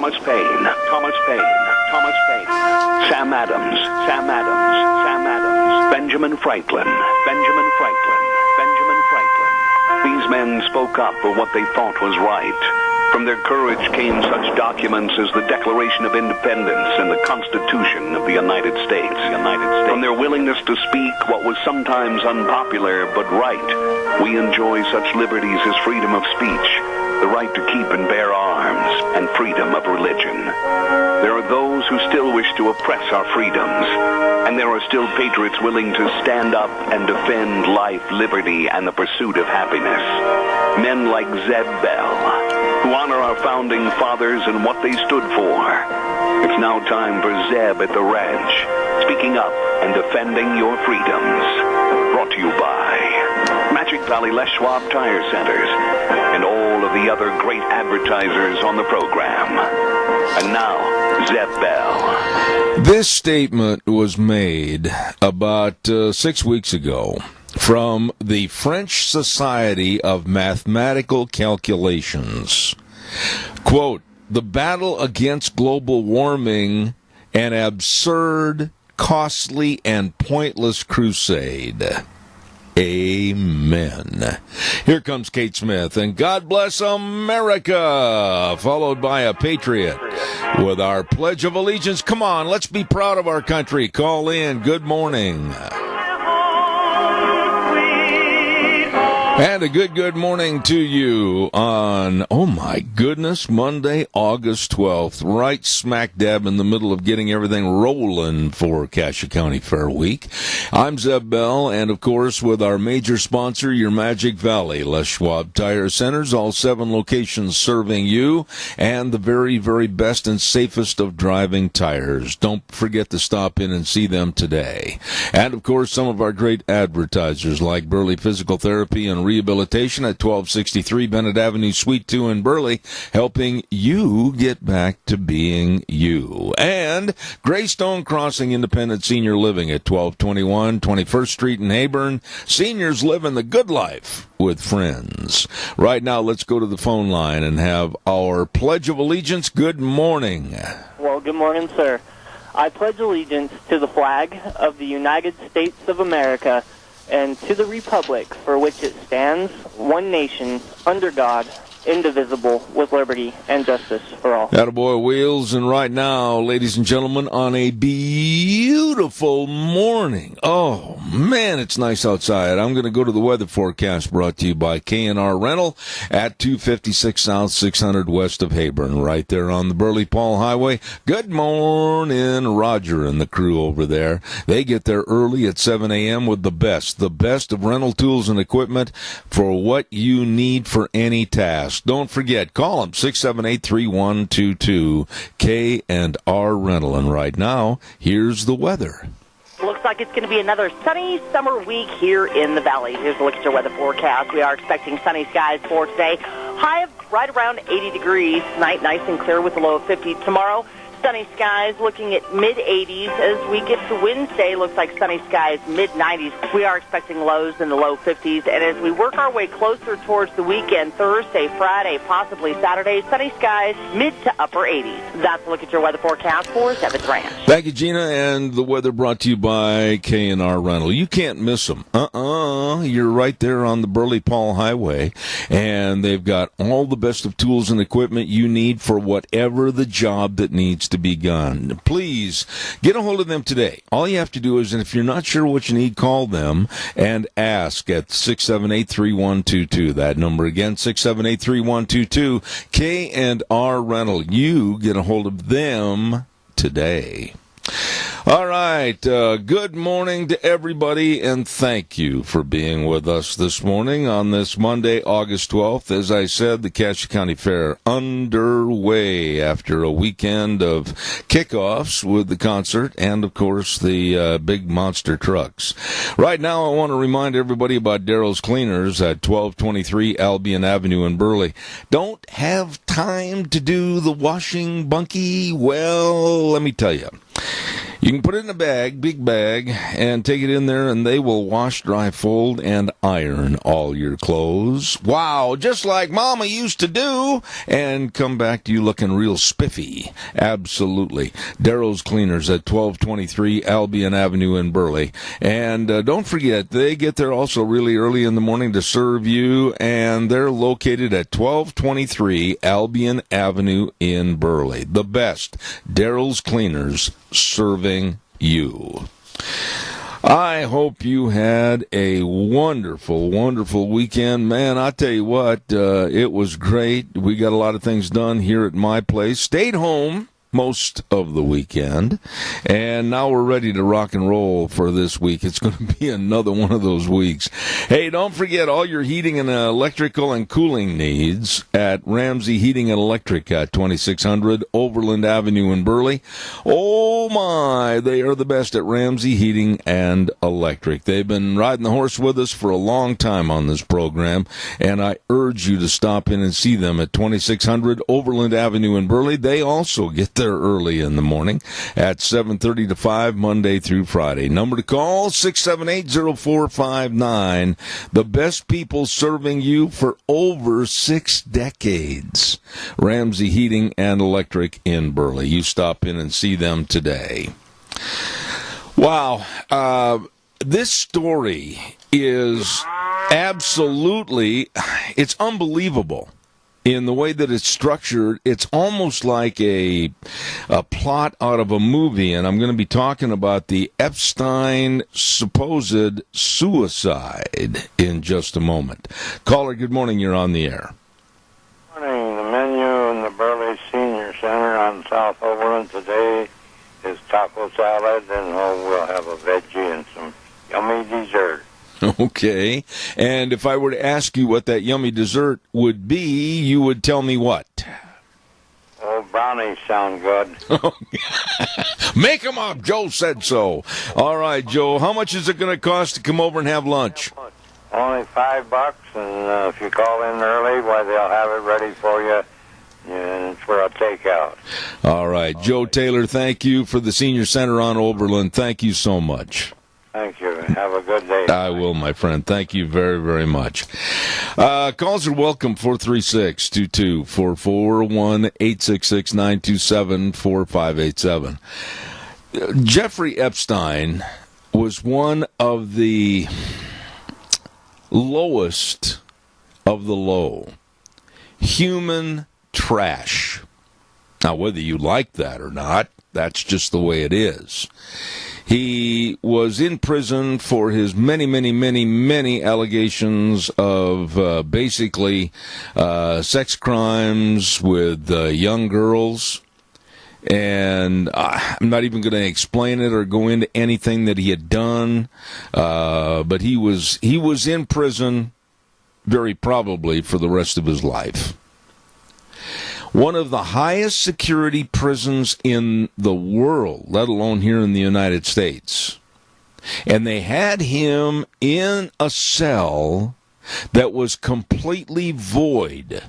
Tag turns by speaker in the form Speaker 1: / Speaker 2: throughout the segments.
Speaker 1: Thomas Paine, Thomas Paine, Thomas Paine, Sam Adams, Sam Adams, Sam Adams, Benjamin Franklin, Benjamin Franklin, Benjamin Franklin. These men spoke up for what they thought was right. From their courage came such documents as the Declaration of Independence and the Constitution of the United States. From their willingness to speak what was sometimes unpopular but right, we enjoy such liberties as freedom of speech, the right to keep and bear arms, and freedom of religion. There are those who still wish to oppress our freedoms, and there are still patriots willing to stand up and defend life, liberty, and the pursuit of happiness. Men like Zeb Bell, who honor our founding fathers and what they stood for. It's now time for Zeb at the ranch, speaking up and defending your freedoms. Brought to you by Magic Valley Les Schwab Tire Centers and all of the other great advertisers on the program. And now, Zeb Bell.
Speaker 2: This statement was made about 6 weeks ago from the French Society of Mathematical Calculations. Quote, "The battle against global warming, an absurd, costly, and pointless crusade." Amen. Here comes Kate Smith, and God Bless America, followed by a patriot with our Pledge of Allegiance. Come on, let's be proud of our country. Call in. Good morning. And a good morning to you on, oh my goodness, Monday, August 12th, right smack dab in the middle of getting everything rolling for Cassia County Fair Week. I'm Zeb Bell, and of course with our major sponsor, your Magic Valley Les Schwab Tire Centers, all 7 locations serving you, and the very, very best and safest of driving tires. Don't forget to stop in and see them today. And of course, some of our great advertisers like Burley Physical Therapy and Rehabilitation at 1263 Bennett Avenue, Suite 2 in Burley, helping you get back to being you. And Greystone Crossing Independent Senior Living at 1221 21st Street in Heyburn. Seniors living the good life with friends. Right now, let's go to the phone line and have our Pledge of Allegiance. Good morning.
Speaker 3: Well, good morning, sir. I pledge allegiance to the flag of the United States of America and to the republic for which it stands, one nation, under God, indivisible, with liberty and justice for all.
Speaker 2: Attaboy Wheels, and right now, ladies and gentlemen, on a beautiful morning. Oh, man, it's nice outside. I'm going to go to the weather forecast brought to you by K&R Rental at 256 South, 600 west of Heyburn, right there on the Burley-Paul Highway. Good morning, Roger and the crew over there. They get there early at 7 a.m. with the best of rental tools and equipment for what you need for any task. Don't forget, call them 678-3122 K&R Rental. And right now, here's the weather.
Speaker 4: Looks like it's going to be another sunny summer week here in the valley. Here's a look at your weather forecast. We are expecting sunny skies for today. High of right around 80 degrees. Tonight, nice and clear with a low of 50. Tomorrow, sunny skies looking at mid-80s. As we get to Wednesday, looks like sunny skies mid-90s. We are expecting lows in the low 50s. And as we work our way closer towards the weekend, Thursday, Friday, possibly Saturday, sunny skies mid to upper 80s. That's a look at your weather forecast for Seventh Ranch.
Speaker 2: Thank you, Gina. And the weather brought to you by K&R Rental. You can't miss them. You're right there on the Burley-Paul Highway. And they've got all the best of tools and equipment you need for whatever the job that needs to be done. Please get a hold of them today. All you have to do is, and if you're not sure what you need, call them and ask at 678-3122. That number again, 678-3122. K&R Rental. You get a hold of them today. All right, good morning to everybody, and thank you for being with us this morning on this Monday, August 12th. As I said, the Cassia County Fair underway after a weekend of kickoffs with the concert and, of course, the big monster trucks. Right now, I want to remind everybody about Daryl's Cleaners at 1223 Albion Avenue in Burley. Don't have time to do the washing bunkie? Well, let me tell you. You can put it in a bag, big bag, and take it in there, and they will wash, dry, fold, and iron all your clothes. Wow, just like Mama used to do, and come back to you looking real spiffy. Absolutely. Darrow's Cleaners at 1223 Albion Avenue in Burley. And don't forget, they get there also really early in the morning to serve you, and they're located at 1223 Albion Avenue in Burley. The best. Darrow's Cleaners serving you. I hope you had a wonderful, wonderful weekend. Man, I tell you what, it was great. We got a lot of things done here at my place. Stayed home most of the weekend, and now we're ready to rock and roll for this week. It's going to be another one of those weeks. Hey, don't forget all your heating and electrical and cooling needs at Ramsey Heating and Electric at 2600 Overland Avenue in Burley. Oh my, they are the best at Ramsey Heating and Electric. They've been riding the horse with us for a long time on this program, and I urge you to stop in and see them at 2600 Overland Avenue in Burley. They also get there early in the morning at 7:30 to 5 Monday through Friday. Number to call 678-0459. The best people serving you for over 6 decades. Ramsey Heating and Electric in Burley. You stop in and see them today. Wow, this story is absolutely, it's unbelievable. In the way that it's structured, it's almost like a plot out of a movie, and I'm going to be talking about the Epstein supposed suicide in just a moment. Caller, good morning. You're on the air.
Speaker 5: Good morning. The menu in the Burley Senior Center on South Overland today is taco salad, and we'll have a veggie and some yummy dessert.
Speaker 2: Okay. And if I were to ask you what that yummy dessert would be, you would tell me what?
Speaker 5: Oh, brownies sound good.
Speaker 2: Make them up. Joe said so. All right, Joe. How much is it going to cost to come over and have lunch?
Speaker 5: Only $5, and if you call in early, why, they'll have it ready for you. And for a takeout.
Speaker 2: All right. Joe Taylor, thank you for the Senior Center on Overland. Thank you so much.
Speaker 5: Thank you. Have a good day.
Speaker 2: I will, my friend. Thank you very, very much. Calls are welcome, 436-2244, 1-866-927-4587. Jeffrey Epstein was one of the lowest of the low. Human trash. Now, whether you like that or not, that's just the way it is. He was in prison for his many allegations of basically sex crimes with young girls. And I'm not even going to explain it or go into anything that he had done. But he was in prison very probably for the rest of his life. One of the highest security prisons in the world, let alone here in the United States. And they had him in a cell that was completely void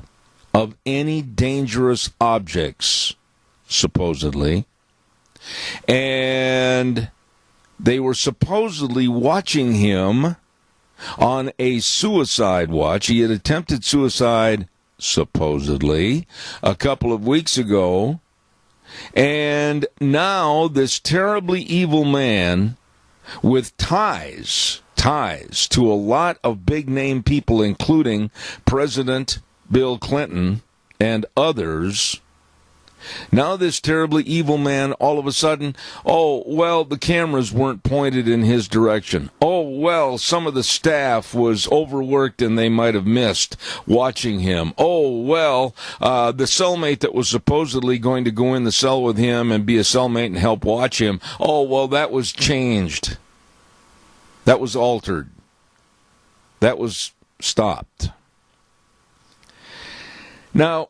Speaker 2: of any dangerous objects, supposedly. And they were supposedly watching him on a suicide watch. He had attempted suicide supposedly, a couple of weeks ago, and now this terribly evil man with ties to a lot of big-name people, including President Bill Clinton and others. Now this terribly evil man, all of a sudden, oh, well, the cameras weren't pointed in his direction. Oh, well, some of the staff was overworked and they might have missed watching him. Oh, well, the cellmate that was supposedly going to go in the cell with him and be a cellmate and help watch him, oh, well, that was changed. That was altered. That was stopped. Now,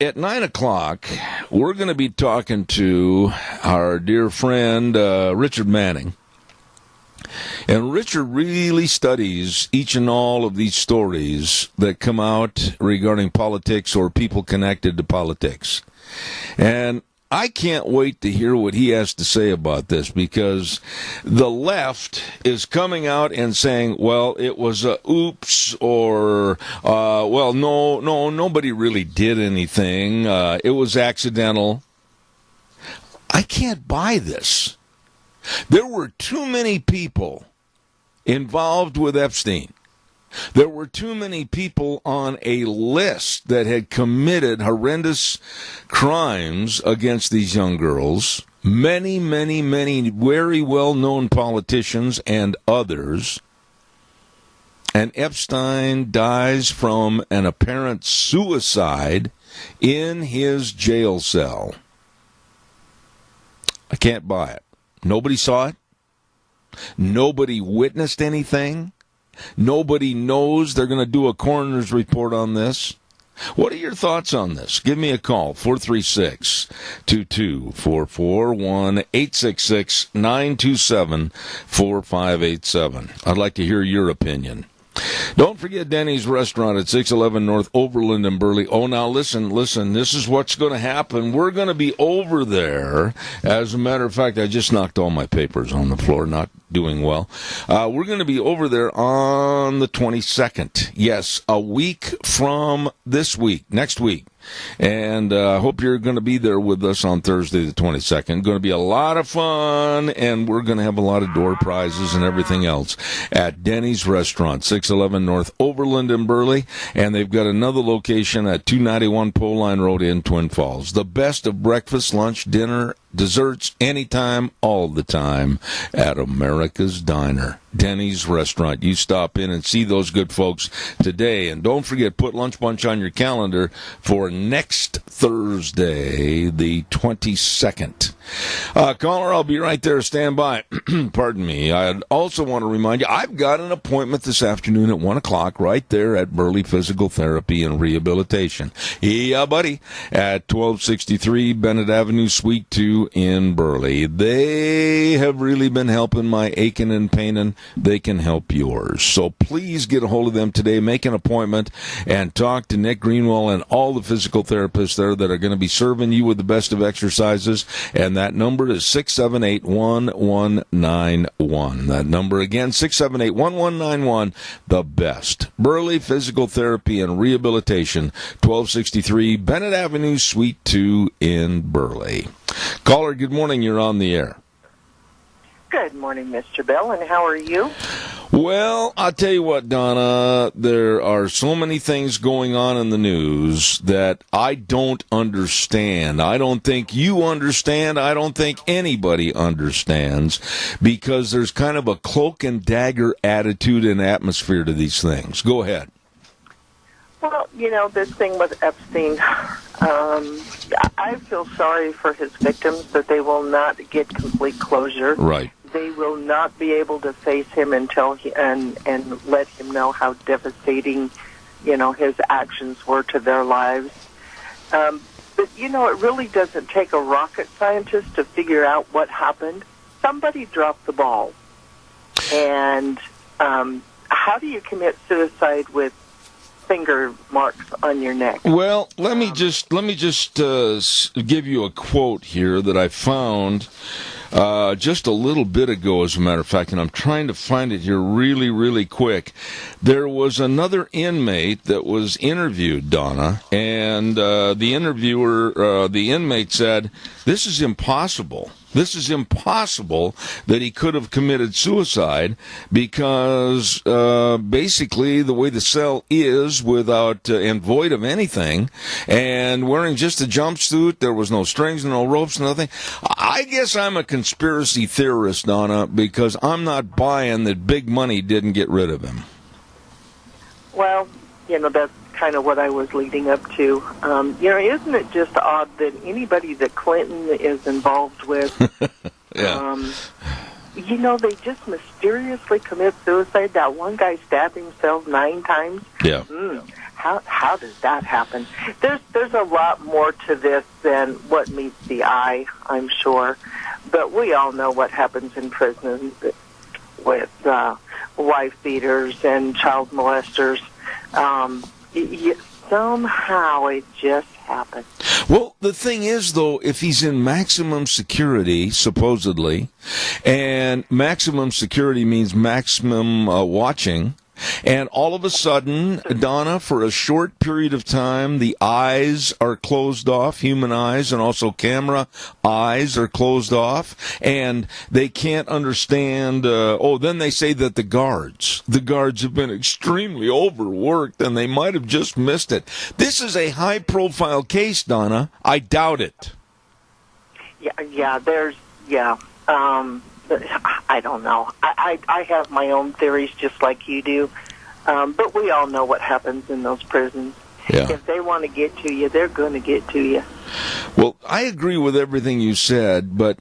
Speaker 2: at 9 o'clock, we're going to be talking to our dear friend, Richard Manning. And Richard really studies each and all of these stories that come out regarding politics or people connected to politics. And I can't wait to hear what he has to say about this, because the left is coming out and saying, well, it was a oops, or, nobody really did anything. It was accidental. I can't buy this. There were too many people involved with Epstein. There were too many people on a list that had committed horrendous crimes against these young girls. Many, many, many very well-known politicians and others. And Epstein dies from an apparent suicide in his jail cell. I can't buy it. Nobody saw it. Nobody witnessed anything. Nobody knows. They're going to do a coroner's report on this. What are your thoughts on this? Give me a call, 436-2244, 1-866-927-4587. I'd like to hear your opinion. Don't forget Denny's Restaurant at 611 North Overland in Burley. Oh, now listen, this is what's going to happen. We're going to be over there. As a matter of fact, I just knocked all my papers on the floor, not doing well. We're going to be over there on the 22nd. Yes, a week from this week, next week. And I hope you're going to be there with us on Thursday the 22nd. Going to be a lot of fun, and we're going to have a lot of door prizes and everything else at Denny's Restaurant, 611 North Overland in Burley. And they've got another location at 291 Pole Line Road in Twin Falls. The best of breakfast, lunch, dinner, desserts, anytime, all the time at America's Diner. Denny's Restaurant. You stop in and see those good folks today. And don't forget, put Lunch Bunch on your calendar for next Thursday, the 22nd. Caller, I'll be right there. Stand by. Pardon me. I also want to remind you, I've got an appointment this afternoon at 1 o'clock right there at Burley Physical Therapy and Rehabilitation. Yeah, buddy. At 1263 Bennett Avenue, Suite 2 in Burley. They have really been helping my aching and paining. They can help yours. So please get a hold of them today. Make an appointment and talk to Nick Greenwell and all the physical therapists there that are going to be serving you with the best of exercises. And that number is 678-1191. That number again, 678-1191. The best. Burley Physical Therapy and Rehabilitation, 1263 Bennett Avenue, Suite 2 in Burley. Caller, good morning. You're on the air.
Speaker 6: Good morning, Mr. Bell, and how are you?
Speaker 2: Well, I'll tell you what, Donna, there are so many things going on in the news that I don't understand. I don't think you understand. I don't think anybody understands, because there's kind of a cloak and dagger attitude and atmosphere to these things. Go ahead.
Speaker 6: Well, this thing with Epstein, I feel sorry for his victims that they will not get complete closure.
Speaker 2: Right.
Speaker 6: They will not be able to face him until and let him know how devastating, his actions were to their lives. But, it really doesn't take a rocket scientist to figure out what happened. Somebody dropped the ball. And how do you commit suicide with finger marks on your neck?
Speaker 2: Well, let me just give you a quote here that I found just a little bit ago, as a matter of fact, and I'm trying to find it here really, really quick. There was another inmate that was interviewed, Donna, and the inmate said, "This is impossible. This is impossible that he could have committed suicide, because basically the way the cell is, without and void of anything, and wearing just a jumpsuit, there was no strings, no ropes, nothing." I guess I'm a conspiracy theorist, Donna, because I'm not buying that big money didn't get rid of him. Well,
Speaker 6: that's kind of what I was leading up to. Isn't it just odd that anybody that Clinton is involved with,
Speaker 2: yeah.
Speaker 6: They just mysteriously commit suicide? That one guy stabbed himself 9 times?
Speaker 2: Yeah.
Speaker 6: How does that happen? There's a lot more to this than what meets the eye, I'm sure. But we all know what happens in prison with wife beaters and child molesters. somehow it just happened.
Speaker 2: Well, the thing is, though, if he's in maximum security, supposedly, and maximum security means maximum watching, and all of a sudden, Donna, for a short period of time, the eyes are closed off, human eyes, and also camera eyes are closed off, and they can't understand. Then they say that the guards have been extremely overworked, and they might have just missed it. This is a high-profile case, Donna. I doubt it.
Speaker 6: I don't know. I have my own theories just like you do. But we all know what happens in those prisons.
Speaker 2: Yeah.
Speaker 6: If they want to get to you, they're going to get to you.
Speaker 2: Well, I agree with everything you said, but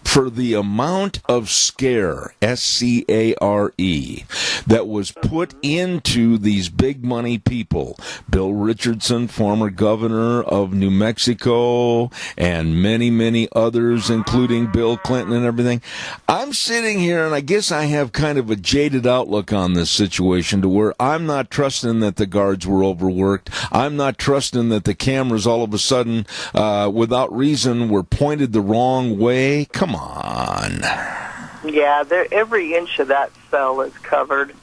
Speaker 2: for the amount of scare, S-C-A-R-E, that was put into these big money people, Bill Richardson, former governor of New Mexico, and many, many others, including Bill Clinton and everything, I'm sitting here and I guess I have kind of a jaded outlook on this situation to where I'm not trusting that the guards were overworked. I'm not trusting that the cameras all of a sudden, without reason, were pointed the wrong way. Come on.
Speaker 6: Yeah, every inch of that cell is covered.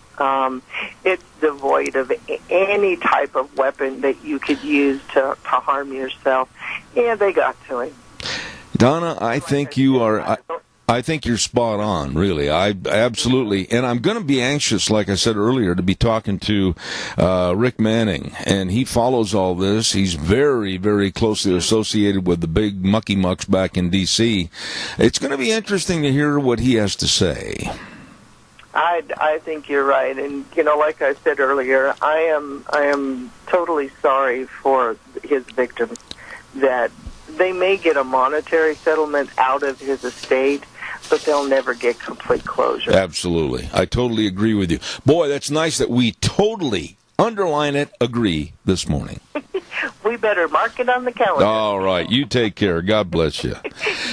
Speaker 6: It's devoid of any type of weapon that you could use to harm yourself. Yeah, they got to him.
Speaker 2: Donna, I think you are... I think you're spot on, really. I absolutely, and I'm going to be anxious, like I said earlier, to be talking to Rick Manning, and he follows all this. He's very, very closely associated with the big mucky mucks back in D.C. It's going to be interesting to hear what he has to say.
Speaker 6: I think you're right, and like I said earlier, I am totally sorry for his victims that they may get a monetary settlement out of his estate, but they'll never get complete closure.
Speaker 2: Absolutely. I totally agree with you. Boy, that's nice that we totally, underline it, agree this morning.
Speaker 6: We better mark it on the calendar.
Speaker 2: All right. You take care. God bless you.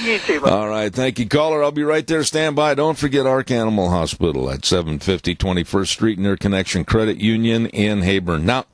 Speaker 6: You too, Mom.
Speaker 2: All right. Thank you, caller. I'll be right there. Stand by. Don't forget Ark Animal Hospital at 750 21st Street near Connection Credit Union in Heyburn. Now,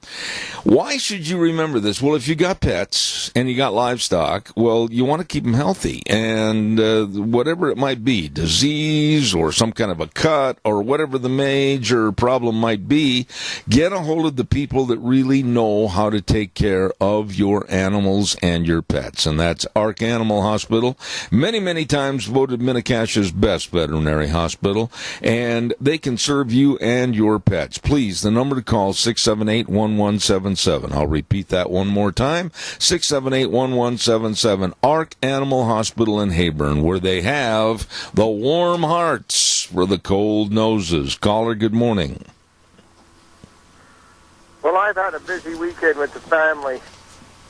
Speaker 2: why should you remember this? Well, if you got pets and you got livestock, well, you want to keep them healthy. And whatever it might be, disease or some kind of a cut or whatever the major problem might be, get a hold of the people that really know how to take care of your animals and your pets. And that's Ark Animal Hospital. Many, many times voted Minnecache's best veterinary hospital. And they can serve you and your pets. Please, the number to call, 678-1177. I'll repeat that one more time, 678-1177. Ark Animal Hospital in Heyburn, where they have the warm hearts for the cold noses. Caller, good morning.
Speaker 7: Well, I've had a busy weekend with the family,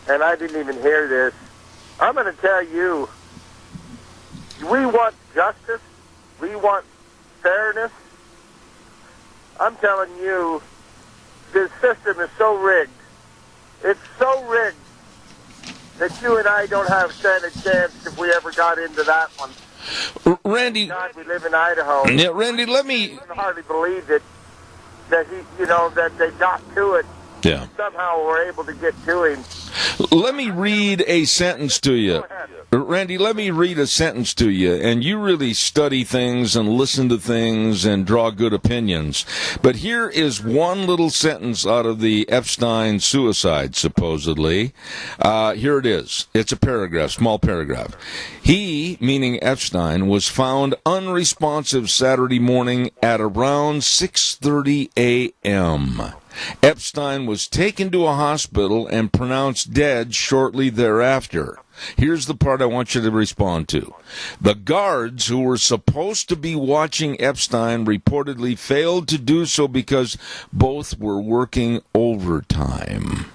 Speaker 7: and I didn't even hear this. I'm going to tell you, we want justice. We want fairness. I'm telling you, this system is so rigged. It's so rigged that you and I don't have standing chance if we ever got into that one.
Speaker 2: Randy,
Speaker 7: God, we live in Idaho.
Speaker 2: Yeah, Randy, let me...
Speaker 7: I can hardly believe it. That that they got to it.
Speaker 2: Yeah.
Speaker 7: Somehow we're able to get to him.
Speaker 2: Let me read a sentence to you. Randy, let me read a sentence to you, and you really study things and listen to things and draw good opinions. But here is one little sentence out of the Epstein suicide, supposedly. Here it is. It's a paragraph, small paragraph. He, meaning Epstein, was found unresponsive Saturday morning at around 6:30 a.m. Epstein was taken to a hospital and pronounced dead shortly thereafter. Here's the part I want you to respond to. The guards who were supposed to be watching Epstein reportedly failed to do so because both were working overtime.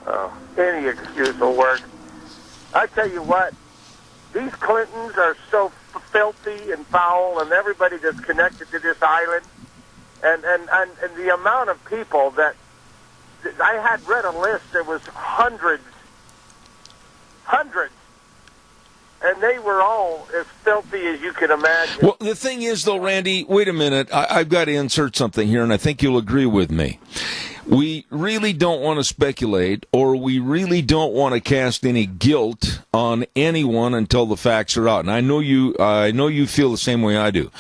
Speaker 7: Oh, any excuse will work. I tell you what, these Clintons are so filthy and foul, and everybody that's connected to this island, and the amount of people that I had read a list. There was hundreds, and they were all as filthy as you can imagine.
Speaker 2: Well, the thing is, though, Randy, wait a minute. I've got to insert something here, and I think you'll agree with me. we really don't want to speculate, or we really don't want to cast any guilt on anyone until the facts are out. And I know you feel the same way I do.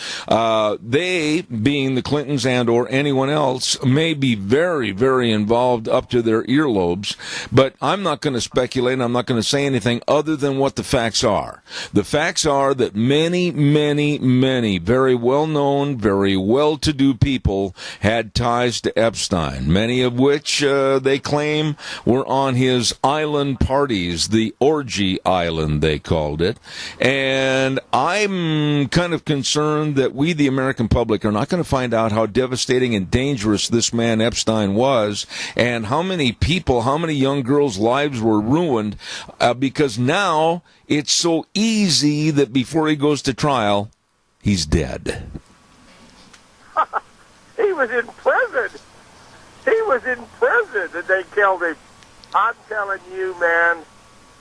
Speaker 2: They, being the Clintons and or anyone else, may be very, very involved up to their earlobes, but I'm not going to speculate. I'm not going to say anything other than what the facts are. The facts are that many, many, many very well-known, very well-to-do people had ties to Epstein, many of which they claim were on his island parties, the orgy island they called it. And I'm kind of concerned that we, the American public, are not going to find out how devastating and dangerous this man Epstein was, and how many people, how many young girls' lives were ruined because now it's so easy that before he goes to trial, he's dead.
Speaker 7: He was in prison. He was in prison, and they killed him. I'm telling you, man,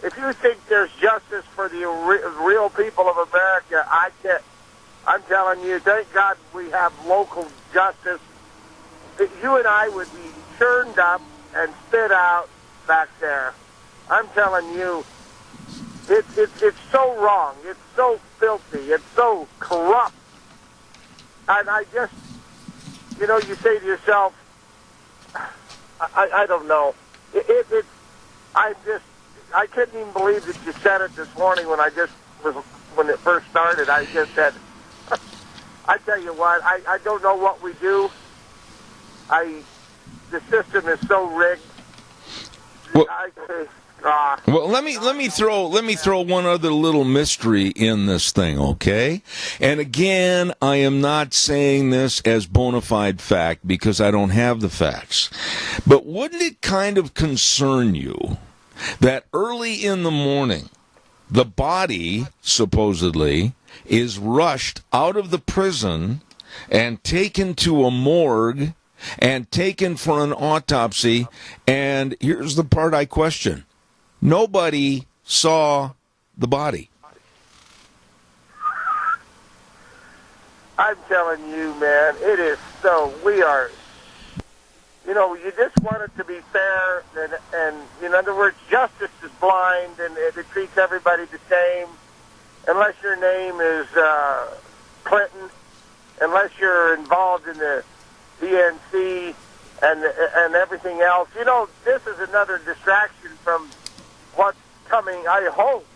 Speaker 7: if you think there's justice for the real people of America, I can't. I'm telling you, thank God we have local justice. You and I would be churned up and spit out back there. I'm telling you, it's so wrong. It's so filthy. It's so corrupt. And I just, you say to yourself, I don't know. I couldn't even believe that you said it this morning when when it first started. I just said, I tell you what, I don't know what we do. The system is so rigged.
Speaker 2: Well, let me throw one other little mystery in this thing, okay? And again, I am not saying this as bona fide fact because I don't have the facts. But wouldn't it kind of concern you that early in the morning, the body, supposedly, is rushed out of the prison and taken to a morgue and taken for an autopsy, and here's the part I question. Nobody saw the body.
Speaker 7: I'm telling you, man, it is so. We are, you just want it to be fair, and in other words, justice is blind, and it treats everybody the same, unless your name is Clinton, unless you're involved in the DNC and everything else. This is another distraction from what's coming, I hope,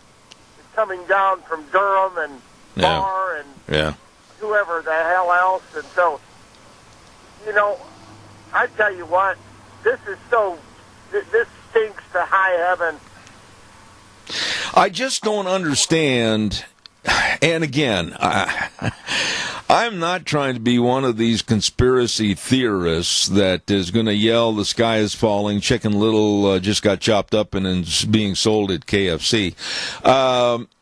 Speaker 7: is coming down from Durham and Barr and whoever the hell else. And so, I tell you what, this stinks to high heaven.
Speaker 2: I just don't understand. And again, I'm not trying to be one of these conspiracy theorists that is going to yell the sky is falling, Chicken Little just got chopped up and is being sold at KFC.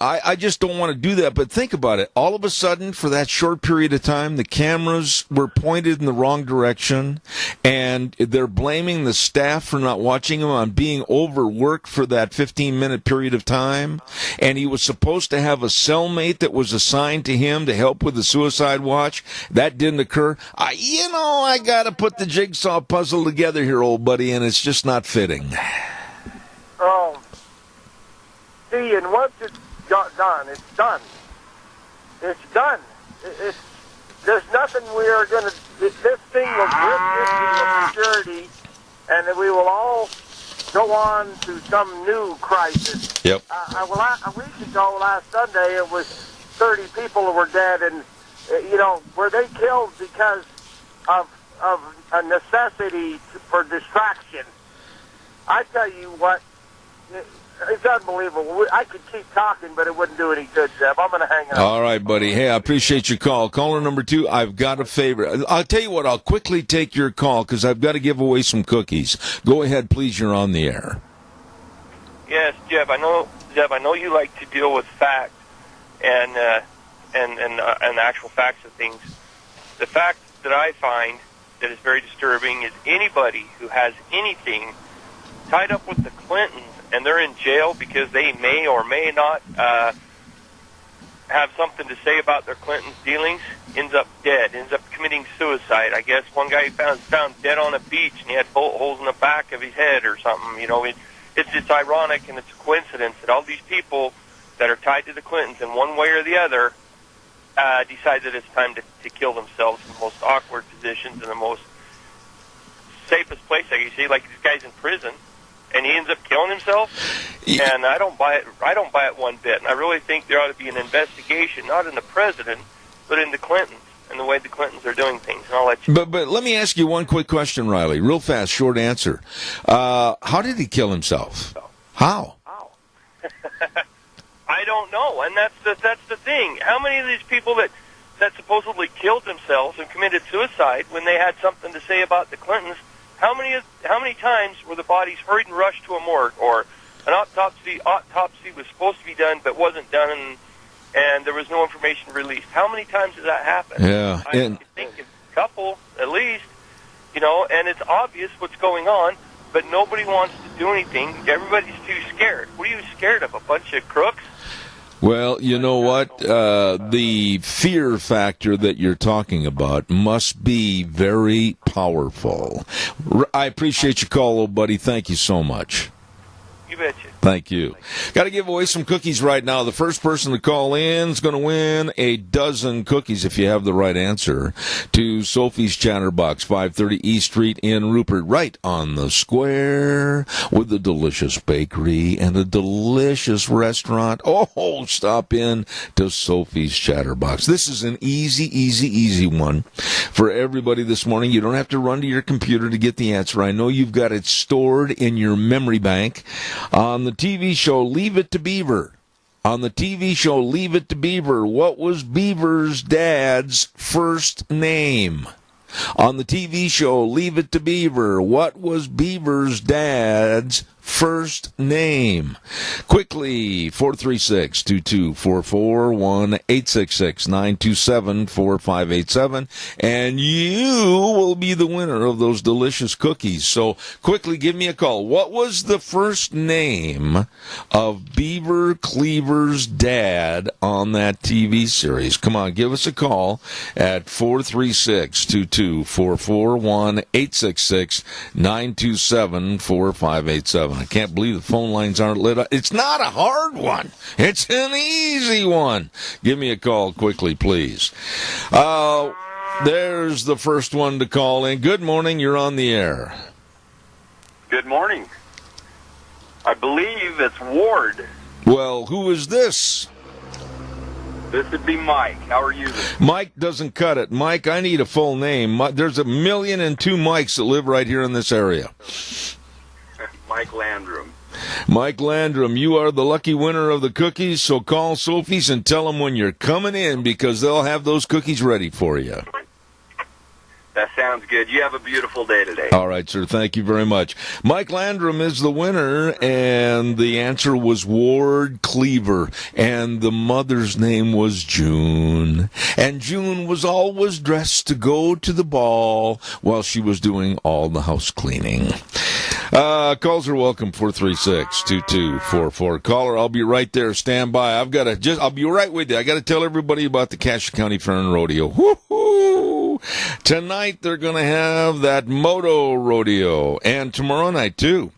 Speaker 2: I just don't want to do that, but think about it. All of a sudden, for that short period of time, the cameras were pointed in the wrong direction, and they're blaming the staff for not watching him on being overworked for that 15-minute period of time, and he was supposed to have a cellmate that was assigned to him to help with the suicide watch. That didn't occur. I got to put the jigsaw puzzle together here, old buddy, and it's just not fitting.
Speaker 7: Oh. See, and once it's done, it's done. It's done. There's nothing we are going to... This thing will grip this thing with security, and then we will all go on to some new crisis.
Speaker 2: Yep.
Speaker 7: A week ago, last Sunday, it was 30 people who were dead, and were they killed because of a necessity for distraction? I tell you what, it's unbelievable. I could keep talking, but it wouldn't do any good, Zeb. I'm going to hang up.
Speaker 2: All right, buddy. Hey, I appreciate your call. Caller number 2, I've got a favor. I'll tell you what, I'll quickly take your call because I've got to give away some cookies. Go ahead, please. You're on the air.
Speaker 8: Yes, Jeff, I know you like to deal with fact and the actual facts of things. The fact that I find that is very disturbing is anybody who has anything tied up with the Clintons and they're in jail because they may or may not have something to say about their Clinton's dealings ends up dead, ends up committing suicide. I guess one guy found dead on a beach, and he had bullet holes in the back of his head or something. It's ironic, and it's a coincidence that all these people that are tied to the Clintons in one way or the other decide that it's time to kill themselves in the most awkward positions in the most safest place, I guess. Like this guy's in prison, and he ends up killing himself. Yeah. And I don't buy it. I don't buy it one bit. And I really think there ought to be an investigation, not in the president, but in the Clintons and the way the Clintons are doing things. And I'll let you.
Speaker 2: But let me ask you one quick question, Riley. Real fast, short answer. How did he kill himself? How?
Speaker 8: I don't know, and that's the thing. How many of these people that supposedly killed themselves and committed suicide when they had something to say about the Clintons? How many times were the bodies hurried and rushed to a morgue, or an autopsy was supposed to be done but wasn't done, and there was no information released? How many times does that happen?
Speaker 2: Yeah,
Speaker 8: I think a couple at least, and it's obvious what's going on, but nobody wants to do anything. Everybody's too scared. What are you scared of? A bunch of crooks?
Speaker 2: Well, you know what? The fear factor that you're talking about must be very powerful. I appreciate your call, old buddy. Thank you so much.
Speaker 8: You betcha.
Speaker 2: Thank you. Got to give away some cookies right now. The first person to call in is going to win a dozen cookies if you have the right answer to Sophie's Chatterbox, 530 East Street in Rupert, right on the square with a delicious bakery and a delicious restaurant. Oh, stop in to Sophie's Chatterbox. This is an easy one for everybody this morning. You don't have to run to your computer to get the answer. I know you've got it stored in your memory bank. On the TV show Leave It to Beaver. On the TV show Leave It to Beaver, what was Beaver's dad's first name? On the TV show Leave It to Beaver, what was Beaver's dad's first name? Quickly, 436-2244, 1-866-927-4587, and you will be the winner of those delicious cookies. So quickly, give me a call. What was the first name of Beaver Cleaver's dad on that TV series? Come on, give us a call at 436-2244, 1-866-927-4587. I can't believe the phone lines aren't lit up. It's not a hard one. It's an easy one. Give me a call quickly, please. There's the first one to call in. Good morning. You're on the air.
Speaker 9: Good morning. I believe it's Ward.
Speaker 2: Well, who is this?
Speaker 9: This would be Mike. How are you?
Speaker 2: Mike doesn't cut it. Mike, I need a full name. There's 1,000,002 Mikes that live right here in this area.
Speaker 9: Mike Landrum.
Speaker 2: Mike Landrum, you are the lucky winner of the cookies, so call Sophie's and tell them when you're coming in because they'll have those cookies ready for you.
Speaker 9: That sounds good. You have a beautiful day today.
Speaker 2: All right, sir. Thank you very much. Mike Landrum is the winner, and the answer was Ward Cleaver, and the mother's name was June. And June was always dressed to go to the ball while she was doing all the house cleaning. Calls are welcome, 436-2244. Caller, I'll be right there. Stand by. I'll be right with you. I got to tell everybody about the Cassia County Fair and Rodeo. Woo-hoo! Tonight they're going to have that moto rodeo, and tomorrow night too.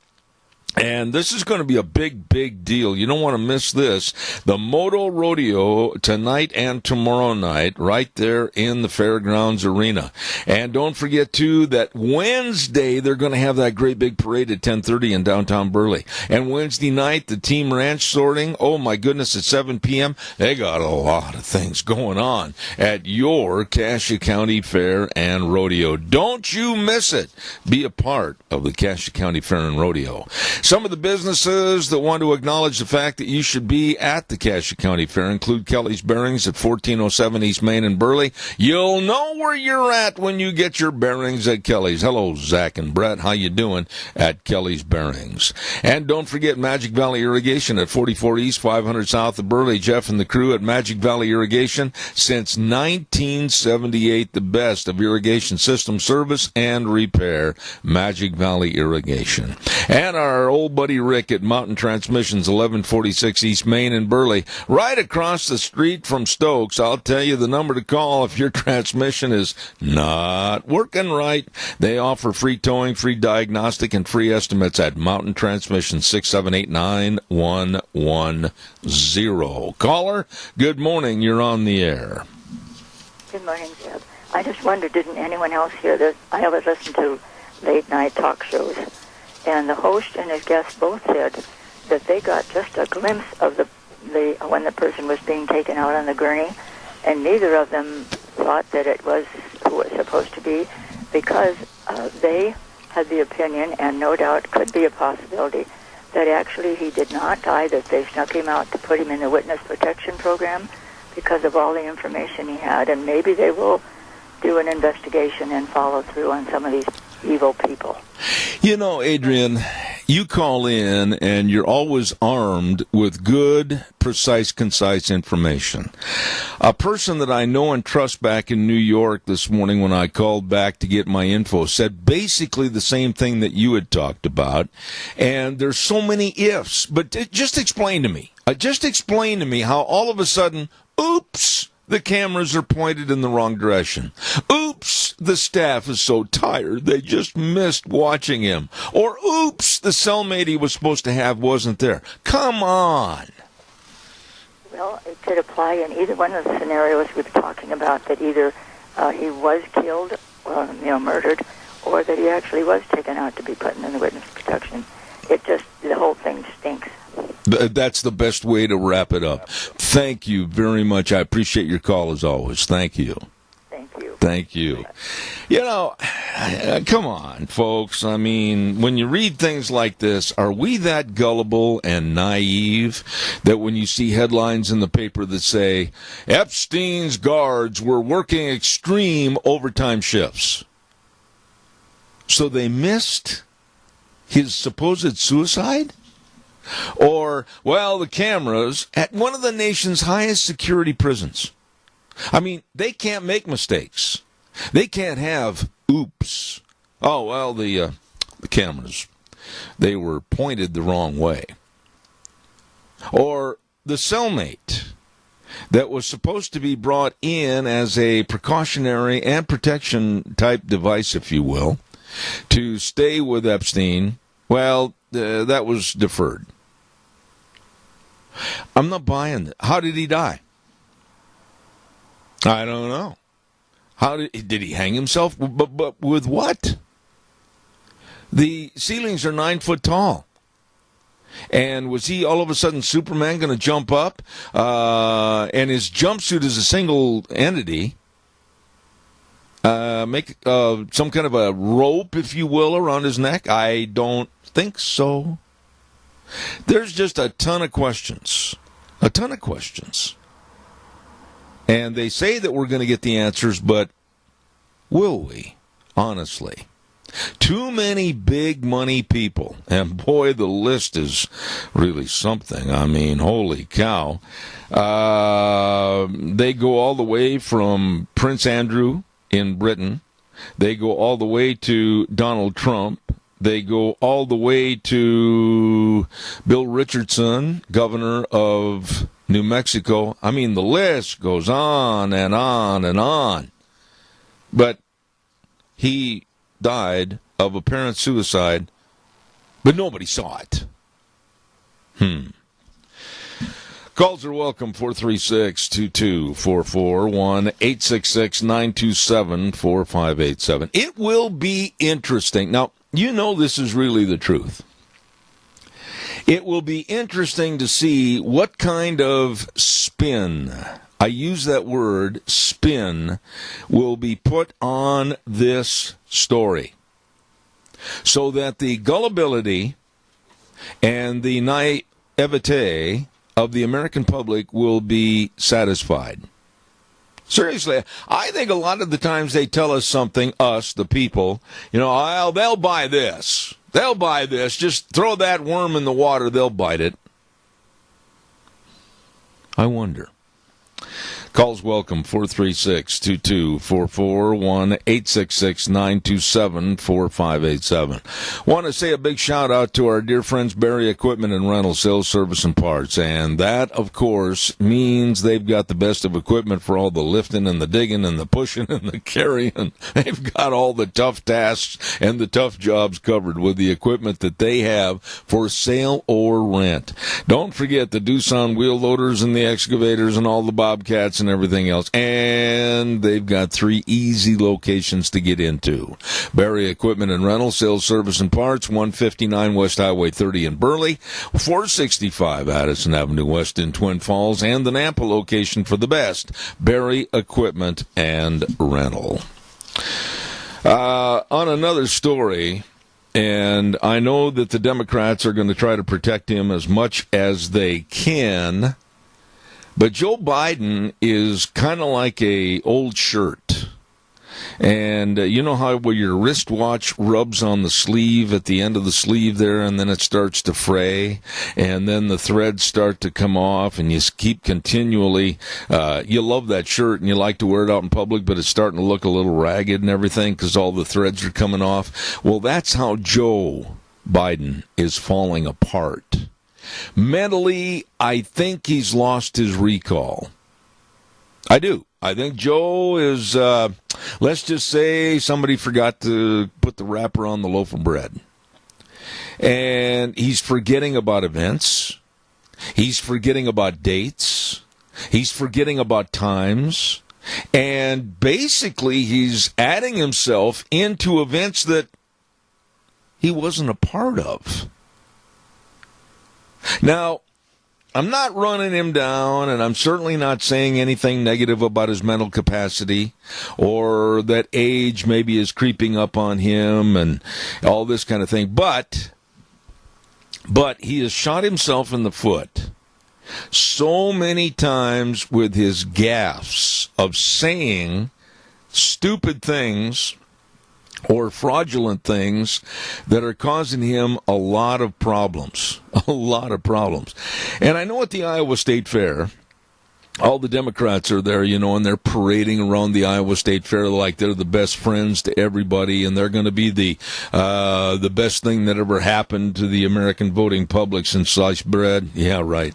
Speaker 2: And this is going to be a big deal. You don't want to miss this. The Moto Rodeo tonight and tomorrow night right there in the Fairgrounds Arena. And don't forget, too, that Wednesday they're going to have that great big parade at 10:30 in downtown Burley. And Wednesday night, the Team Ranch sorting, oh, my goodness, at 7 p.m., they got a lot of things going on at your Cassia County Fair and Rodeo. Don't you miss it. Be a part of the Cassia County Fair and Rodeo. Some of the businesses that want to acknowledge the fact that you should be at the Cassia County Fair include Kelly's Bearings at 1407 East Main in Burley. You'll know where you're at when you get your bearings at Kelly's. Hello, Zach and Brett. How you doing at Kelly's Bearings? And don't forget Magic Valley Irrigation at 44 East, 500 South of Burley. Jeff and the crew at Magic Valley Irrigation since 1978, the best of irrigation system service and repair. Magic Valley Irrigation. And our old buddy Rick at Mountain Transmissions, 1146 East Main in Burley, right across the street from Stokes. I'll tell you the number to call if your transmission is not working right. They offer free towing, free diagnostic, and free estimates at Mountain Transmissions, 678-9110. Caller, good morning. You're on the air.
Speaker 10: Good morning, Jeb. I just wondered, didn't anyone else hear this? I always listen to late-night talk shows, and the host and his guest both said that they got just a glimpse of the when the person was being taken out on the gurney, and neither of them thought that it was who it was supposed to be, because they had the opinion, and no doubt could be a possibility, that actually he did not die, that they snuck him out to put him in the witness protection program because of all the information he had, and maybe they will do an investigation and follow through on some of these evil people.
Speaker 2: You know, Adrian, you call in and you're always armed with good, precise, concise information. A person that I know and trust back in New York this morning when I called back to get my info said basically the same thing that you had talked about. And there's so many ifs, but just explain to me. Just explain to me how all of a sudden, oops, the cameras are pointed in the wrong direction. Oops, the staff is so tired they just missed watching him. Or oops, the cellmate he was supposed to have wasn't there. Come on.
Speaker 10: Well, it could apply in either one of the scenarios we've been talking about, that either he was killed, murdered, or that he actually was taken out to be put in the witness protection. The whole thing stinks.
Speaker 2: That's the best way to wrap it up. Thank you very much. I appreciate your call as always. Thank you. Thank you. You know, come on, folks. I mean, when you read things like this, are we that gullible and naive that when you see headlines in the paper that say, Epstein's guards were working extreme overtime shifts, so they missed his supposed suicide? Or, well, the cameras at one of the nation's highest security prisons. I mean, they can't make mistakes. They can't have oops. Oh, well, the cameras, they were pointed the wrong way. Or the cellmate that was supposed to be brought in as a precautionary and protection type device, if you will, to stay with Epstein, well, that was deferred. I'm not buying it. How did he die? I don't know. How did he hang himself? But with what? The ceilings are 9 foot tall. And was he all of a sudden Superman going to jump up? And his jumpsuit is a single entity. Make some kind of a rope, if you will, around his neck? I don't think so. There's just a ton of questions. A ton of questions. And they say that we're going to get the answers, but will we? Honestly. Too many big money people. And boy, the list is really something. I mean, holy cow. They go all the way from Prince Andrew in Britain. They go all the way to Donald Trump. They go all the way to Bill Richardson, governor of New Mexico. I mean, the list goes on and on and on. But he died of apparent suicide, but nobody saw it. Calls are welcome, 436-2244, 1-866-927-4587. It will be interesting. Now, you know this is really the truth. It will be interesting to see what kind of spin, I use that word, spin, will be put on this story, so that the gullibility and the naivete of the American public will be satisfied. Seriously, I think a lot of the times they tell us something, us, the people, they'll buy this. They'll buy this. Just throw that worm in the water, they'll bite it. I wonder. Calls welcome, 436-2244, 1-866-927-4587. Want to say a big shout-out to our dear friends Barry Equipment and Rental, Sales, Service, and Parts. And that, of course, means they've got the best of equipment for all the lifting and the digging and the pushing and the carrying. They've got all the tough tasks and the tough jobs covered with the equipment that they have for sale or rent. Don't forget the Doosan wheel loaders and the excavators and all the bobcats and everything else. And they've got 3 easy locations to get into. Barry Equipment and Rental, Sales, Service, and Parts, 159 West Highway 30 in Burley, 465 Addison Avenue West in Twin Falls, and the Nampa location for the best, Barry Equipment and Rental. On another story, and I know that the Democrats are going to try to protect him as much as they can, but Joe Biden is kind of like a old shirt. And you know how where your wristwatch rubs on the sleeve at the end of the sleeve there, and then it starts to fray, and then the threads start to come off, and you keep continually, you love that shirt and you like to wear it out in public, but it's starting to look a little ragged and everything because all the threads are coming off. Well, that's how Joe Biden is falling apart. Mentally, I think he's lost his recall. I do. I think Joe is, let's just say somebody forgot to put the wrapper on the loaf of bread. And he's forgetting about events. He's forgetting about dates. He's forgetting about times. And basically, he's adding himself into events that he wasn't a part of. Now, I'm not running him down, and I'm certainly not saying anything negative about his mental capacity or that age maybe is creeping up on him and all this kind of thing. But he has shot himself in the foot so many times with his gaffes of saying stupid things or fraudulent things that are causing him a lot of problems. A lot of problems. And I know at the Iowa State Fair, all the Democrats are there, and they're parading around the Iowa State Fair like they're the best friends to everybody, and they're going to be the best thing that ever happened to the American voting public since sliced bread. Yeah, right.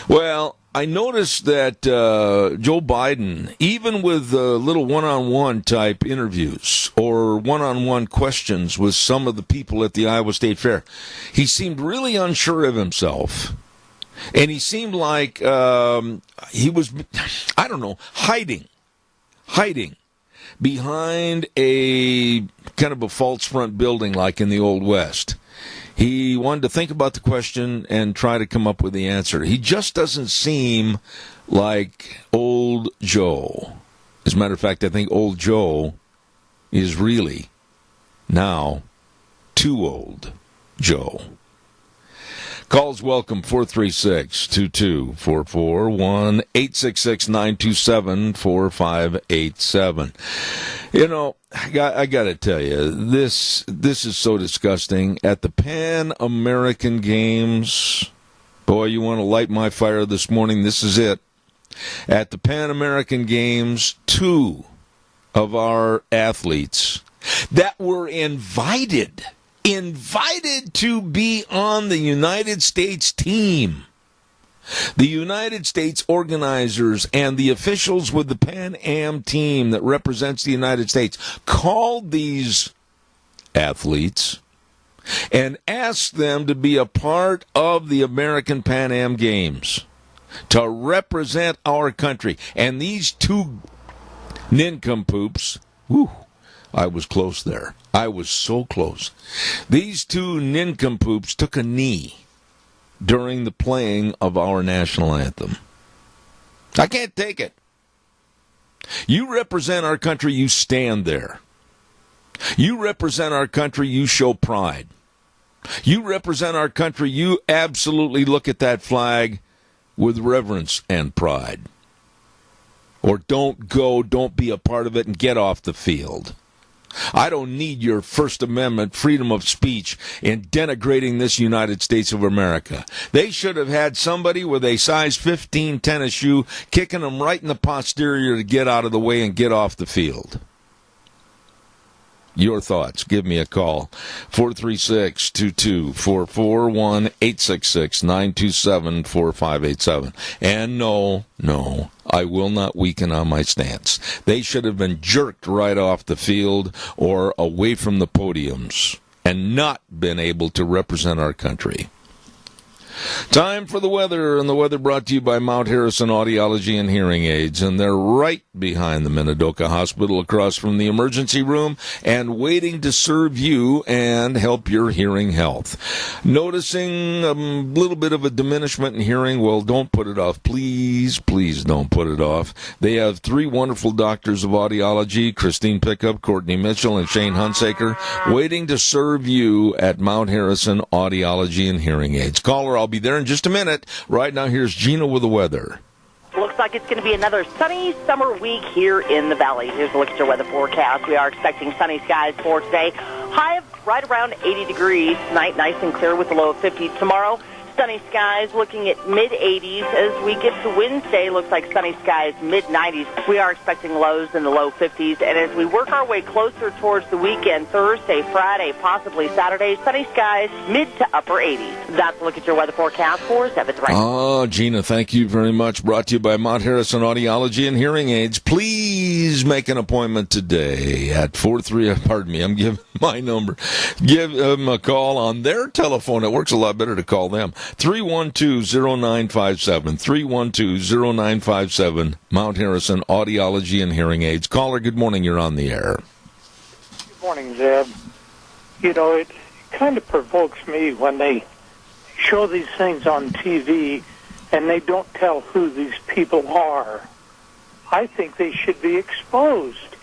Speaker 2: Well, I noticed that Joe Biden, even with little one-on-one type interviews or one-on-one questions with some of the people at the Iowa State Fair, he seemed really unsure of himself. And he seemed like he was, I don't know, hiding behind a kind of a false front building like in the Old West. He wanted to think about the question and try to come up with the answer. He just doesn't seem like old Joe. As a matter of fact, I think old Joe is really now too old Joe. Calls welcome, 436-2244, 1-866-927-4587. I got to tell you, this is so disgusting. At the Pan American Games, boy, you want to light my fire this morning, this is it. At the Pan American Games, 2 of our athletes that were invited to be on the United States team. The United States organizers and the officials with the Pan Am team that represents the United States called these athletes and asked them to be a part of the American Pan Am Games to represent our country. And these 2 nincompoops, I was close there. I was so close. These 2 nincompoops took a knee during the playing of our national anthem. I can't take it. You represent our country, you stand there. You represent our country, you show pride. You represent our country, you absolutely look at that flag with reverence and pride. Or don't be a part of it and get off the field. I don't need your First Amendment freedom of speech in denigrating this United States of America. They should have had somebody with a size 15 tennis shoe kicking them right in the posterior to get out of the way and get off the field. Your thoughts. Give me a call. 436-2244, 1-866-927-4587. And no, I will not weaken on my stance. They should have been jerked right off the field or away from the podiums and not been able to represent our country. Time for the weather, and the weather brought to you by Mount Harrison Audiology and Hearing Aids, and they're right behind the Minidoka Hospital across from the emergency room and waiting to serve you and help your hearing health. Noticing a little bit of a diminishment in hearing? Well, don't put it off. Please don't put it off. They have 3 wonderful doctors of audiology, Christine Pickup, Courtney Mitchell, and Shane Hunsaker, waiting to serve you at Mount Harrison Audiology and Hearing Aids. Caller, I'll be there in just a minute. Right now, here's Gina with the weather.
Speaker 4: Looks like it's going to be another sunny summer week here in the valley. Here's the look at your weather forecast. We are expecting sunny skies for today. High of right around 80 degrees. Tonight, nice and clear with a low of 50. Tomorrow, sunny skies looking at mid-80s. As we get to Wednesday, looks like sunny skies mid-90s. We are expecting lows in the low 50s. And as we work our way closer towards the weekend, Thursday, Friday, possibly Saturday, sunny skies mid to upper 80s. That's a look at your weather forecast for 7th.
Speaker 2: Oh, Gina, thank you very much. Brought to you by Mount Harrison Audiology and Hearing Aids. Please make an appointment today at 43. Pardon me, I'm giving my number. Give them a call on their telephone. It works a lot better to call them. 312-0957, 312-0957, Mount Harrison Audiology and Hearing Aids. Caller, good morning, you're on the air.
Speaker 11: Good morning, Zeb. You know, it kind of provokes me when they show these things on TV and they don't tell who these people are. I think they should be exposed.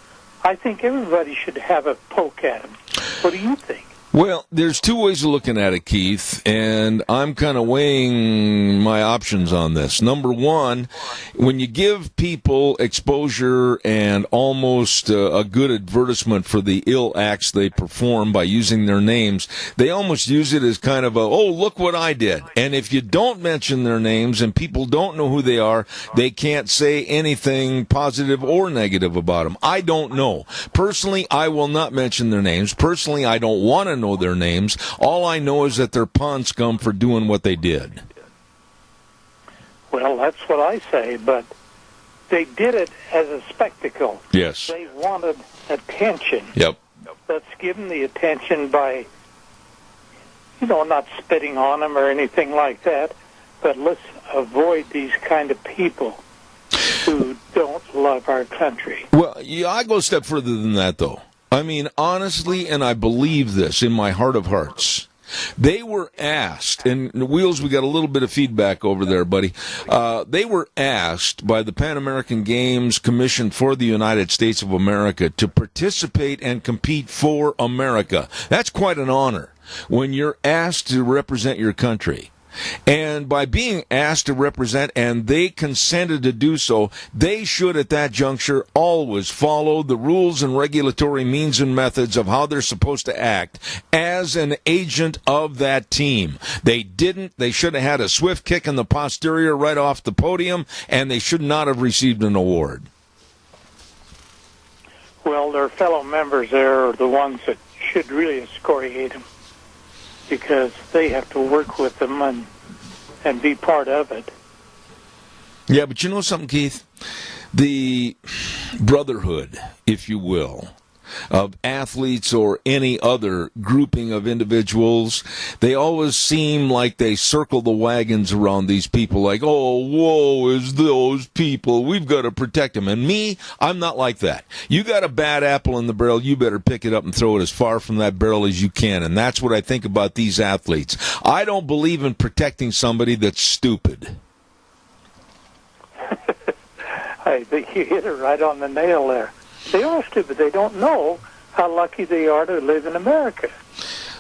Speaker 11: I think everybody should have a poke at them. What do you think?
Speaker 2: Well, there's 2 ways of looking at it, Keith, and I'm kind of weighing my options on this. Number 1, when you give people exposure and almost a good advertisement for the ill acts they perform by using their names, they almost use it as kind of oh, look what I did. And if you don't mention their names and people don't know who they are, they can't say anything positive or negative about them. I don't know. Personally, I will not mention their names. Personally, I don't want to know their names. All I know is that they're pond scum for doing what they did.
Speaker 11: Well, that's what I say, but they did it as a spectacle.
Speaker 2: Yes.
Speaker 11: They wanted attention.
Speaker 2: Yep.
Speaker 11: Let's give them the attention by, not spitting on them or anything like that, but let's avoid these kind of people who don't love our country.
Speaker 2: Well, yeah, I go a step further than that, though. I mean, honestly, and I believe this in my heart of hearts, they were asked, and Wheels, we got a little bit of feedback over there, buddy. They were asked by the Pan American Games Commission for the United States of America to participate and compete for America. That's quite an honor when you're asked to represent your country. And by being asked to represent, and they consented to do so, they should at that juncture always follow the rules and regulatory means and methods of how they're supposed to act as an agent of that team. They didn't. They should have had a swift kick in the posterior right off the podium, and they should not have received an award.
Speaker 11: Well, their fellow members there are the ones that should really excoriate them, because they have to work with them and be part of it.
Speaker 2: Yeah, but you know something, Keith? The brotherhood, if you will, of athletes or any other grouping of individuals, they always seem like they circle the wagons around these people like, oh, woe is those people. We've got to protect them. And me, I'm not like that. You got a bad apple in the barrel, you better pick it up and throw it as far from that barrel as you can. And that's what I think about these athletes. I don't believe in protecting somebody that's stupid.
Speaker 11: I think you hit it right on the nail there. They are stupid. They don't know how lucky they are to live in America.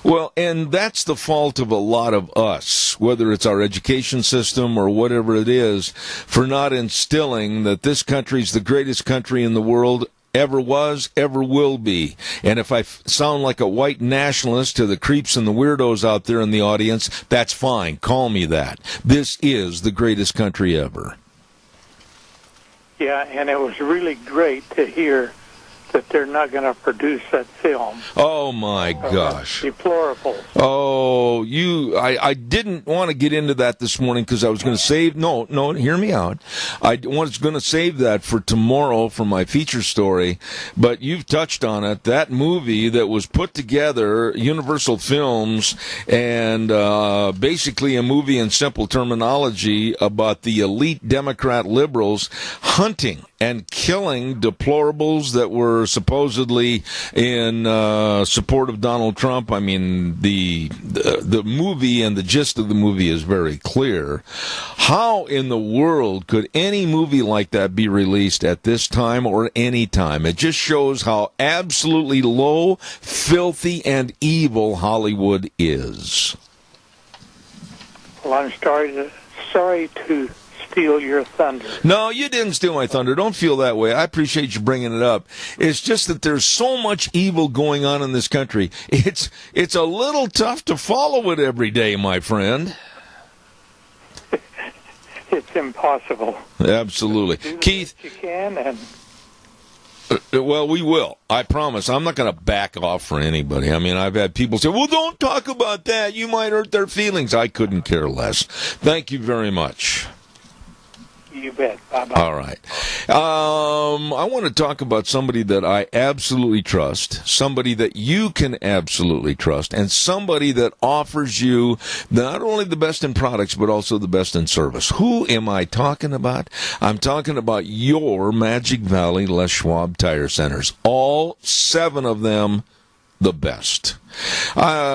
Speaker 2: Well, and that's the fault of a lot of us, whether it's our education system or whatever it is, for not instilling that this country's the greatest country in the world ever was, ever will be. And if I sound like a white nationalist to the creeps and the weirdos out there in the audience, that's fine. Call me that. This is the greatest country ever.
Speaker 11: Yeah, and it was really great to hear that they're not going to produce that film.
Speaker 2: Oh, my gosh.
Speaker 11: Deplorable.
Speaker 2: Oh, I didn't want to get into that this morning because I was going to save, no, hear me out. I was going to save that for tomorrow for my feature story, but you've touched on it. That movie that was put together, Universal Films, and basically a movie in simple terminology about the elite Democrat liberals hunting and killing deplorables that were supposedly in support of Donald Trump. I mean, the movie and the gist of the movie is very clear. How in the world could any movie like that be released at this time or any time? It just shows how absolutely low, filthy, and evil Hollywood is.
Speaker 11: Well, I'm sorry to steal your thunder.
Speaker 2: No, you didn't steal my thunder. Don't feel that way. I appreciate you bringing it up. It's just that there's so much evil going on in this country. It's a little tough to follow it every day, my friend.
Speaker 11: It's impossible.
Speaker 2: Absolutely. Keith,
Speaker 11: you can, and
Speaker 2: well, we will. I promise. I'm not going to back off for anybody. I mean, I've had people say, well, don't talk about that. You might hurt their feelings. I couldn't care less. Thank you very much.
Speaker 11: You bet. Bye-bye.
Speaker 2: All right. I want to talk about somebody that I absolutely trust, somebody that you can absolutely trust, and somebody that offers you not only the best in products, but also the best in service. Who am I talking about? I'm talking about your Magic Valley Les Schwab Tire Centers. All 7 of them the best.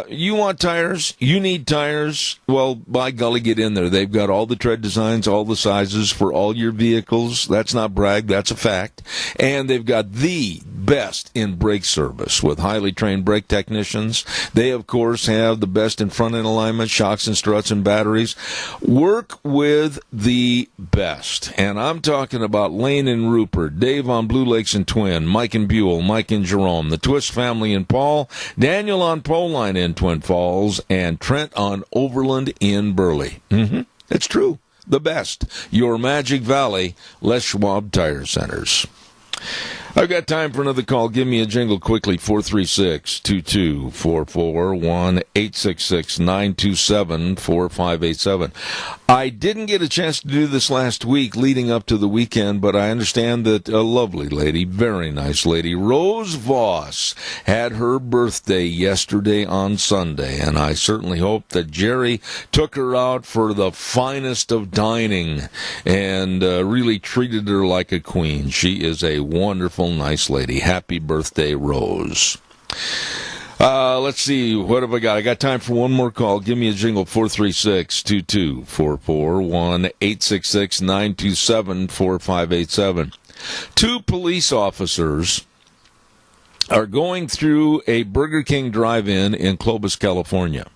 Speaker 2: You want tires? You need tires? Well, by golly, get in there. They've got all the tread designs, all the sizes for all your vehicles. That's not brag, that's a fact. And they've got the best in brake service with highly trained brake technicians. They, of course, have the best in front-end alignment, shocks and struts and batteries. Work with the best. And I'm talking about Lane and Rupert, Dave on Blue Lakes and Twin, Mike and Buell, Mike and Jerome, the Twist family in Paul, Daniel on Poline in Twin Falls, and Trent on Overland in Burley. It's true. The best. Your Magic Valley Les Schwab Tire Centers. I've got time for another call. Give me a jingle quickly. 436-2244, 1-866-927-4587. I didn't get a chance to do this last week leading up to the weekend, but I understand that a lovely lady, very nice lady, Rose Voss, had her birthday yesterday on Sunday, and I certainly hope that Jerry took her out for the finest of dining and really treated her like a queen. She is a wonderful, nice lady. Happy birthday, Rose. Let's see. What have I got? I got time for one more call. Give me a jingle. 436-2244, 1-866-927-4587. 2 police officers are going through a Burger King drive-in in Clovis, California.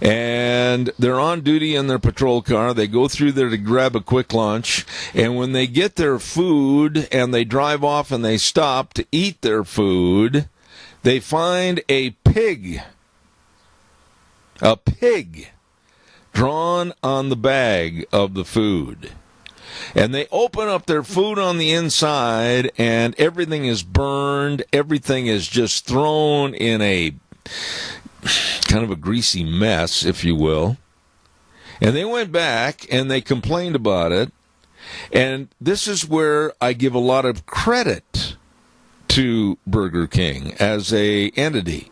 Speaker 2: And they're on duty in their patrol car. They go through there to grab a quick lunch. And when they get their food and they drive off and they stop to eat their food, they find a pig drawn on the bag of the food. And they open up their food on the inside, and everything is burned. Everything is just thrown in a kind of a greasy mess, if you will. And they went back and they complained about it. And this is where I give a lot of credit to Burger King as a entity.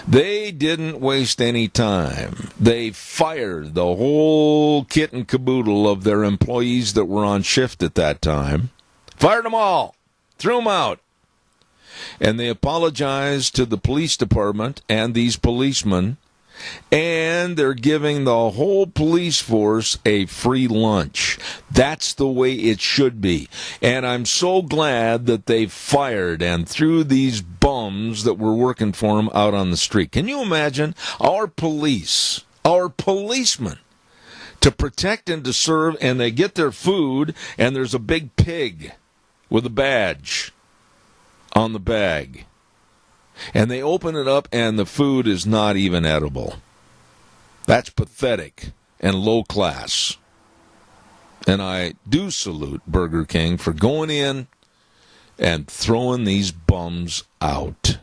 Speaker 2: They didn't waste any time. They fired the whole kit and caboodle of their employees that were on shift at that time. Fired them all. Threw them out. And they apologized to the police department and these policemen, and they're giving the whole police force a free lunch. That's the way it should be. And I'm so glad that they fired and threw these bums that were working for them out on the street. Can you imagine our police, our policemen, to protect and to serve, and they get their food, and there's a big pig with a badge on the bag. And they open it up and the food is not even edible. That's pathetic and low class. And I do salute Burger King for going in and throwing these bums out.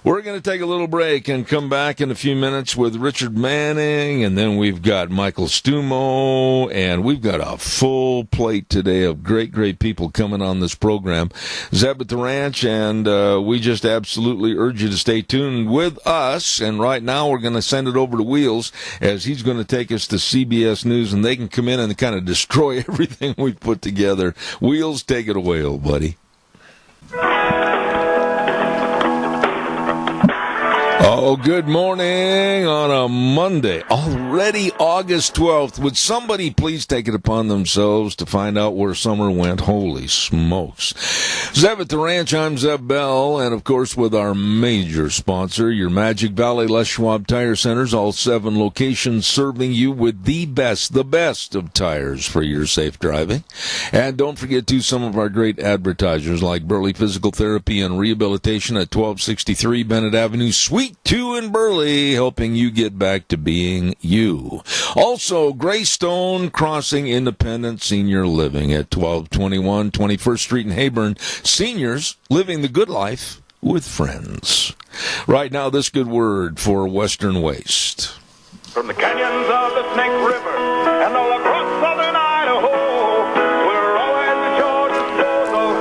Speaker 2: We're going to take a little break and come back in a few minutes with Richard Manning, and then we've got Michael Stumo, and we've got a full plate today of great, great people coming on this program. Zeb at the Ranch, and we just absolutely urge you to stay tuned with us. And right now we're going to send it over to Wheels, as he's going to take us to CBS News, and they can come in and kind of destroy everything we've put together. Wheels, take it away, old buddy. Oh, good morning on a Monday, already August 12th. Would somebody please take it upon themselves to find out where summer went? Holy smokes. Zeb at the Ranch, I'm Zeb Bell, and of course with our major sponsor, your Magic Valley Les Schwab Tire Centers, all 7 locations serving you with the best of tires for your safe driving. And don't forget to some of our great advertisers like Burley Physical Therapy and Rehabilitation at 1263 Bennett Avenue, Suite 2 in Burley, helping you get back to being you. Also, Greystone Crossing Independent Senior Living at 1221 21st Street in Hayburn. Seniors living the good life with friends. Right now, this good word for Western Waste.
Speaker 12: From the canyons of the Snake River and all across southern Idaho, we're always at your disposal.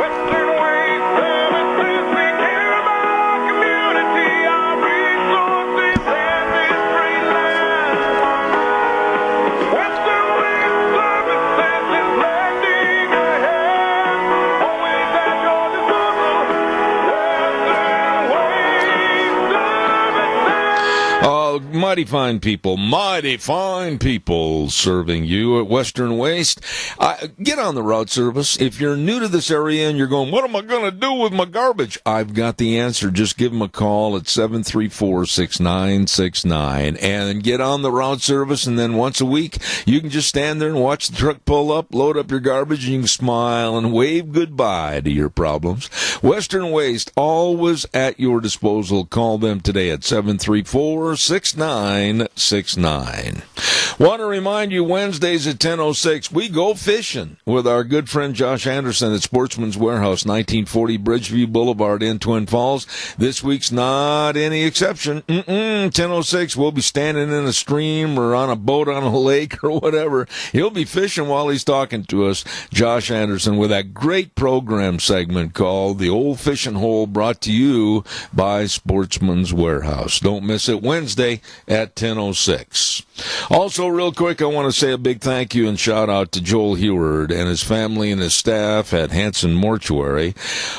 Speaker 12: Western Waste Services, we care about our community, our resources, and this great land. Western Waste Services is lending a hand, always at your disposal. Western Waste Services.
Speaker 2: Oh, mighty fine people serving you at Western Waste. Get on the route service. If you're new to this area and you're going, what am I going to do with my garbage? I've got the answer. Just give them a call at 734-6969 and get on the route service. And then once a week, you can just stand there and watch the truck pull up, load up your garbage, and you can smile and wave goodbye to your problems. Western Waste, always at your disposal. Call them today at 734-6969. Want to remind you, Wednesdays at 10:06, we go fishing with our good friend Josh Anderson at Sportsman's Warehouse, 1940 Bridgeview Boulevard in Twin Falls. This week's not any exception. 10:06, we'll be standing in a stream or on a boat on a lake or whatever. He'll be fishing while he's talking to us, Josh Anderson, with that great program segment called The Old Fishing Hole, brought to you by Sportsman's Warehouse. Don't miss it, Wednesday at 10:06. Also, real quick, I want to say a big thank you and shout out to Joel Heward and his family and his staff at Hanson Mortuary.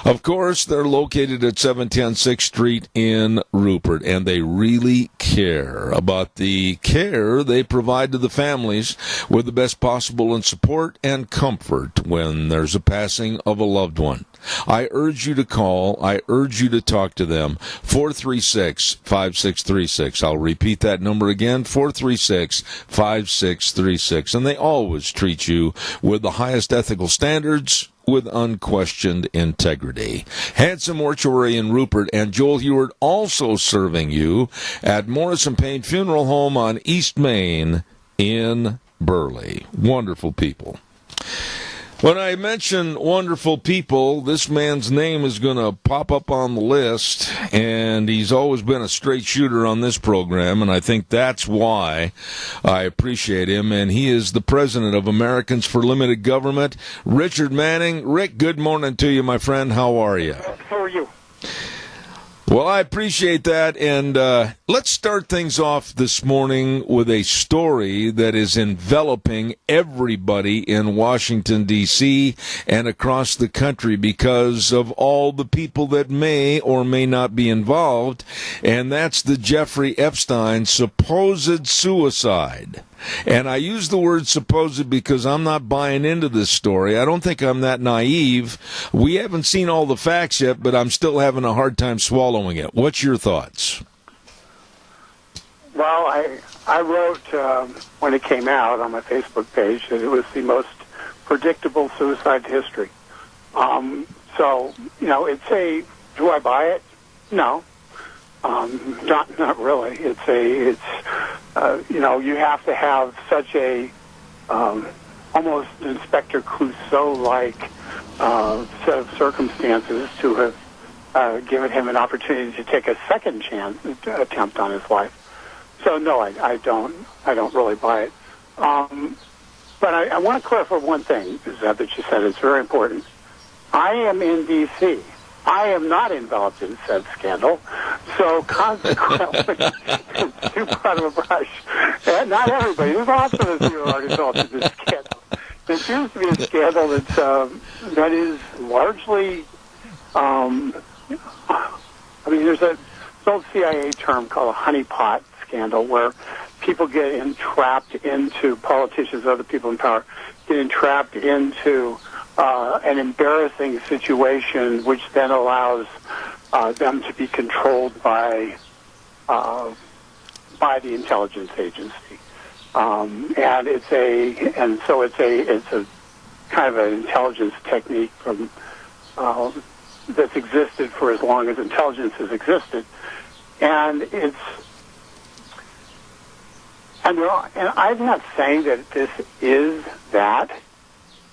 Speaker 2: Of course, they're located at 710 6th Street in Rupert, and they really care about the care they provide to the families with the best possible in support and comfort when there's a passing of a loved one. I urge you to call. I urge you to talk to them. 436-5636. I'll repeat that number again, 436-5636. And they always treat you with the highest ethical standards, with unquestioned integrity. Handsome Mortuary in Rupert, and Joel Heward also serving you at Morrison Payne Funeral Home on East Main in Burley. Wonderful people. When I mention wonderful people, this man's name is going to pop up on the list, and he's always been a straight shooter on this program, and I think that's why I appreciate him, and he is the president of Americans for Limited Government, Richard Manning. Rick, good morning to you, my friend. How are you?
Speaker 11: How are you?
Speaker 2: Well, I appreciate that, and let's start things off this morning with a story that is enveloping everybody in Washington, D.C. and across the country because of all the people that may or may not be involved, and that's the Jeffrey Epstein supposed suicide. And I use the word supposed because I'm not buying into this story. I don't think I'm that naive. We haven't seen all the facts yet, but I'm still having a hard time swallowing it. What's your thoughts?
Speaker 11: Well, I wrote when it came out on my Facebook page that it was the most predictable suicide in history.
Speaker 13: So, do I buy it? No. Not really. You have to have such a almost Inspector Clouseau-like set of circumstances to have given him an opportunity to take a second attempt on his life. So no, I don't really buy it. But I want to clarify one thing, Zeb, that you said. It's very important. I am in D.C. I am not involved in said scandal, so consequently, it's too broad of a brush. And not everybody. There's lots of us who are involved in this scandal. It seems to be a scandal that is largely, there's an old CIA term called a honeypot scandal, where people get entrapped into, politicians, other people in power, get entrapped into an embarrassing situation, which then allows them to be controlled by the intelligence agency, so it's a kind of an intelligence technique from that's existed for as long as intelligence has existed, and I'm not saying that this is that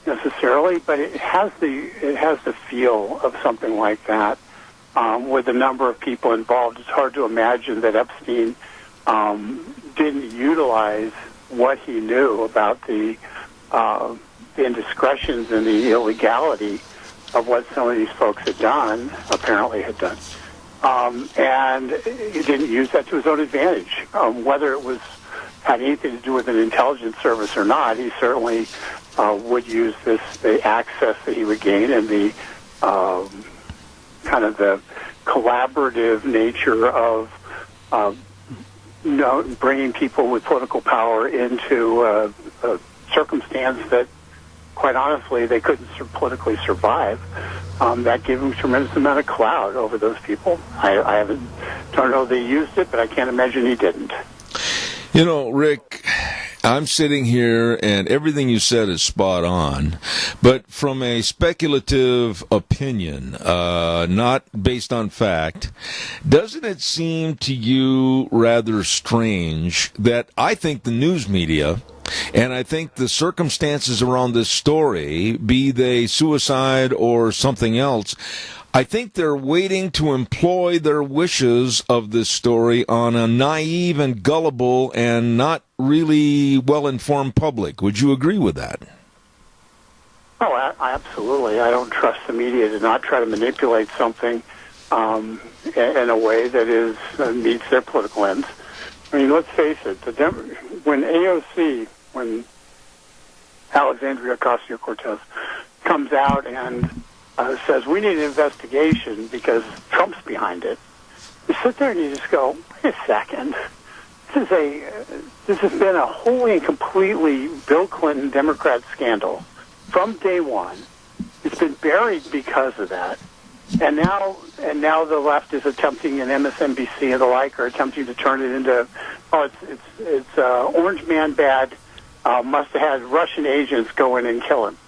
Speaker 13: necessarily, but it has the feel of something like that. With the number of people involved, it's hard to imagine that Epstein didn't utilize what he knew about the indiscretions and the illegality of what some of these folks apparently had done. And he didn't use that to his own advantage. Whether it had anything to do with an intelligence service or not, he certainly would use the access that he would gain and the kind of the collaborative nature of bringing people with political power into a circumstance that, quite honestly, they couldn't politically survive. That gave him a tremendous amount of clout over those people. I don't know they used it, but I can't imagine he didn't.
Speaker 2: Rick, I'm sitting here and everything you said is spot on, but from a speculative opinion, not based on fact, doesn't it seem to you rather strange that I think the news media, and I think the circumstances around this story, be they suicide or something else, I think they're waiting to employ their wishes of this story on a naive and gullible and not really well-informed public. Would you agree with that?
Speaker 13: Oh, absolutely. I don't trust the media to not try to manipulate something in a way that meets their political ends. I mean, let's face it. When Alexandria Ocasio-Cortez comes out and says we need an investigation because Trump's behind it, you sit there and you just go, wait a second. This has been a wholly and completely Bill Clinton Democrat scandal from day one. It's been buried because of that, and now the left is attempting, and MSNBC and the like are attempting to turn it into, it's Orange Man bad. Must have had Russian agents go in and kill him.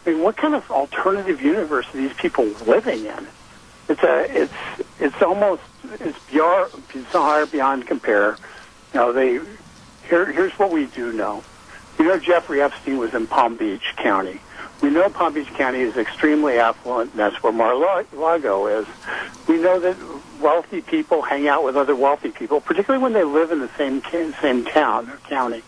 Speaker 13: I mean, what kind of alternative universe are these people living in? It's bizarre beyond compare. Here's what we do know. Jeffrey Epstein was in Palm Beach County. We know Palm Beach County is extremely affluent, and that's where Mar-a-Lago is. We know that wealthy people hang out with other wealthy people, particularly when they live in the same town or county.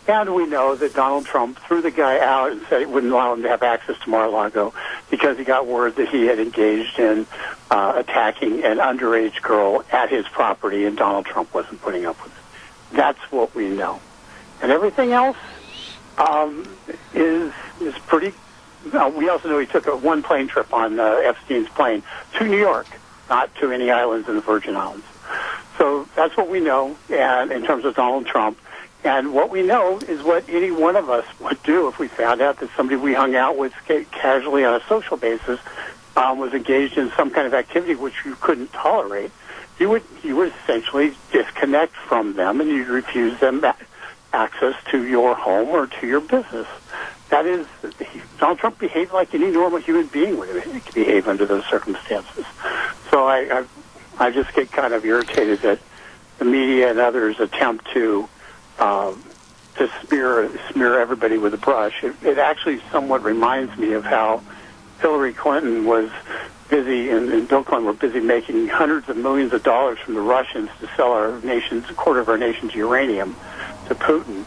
Speaker 13: And we know that Donald Trump threw the guy out and said he wouldn't allow him to have access to Mar-a-Lago because he got word that he had engaged in attacking an underage girl at his property, and Donald Trump wasn't putting up with it. That's what we know. And everything else is pretty... we also know he took one plane trip on Epstein's plane to New York, not to any islands in the Virgin Islands. So that's what we know, and in terms of Donald Trump. And what we know is what any one of us would do if we found out that somebody we hung out with casually on a social basis was engaged in some kind of activity which you couldn't tolerate. You would essentially disconnect from them, and you'd refuse them access to your home or to your business. that is, Donald Trump behaved like any normal human being would behave under those circumstances. So I just get kind of irritated that the media and others attempt to smear everybody with a brush. It actually somewhat reminds me of how Hillary Clinton was busy and Bill Clinton were busy making hundreds of millions of dollars from the Russians to sell a quarter of our nation's uranium to Putin.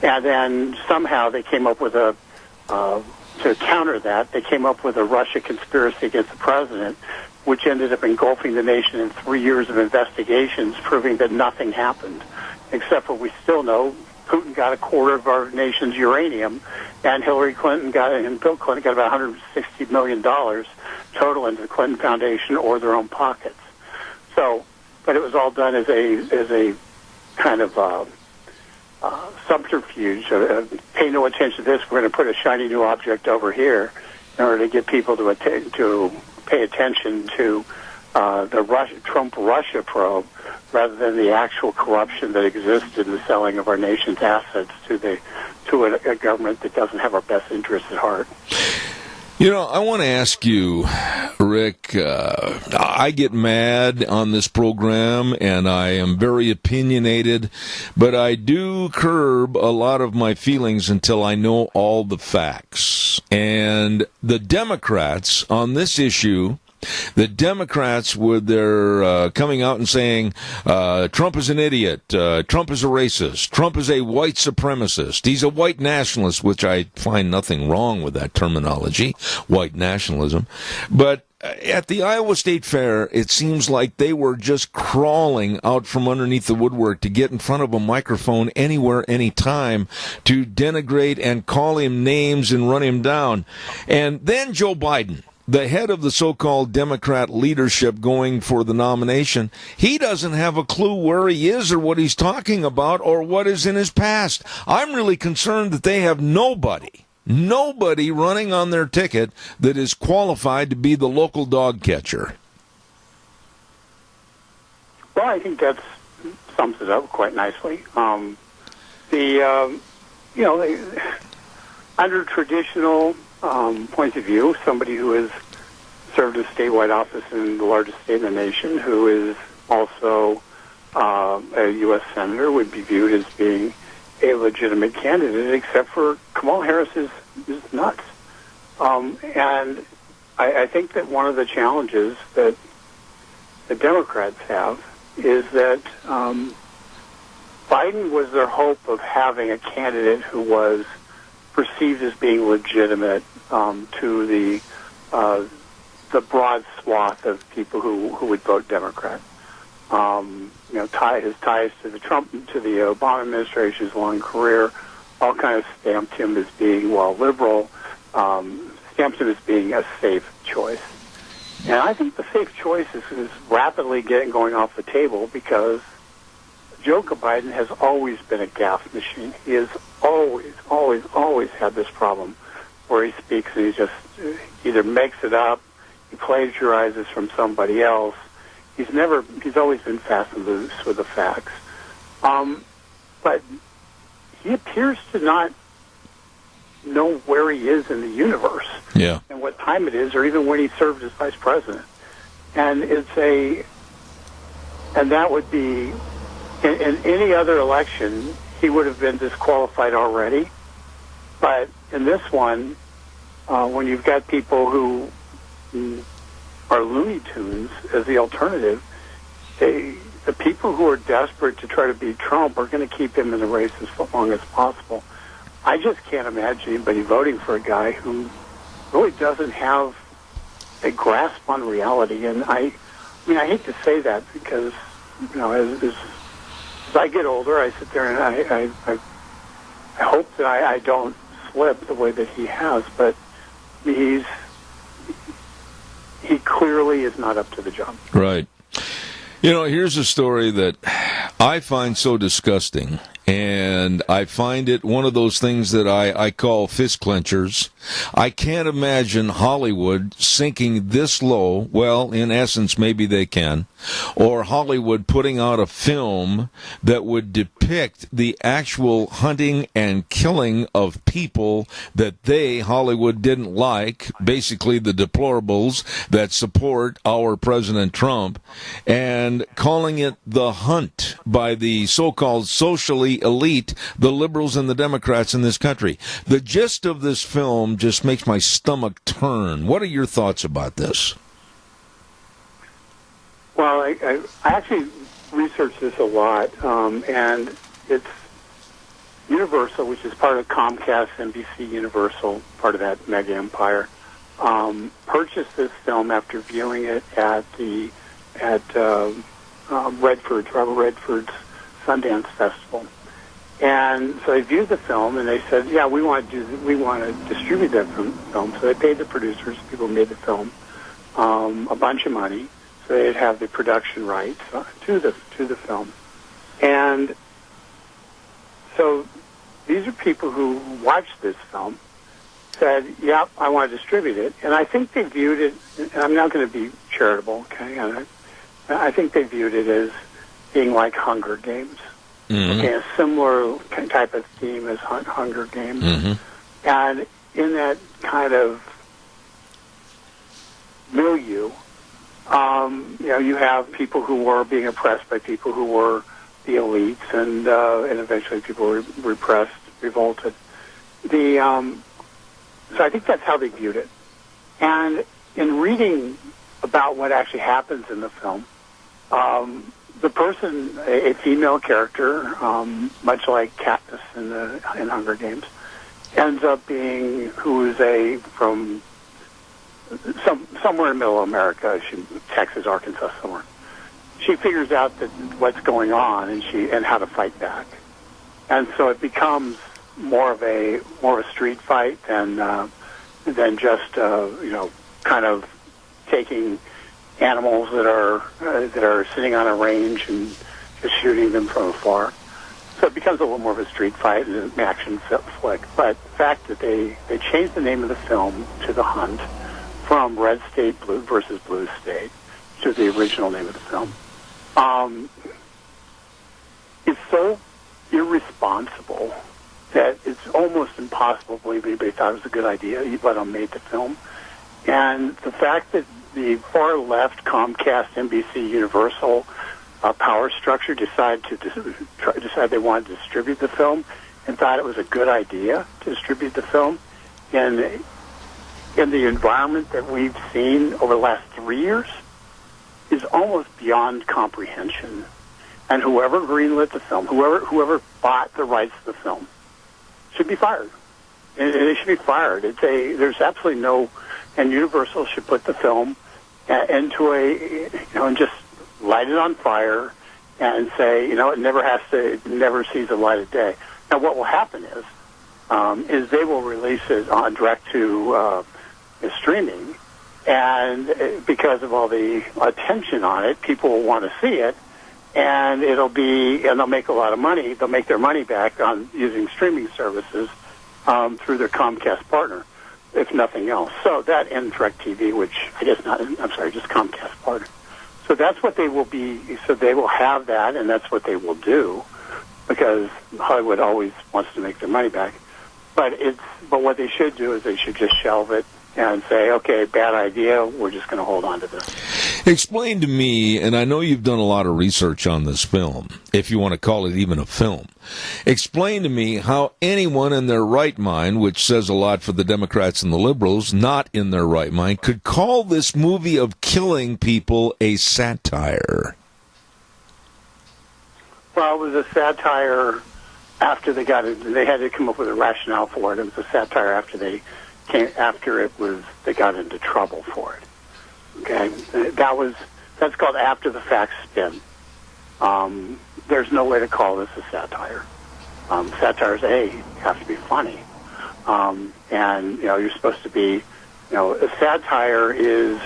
Speaker 13: And then somehow they came up with to counter that, they came up with a Russia conspiracy against the president, which ended up engulfing the nation in 3 years of investigations, proving that nothing happened, except for we still know Putin got a quarter of our nation's uranium, and Hillary Clinton and Bill Clinton got about $160 million total into the Clinton Foundation or their own pockets. So, but it was all done as a kind of subterfuge. Pay no attention to this. We're going to put a shiny new object over here in order to get people to pay attention to the Trump-Russia probe, rather than the actual corruption that existed in the selling of our nation's assets to a government that doesn't have our best interests at heart.
Speaker 2: You know, I want to ask you, Rick, I get mad on this program, and I am very opinionated, but I do curb a lot of my feelings until I know all the facts. And the Democrats on this issue, the Democrats, with their coming out and saying Trump is an idiot, Trump is a racist, Trump is a white supremacist, he's a white nationalist, which I find nothing wrong with that terminology, white nationalism. But at the Iowa State Fair, it seems like they were just crawling out from underneath the woodwork to get in front of a microphone anywhere, anytime, to denigrate and call him names and run him down. And then Joe Biden, the head of the so-called Democrat leadership going for the nomination, he doesn't have a clue where he is or what he's talking about or what is in his past. I'm really concerned that they have nobody running on their ticket that is qualified to be the local dog catcher.
Speaker 13: Well, I think that sums it up quite nicely. Under traditional point of view, somebody who has served a statewide office in the largest state in the nation, who is also a U.S. senator, would be viewed as being a legitimate candidate, except for Kamala Harris is nuts. And I think that one of the challenges that the Democrats have is that Biden was their hope of having a candidate who was perceived as being legitimate to the broad swath of people who would vote Democrat. His ties to the Obama administration, his long career, all kind of stamped him as being, while liberal, stamped him as being a safe choice. And I think the safe choice is rapidly going off the table, because Joe Biden has always been a gaffe machine. He has always had this problem where he speaks and he just either makes it up, he plagiarizes from somebody else. He's always been fast and loose with the facts. But he appears to not know where he is in the universe.
Speaker 2: Yeah.
Speaker 13: And what time it is, or even when he served as vice president. And that would be, in any other election, he would have been disqualified already. But in this one, when you've got people who are Looney Tunes as the alternative, the people who are desperate to try to beat Trump are going to keep him in the race as long as possible. I just can't imagine anybody voting for a guy who really doesn't have a grasp on reality. And I hate to say that, because as I get older, I sit there and I hope that I don't slip the way that he has, but he clearly is not up to the job.
Speaker 2: Right. Here's a story that I find so disgusting, And I find it one of those things that I call fist clenchers. I can't imagine Hollywood sinking this low. Well, in essence, maybe they can. Or Hollywood putting out a film that would depict the actual hunting and killing of people that Hollywood, didn't like, basically the deplorables that support our President Trump, and calling it The Hunt by the so-called socially elite, the liberals and the Democrats in this country. The gist of this film just makes my stomach turn. What are your thoughts about this?
Speaker 13: Well, I actually researched this a lot, and it's Universal, which is part of Comcast, NBC Universal, part of that mega empire, purchased this film after viewing it at Robert Redford's Sundance Festival. And so they viewed the film, and they said, "Yeah, we want to distribute that film." So they paid the producers, people who made the film, a bunch of money, so they'd have the production rights to the film. And so these are people who watched this film, said, "Yeah, I want to distribute it," and I think they viewed it. And I'm not going to be charitable, okay? And I think they viewed it as being like Hunger Games.
Speaker 2: Mm-hmm.
Speaker 13: Okay, a similar type of theme as Hunger Games.
Speaker 2: Mm-hmm.
Speaker 13: And in that kind of milieu, you have people who were being oppressed by people who were the elites, and eventually people were repressed, revolted. So I think that's how they viewed it. And in reading about what actually happens in the film, the person, a female character, much like Katniss in Hunger Games, ends up being from somewhere in middle America, Texas, Arkansas, somewhere. She figures out that what's going on and how to fight back, and so it becomes more of a street fight than just kind of taking animals that are sitting on a range and just shooting them from afar. So it becomes a little more of a street fight and an action flick. But the fact that they changed the name of the film to The Hunt from Red State versus Blue State to the original name of the film is so irresponsible that it's almost impossible to believe anybody thought it was a good idea, let them made the film. And the fact that the far left Comcast, NBC, Universal power structure decide they wanted to distribute the film and thought it was a good idea to distribute the film in the environment that we've seen over the last 3 years is almost beyond comprehension. And whoever greenlit the film, whoever bought the rights to the film, should be fired. And they should be fired. There's absolutely no, and Universal should put the film into and just light it on fire and say, it never sees the light of day. Now, what will happen is they will release it on direct to streaming, and because of all the attention on it, people will want to see it, and they'll make a lot of money. They'll make their money back on using streaming services through their Comcast partner, if nothing else. So that and DirecTV, which just Comcast partner. So that's what they will be. So they will have that, and that's what they will do, because Hollywood always wants to make their money back. But what they should do is they should just shelve it and say, okay, bad idea, we're just going to hold on to this.
Speaker 2: Explain to me, and I know you've done a lot of research on this film, if you want to call it even a film. Explain to me how anyone in their right mind, which says a lot for the Democrats and the liberals, not in their right mind, could call this movie of killing people a satire.
Speaker 13: Well, it was a satire after they got it. They had to come up with a rationale for it. It was a satire after they got into trouble for it. Okay, that's called after the fact spin. There's no way to call this a satire. Satires have to be funny, and you're supposed to be. A satire is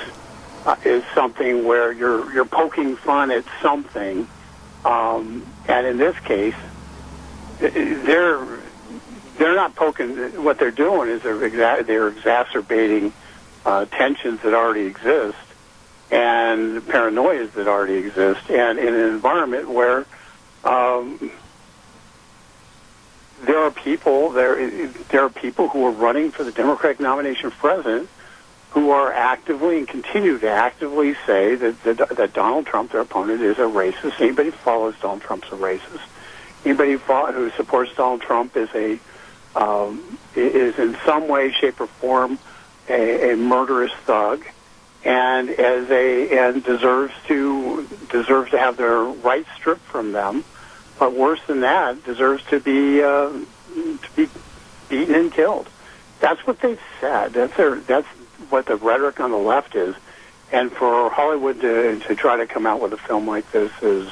Speaker 13: something where you're poking fun at something, and in this case, they're not poking. What they're doing is they're exacerbating tensions that already exist and paranoias that already exist, and in an environment where there are people who are running for the Democratic nomination for president who are actively and continue to actively say that Donald Trump, their opponent, is a racist. Anybody who follows Donald Trump's a racist. Anybody who supports Donald Trump is in some way, shape, or form a murderous thug, and deserves to have their rights stripped from them. But worse than that, deserves to be beaten and killed. That's what they've said. That's what the rhetoric on the left is. And for Hollywood to try to come out with a film like this is,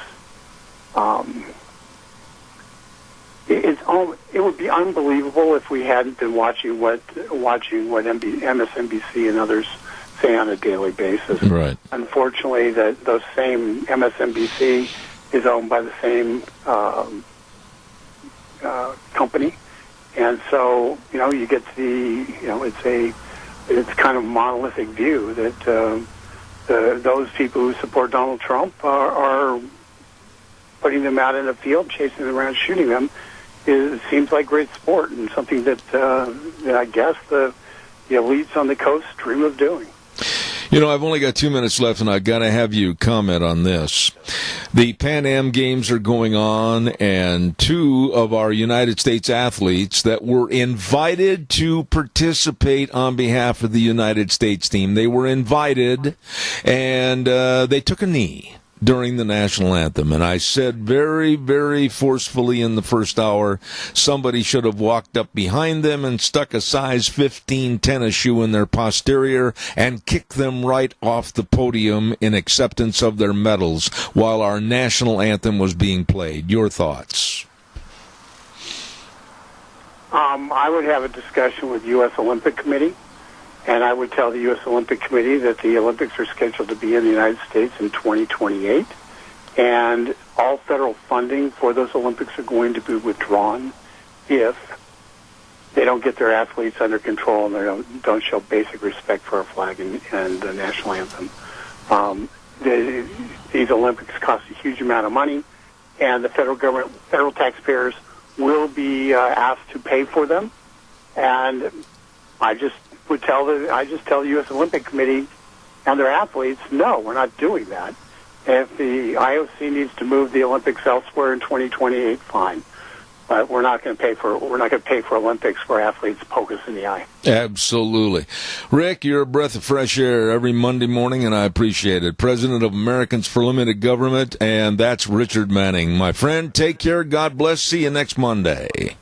Speaker 13: it would be unbelievable if we hadn't been watching what MSNBC and others say on a daily basis.
Speaker 2: Right.
Speaker 13: Unfortunately, those same MSNBC is owned by the same company, and so you get it's kind of a monolithic view that those people who support Donald Trump are putting them out in the field, chasing them around, shooting them. It seems like great sport and something that I guess the elites on the coast dream of doing.
Speaker 2: I've only got 2 minutes left, and I've got to have you comment on this. The Pan Am Games are going on, and two of our United States athletes that were invited to participate on behalf of the United States team, they were invited, and they took a knee during the national anthem. And I said very, very forcefully in the first hour, somebody should have walked up behind them and stuck a size 15 tennis shoe in their posterior and kicked them right off the podium in acceptance of their medals while our national anthem was being played. Your thoughts?
Speaker 13: I would have a discussion with U.S. Olympic Committee. And I would tell the U.S. Olympic Committee that the Olympics are scheduled to be in the United States in 2028, and all federal funding for those Olympics are going to be withdrawn if they don't get their athletes under control and they don't show basic respect for our flag and the national anthem. These Olympics cost a huge amount of money, and the federal taxpayers will be asked to pay for them. And I just tell the U.S. Olympic Committee and their athletes, no, we're not doing that. If the IOC needs to move the Olympics elsewhere in 2028, fine. But we're not going to pay for Olympics where athletes poke us in the eye.
Speaker 2: Absolutely. Rick, you're a breath of fresh air every Monday morning, and I appreciate it. President of Americans for Limited Government, and that's Richard Manning. My friend, take care. God bless. See you next Monday.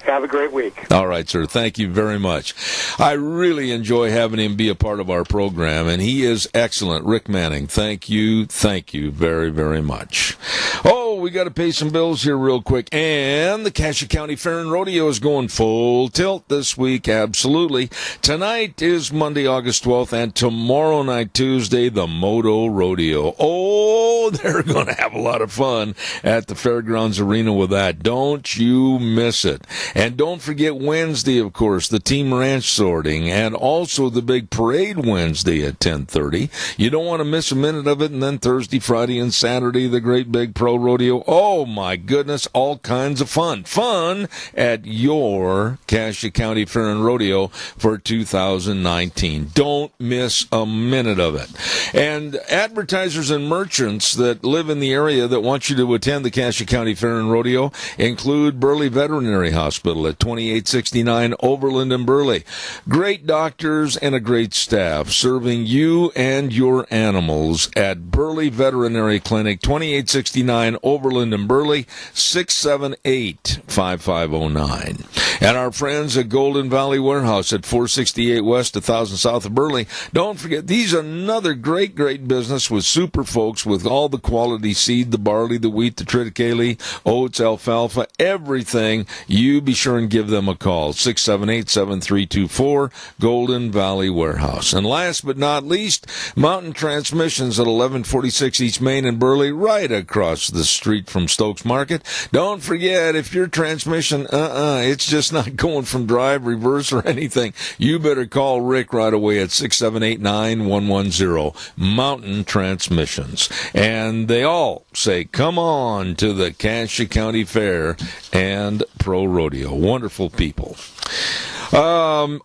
Speaker 13: Have a great week.
Speaker 2: All right, sir. Thank you very much. I really enjoy having him be a part of our program, and he is excellent. Rick Manning, thank you very, very much. Oh, we got to pay some bills here real quick. And the Cassia County Fair and Rodeo is going full tilt this week, absolutely. Tonight is Monday, August 12th, and tomorrow night, Tuesday, the Moto Rodeo. Oh, they're going to have a lot of fun at the Fairgrounds Arena with that. Don't you miss it. And don't forget Wednesday, of course, the Team Ranch sorting, and also the big parade Wednesday at 10:30. You don't want to miss a minute of it. And then Thursday, Friday, and Saturday, the great big pro rodeo. Oh, my goodness, all kinds of fun. Fun at your Cassia County Fair and Rodeo for 2019. Don't miss a minute of it. And advertisers and merchants that live in the area that want you to attend the Cassia County Fair and Rodeo include Burley Veterinary Hospital at 2869 Overland and Burley. Great doctors and a great staff serving you and your animals at Burley Veterinary Clinic, 2869 Overland and Burley, 678-5509. And our friends at Golden Valley Warehouse at 468 West, 1000 South of Burley. Don't forget, these are another great business with super folks with all the quality seed, the barley, the wheat, the triticale, oats, alfalfa, everything. You be sure and give them a call. 678-7324, Golden Valley Warehouse. And last but not least, Mountain Transmissions at 1146 East Main in Burley, right across the street from Stokes Market. Don't forget, if your transmission, it's just not going from drive, reverse, or anything, you better call Rick right away at 678-9110, Mountain Transmissions. And they all say, come on to the Cassia County Fair and Pro Rodeo. Wonderful people.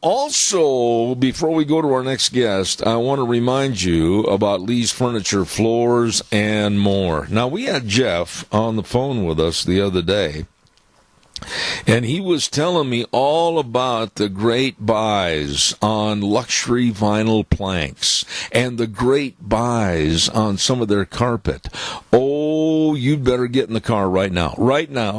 Speaker 2: Also, before we go to our next guest, I want to remind you about Lee's Furniture, Floors, and More. Now, we had Jeff on the phone with us the other day, and he was telling me all about the great buys on luxury vinyl planks and the great buys on some of their carpet. Oh, you'd better get in the car right now,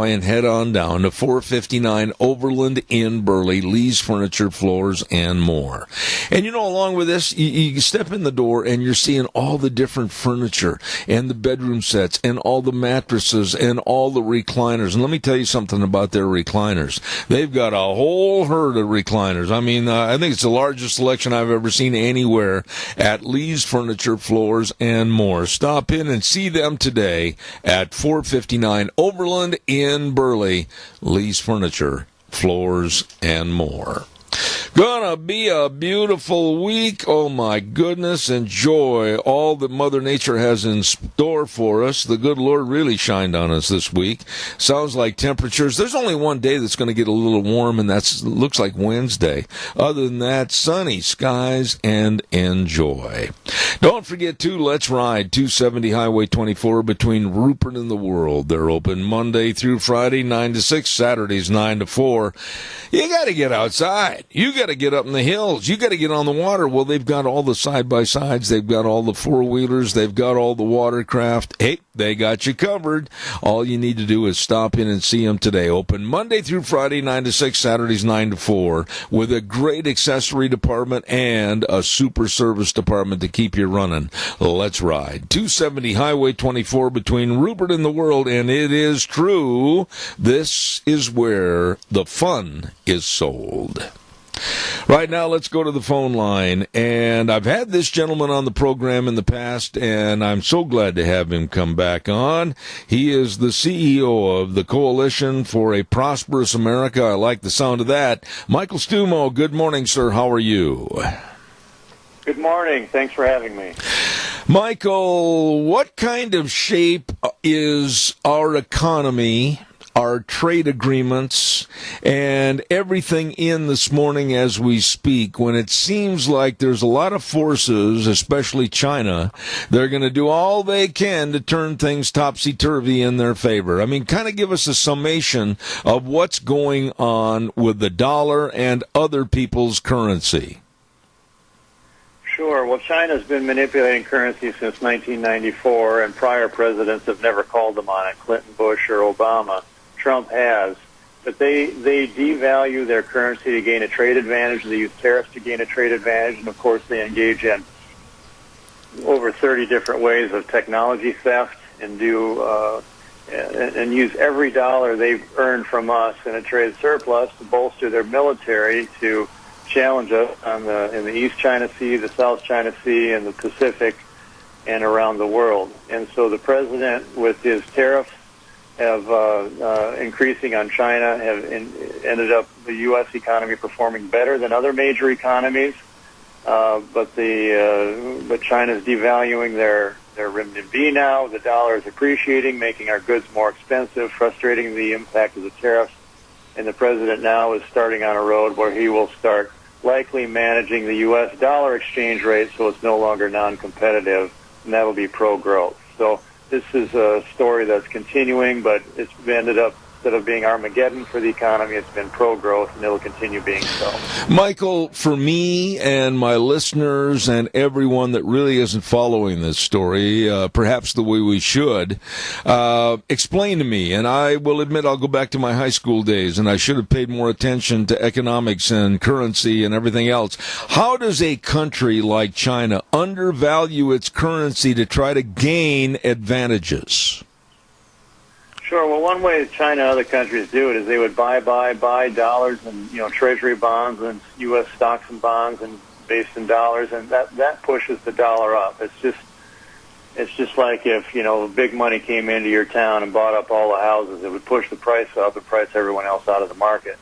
Speaker 2: and head on down to 459 Overland in Burley, Lee's Furniture, Floors, and More. And you know, along with this, you step in the door and you're seeing all the different furniture and the bedroom sets and all the mattresses and all the recliners. And let me tell you something about their recliners. They've got a whole herd of recliners. I mean, I think it's the largest selection I've ever seen anywhere at Lee's Furniture, Floors, and More. Stop in and see them today at 459 Overland in Burley. Lee's Furniture, Floors, and More. Gonna be a beautiful week. Oh my goodness. Enjoy all that Mother Nature has in store for us. The good Lord really shined on us this week. Sounds like temperatures. There's only one day that's going to get a little warm, and that looks like Wednesday. Other than that, sunny skies and enjoy. Don't forget, too, let's ride 270 Highway 24 between Rupert and the World. They're open Monday through Friday, 9 to 6, Saturdays, 9 to 4. You got to get outside. You got to get up in the hills. You got to get on the water. Well, they've got all the side-by-sides. They've got all the four-wheelers. They've got all the watercraft. Hey, they got you covered. All you need to do is stop in and see them today. Open Monday through Friday, 9 to 6, Saturdays, 9 to 4, with a great accessory department and a super service department to keep you running. Let's ride. 270 Highway 24 between Rupert and the World, and it is true. This is where the fun is sold. Right now, let's go to the phone line. And I've had this gentleman on the program in the past, and I'm so glad to have him come back on. He is the CEO of the Coalition for a Prosperous America. I like the sound of that. Michael Stumo, good morning, sir. How are you?
Speaker 14: Good morning. Thanks for having me.
Speaker 2: Michael, what kind of shape is our economy, our trade agreements, and everything in this morning as we speak, when it seems like there's a lot of forces, especially China, they're going to do all they can to turn things topsy-turvy in their favor? I mean, kind of give us a summation of what's going on with the dollar and other people's currency.
Speaker 14: Sure. Well, China's been manipulating currency since 1994, and prior presidents have never called them on it, Clinton, Bush, or Obama. Trump has. But they devalue their currency to gain a trade advantage. They use tariffs to gain a trade advantage. And, of course, they engage in over 30 different ways of technology theft and and use every dollar they've earned from us in a trade surplus to bolster their military to challenge us in the East China Sea, the South China Sea, and the Pacific, and around the world. And so the president, with his tariffs, have increasing on China, have ended up the U.S. economy performing better than other major economies. But China's devaluing their renminbi now. The dollar is appreciating, making our goods more expensive, frustrating the impact of the tariffs. And the president now is starting on a road where he will start likely managing the U.S. dollar exchange rate so it's no longer non-competitive, and that will be pro-growth. So this is a story that's continuing, but it's ended up instead of being Armageddon for the economy, it's been pro-growth, and it'll continue being so.
Speaker 2: Michael, for me and my listeners and everyone that really isn't following this story, perhaps the way we should, explain to me, and I will admit I'll go back to my high school days, and I should have paid more attention to economics and currency and everything else. How does a country like China undervalue its currency to try to gain advantages?
Speaker 14: Sure. Well, one way China and other countries do it is they would buy dollars and, treasury bonds and U.S. stocks and bonds and based in dollars, and that pushes the dollar up. It's just like if, big money came into your town and bought up all the houses, it would push the price up and price everyone else out of the market.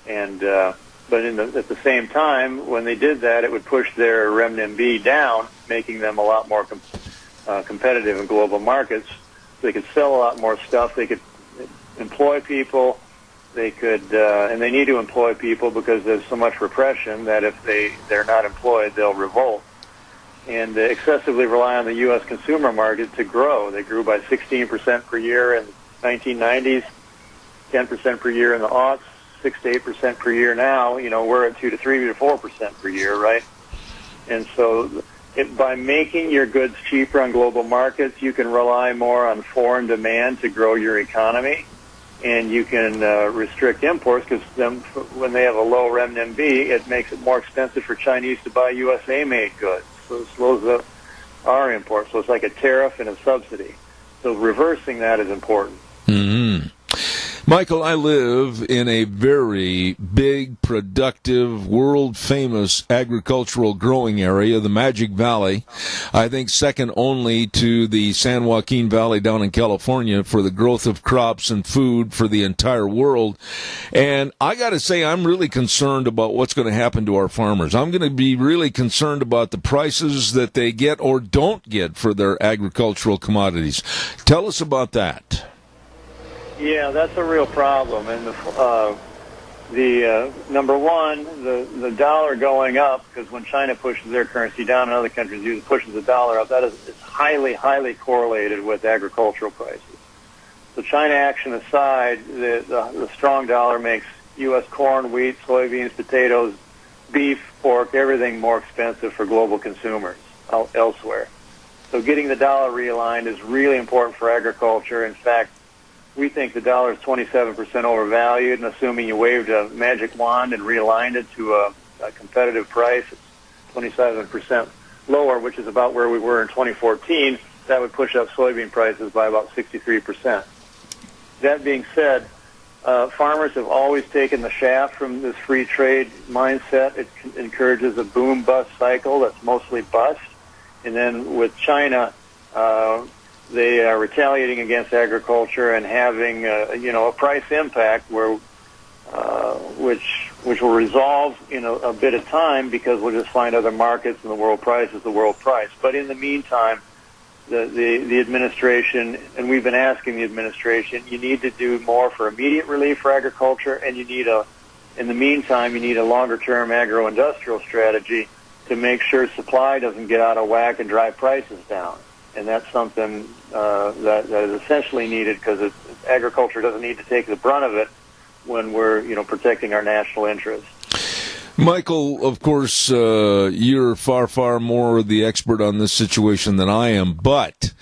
Speaker 14: And but at the same time, when they did that, it would push their renminbi down, making them a lot more competitive in global markets. They could sell a lot more stuff. They could employ people. They could, and they need to employ people because there's so much repression that if they're not employed, they'll revolt. And excessively rely on the U.S. consumer market to grow. They grew by 16% per year in the 1990s, 10% per year in the aughts, 6 to 8% per year now. We're at 2 to 3 to 4% per year, right? And so by making your goods cheaper on global markets, you can rely more on foreign demand to grow your economy, and you can restrict imports because when they have a low renminbi, it makes it more expensive for Chinese to buy USA-made goods. So it slows up our imports. So it's like a tariff and a subsidy. So reversing that is important.
Speaker 2: Mm-hmm. Michael, I live in a very big, productive, world-famous agricultural growing area, the Magic Valley. I think second only to the San Joaquin Valley down in California for the growth of crops and food for the entire world. And I got to say, I'm really concerned about what's going to happen to our farmers. I'm going to be really concerned about the prices that they get or don't get for their agricultural commodities. Tell us about that.
Speaker 14: Yeah, that's a real problem. And the number one, the dollar going up, because when China pushes their currency down and other countries pushes the dollar up, it's highly, highly correlated with agricultural prices. So China action aside, the strong dollar makes U.S. corn, wheat, soybeans, potatoes, beef, pork, everything more expensive for global consumers elsewhere. So getting the dollar realigned is really important for agriculture. In fact, we think the dollar is 27% overvalued, and assuming you waved a magic wand and realigned it to a competitive price, it's 27% lower, which is about where we were in 2014. That would push up soybean prices by about 63%. That being said, farmers have always taken the shaft from this free trade mindset. It encourages a boom-bust cycle that's mostly bust. And then with China, they are retaliating against agriculture and having, a price impact which will resolve in a bit of time because we'll just find other markets and the world price is the world price. But in the meantime, the administration, and we've been asking the administration, you need to do more for immediate relief for agriculture, and in the meantime, you need a longer-term agro-industrial strategy to make sure supply doesn't get out of whack and drive prices down. And that's something that is essentially needed because agriculture doesn't need to take the brunt of it when we're, protecting our national interests.
Speaker 2: Michael, of course, you're far, far more the expert on this situation than I am, but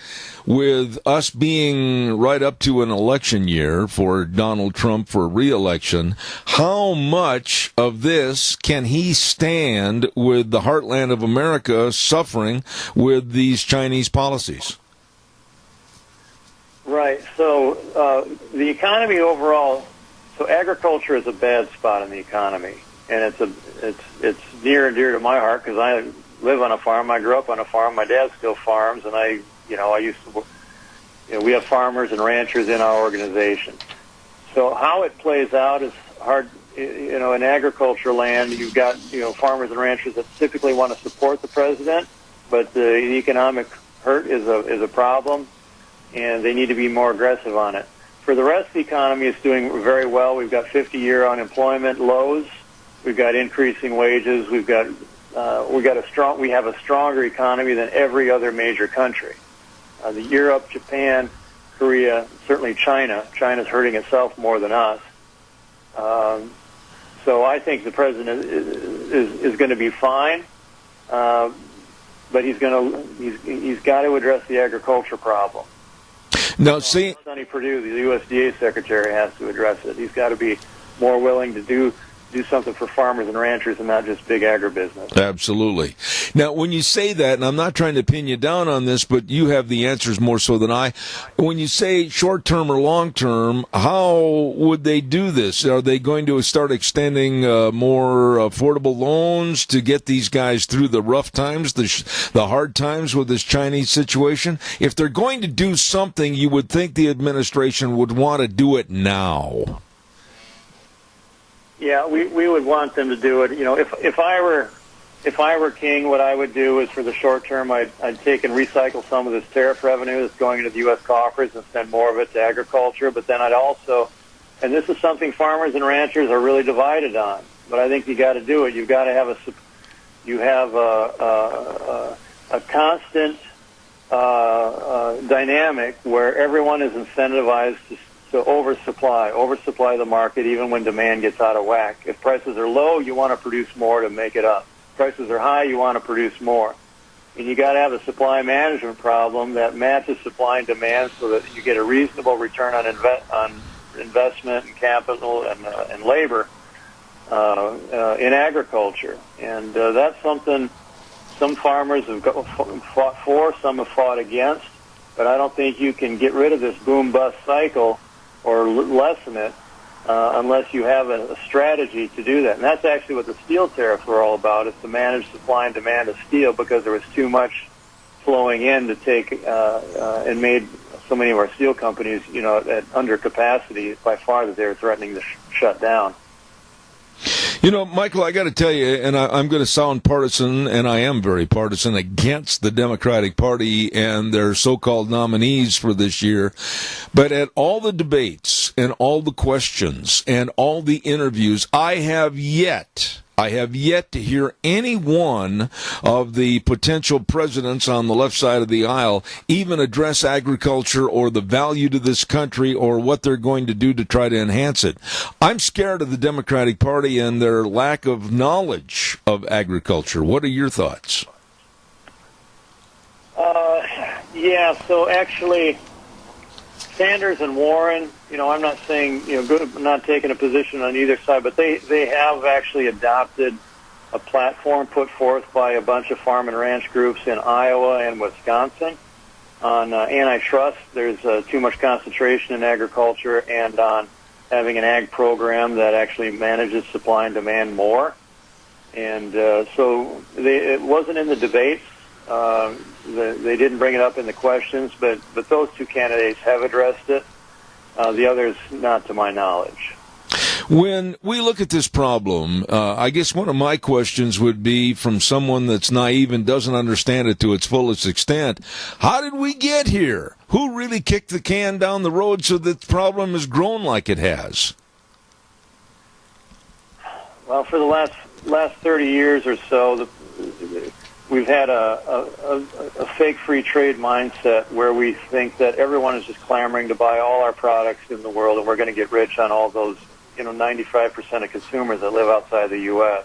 Speaker 2: with us being right up to an election year for Donald Trump for re-election, how much of this can he stand with the heartland of America suffering with these Chinese policies?
Speaker 14: Right. So the economy overall, so agriculture is a bad spot in the economy. And it's near and dear to my heart because I live on a farm. I grew up on a farm. My dad still farms, and I used to. We have farmers and ranchers in our organization. So how it plays out is hard. In agriculture land, you've got farmers and ranchers that typically want to support the president, but the economic hurt is a problem, and they need to be more aggressive on it. For the rest of the economy, it's doing very well. We've got 50-year unemployment lows. We've got increasing wages. We have a stronger economy than every other major country. Europe, Japan, Korea, certainly China. China's hurting itself more than us. So I think the president is going to be fine, but he's got to address the agriculture problem.
Speaker 2: Now, see,
Speaker 14: Sonny Perdue, the USDA secretary, has to address it. He's got to be more willing to do something for farmers and ranchers and not just big agribusiness.
Speaker 2: Absolutely. Now, when you say that, and I'm not trying to pin you down on this, but you have the answers more so than I. When you say short-term or long-term, how would they do this? Are they going to start extending more affordable loans to get these guys through the rough times, the hard times with this Chinese situation? If they're going to do something, you would think the administration would want to do it now.
Speaker 14: Yeah, we would want them to do it. You know, if I were king, what I would do is for the short term, I'd take and recycle some of this tariff revenue that's going into the U.S. coffers and send more of it to agriculture. But then I'd also, and this is something farmers and ranchers are really divided on, but I think you got to do it. You've got to have a constant dynamic where everyone is incentivized to oversupply the market even when demand gets out of whack. If prices are low, you want to produce more to make it up. If prices are high, you want to produce more. And you got to have a supply management problem that matches supply and demand so that you get a reasonable return on investment and capital and labor in agriculture. And that's something some farmers have fought for, some have fought against, but I don't think you can get rid of this boom-bust cycle or lessen it unless you have a strategy to do that. And that's actually what the steel tariffs were all about, is to manage supply and demand of steel because there was too much flowing in to take and made so many of our steel companies, you know, at under capacity by far that they were threatening to shut down.
Speaker 2: You know, Michael, I got to tell you, and I'm going to sound partisan, and I am very partisan against the Democratic Party and their so-called nominees for this year. But at all the debates and all the questions and all the interviews, I have yet to hear any one of the potential presidents on the left side of the aisle even address agriculture or the value to this country or what they're going to do to try to enhance it. I'm scared of the Democratic Party and their lack of knowledge of agriculture. What are your thoughts?
Speaker 14: Yeah, so actually, Sanders and Warren, you know, I'm not saying, you know, I'm not taking a position on either side, but they have actually adopted a platform put forth by a bunch of farm and ranch groups in Iowa and Wisconsin on antitrust. There's too much concentration in agriculture, and on having an ag program that actually manages supply and demand more. And so it wasn't in the debates. They didn't bring it up in the questions, but those two candidates have addressed it. The others, not to my knowledge.
Speaker 2: When we look at this problem, I guess one of my questions would be, from someone that's naive and doesn't understand it to its fullest extent, how did we get here? Who really kicked the can down the road so that the problem has grown like it has?
Speaker 14: Well, for the last 30 years or so, we've had a fake free trade mindset where we think that everyone is just clamoring to buy all our products in the world, and we're going to get rich on all those, 95% of consumers that live outside the U.S.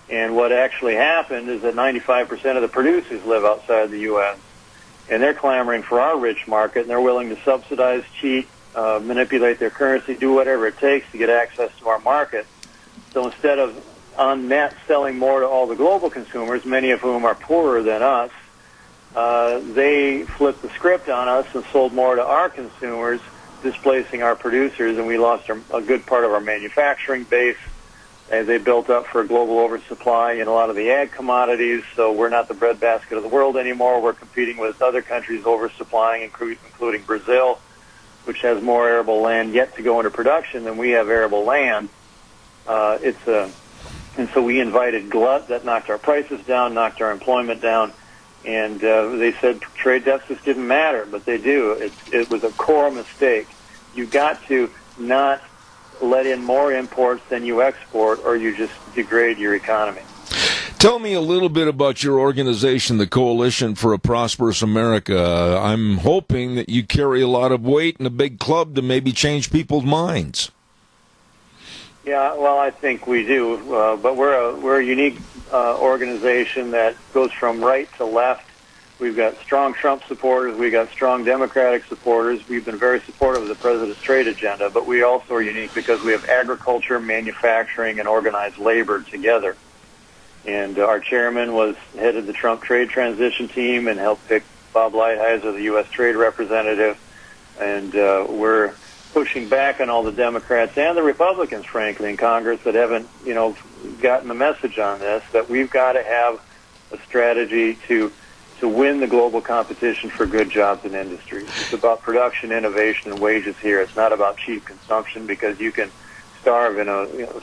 Speaker 14: And what actually happened is that 95% of the producers live outside the U.S., and they're clamoring for our rich market, and they're willing to subsidize, cheat, manipulate their currency, do whatever it takes to get access to our market. So instead of on net selling more to all the global consumers, many of whom are poorer than us, they flipped the script on us and sold more to our consumers, displacing our producers, and we lost a good part of our manufacturing base as they built up for a global oversupply in a lot of the ag commodities. So we're not the breadbasket of the world anymore. We're competing with other countries oversupplying, including Brazil, which has more arable land yet to go into production than we have arable land. And so we invited glut that knocked our prices down, knocked our employment down, and they said trade deficits didn't matter, but they do. It was a core mistake. You've got to not let in more imports than you export, or you just degrade your economy.
Speaker 2: Tell me a little bit about your organization, the Coalition for a Prosperous America. I'm hoping that you carry a lot of weight and a big club to maybe change people's minds.
Speaker 14: Yeah, well, I think we do, but we're a unique organization that goes from right to left. We've got strong Trump supporters. We've got strong Democratic supporters. We've been very supportive of the president's trade agenda, but we also are unique because we have agriculture, manufacturing, and organized labor together. And our chairman was head of the Trump trade transition team and helped pick Bob Lighthizer, the U.S. trade representative. And we're pushing back on all the Democrats and the Republicans, frankly, in Congress that haven't, gotten the message on this, that we've got to have a strategy to win the global competition for good jobs and industries. It's about production, innovation, and wages here. It's not about cheap consumption, because you can starve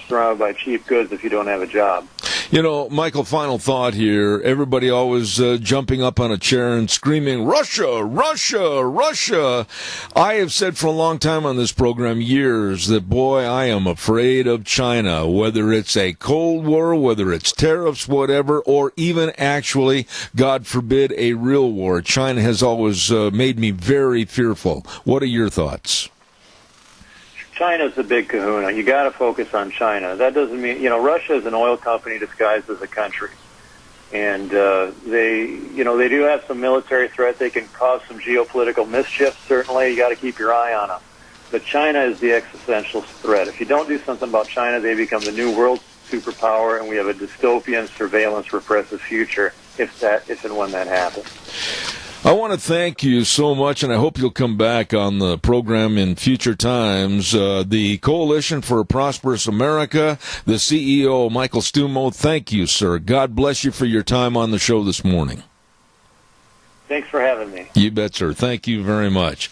Speaker 14: surrounded by cheap goods if you don't have a job.
Speaker 2: Michael, final thought here. Everybody always jumping up on a chair and screaming, Russia, Russia, Russia. I have said for a long time on this program, years, that, boy, I am afraid of China, whether it's a Cold War, whether it's tariffs, whatever, or even actually, God forbid, a real war. China has always made me very fearful. What are your thoughts?
Speaker 14: China's a big kahuna. You got to focus on China. That doesn't mean, Russia is an oil company disguised as a country. And they do have some military threat. They can cause some geopolitical mischief, certainly. You got to keep your eye on them. But China is the existential threat. If you don't do something about China, they become the new world superpower, and we have a dystopian, surveillance, repressive future if and when that happens.
Speaker 2: I want to thank you so much, and I hope you'll come back on the program in future times. The Coalition for a Prosperous America, the CEO, Michael Stumo, thank you, sir. God bless you for your time on the show this morning.
Speaker 14: Thanks for having me.
Speaker 2: You bet, sir. Thank you very much.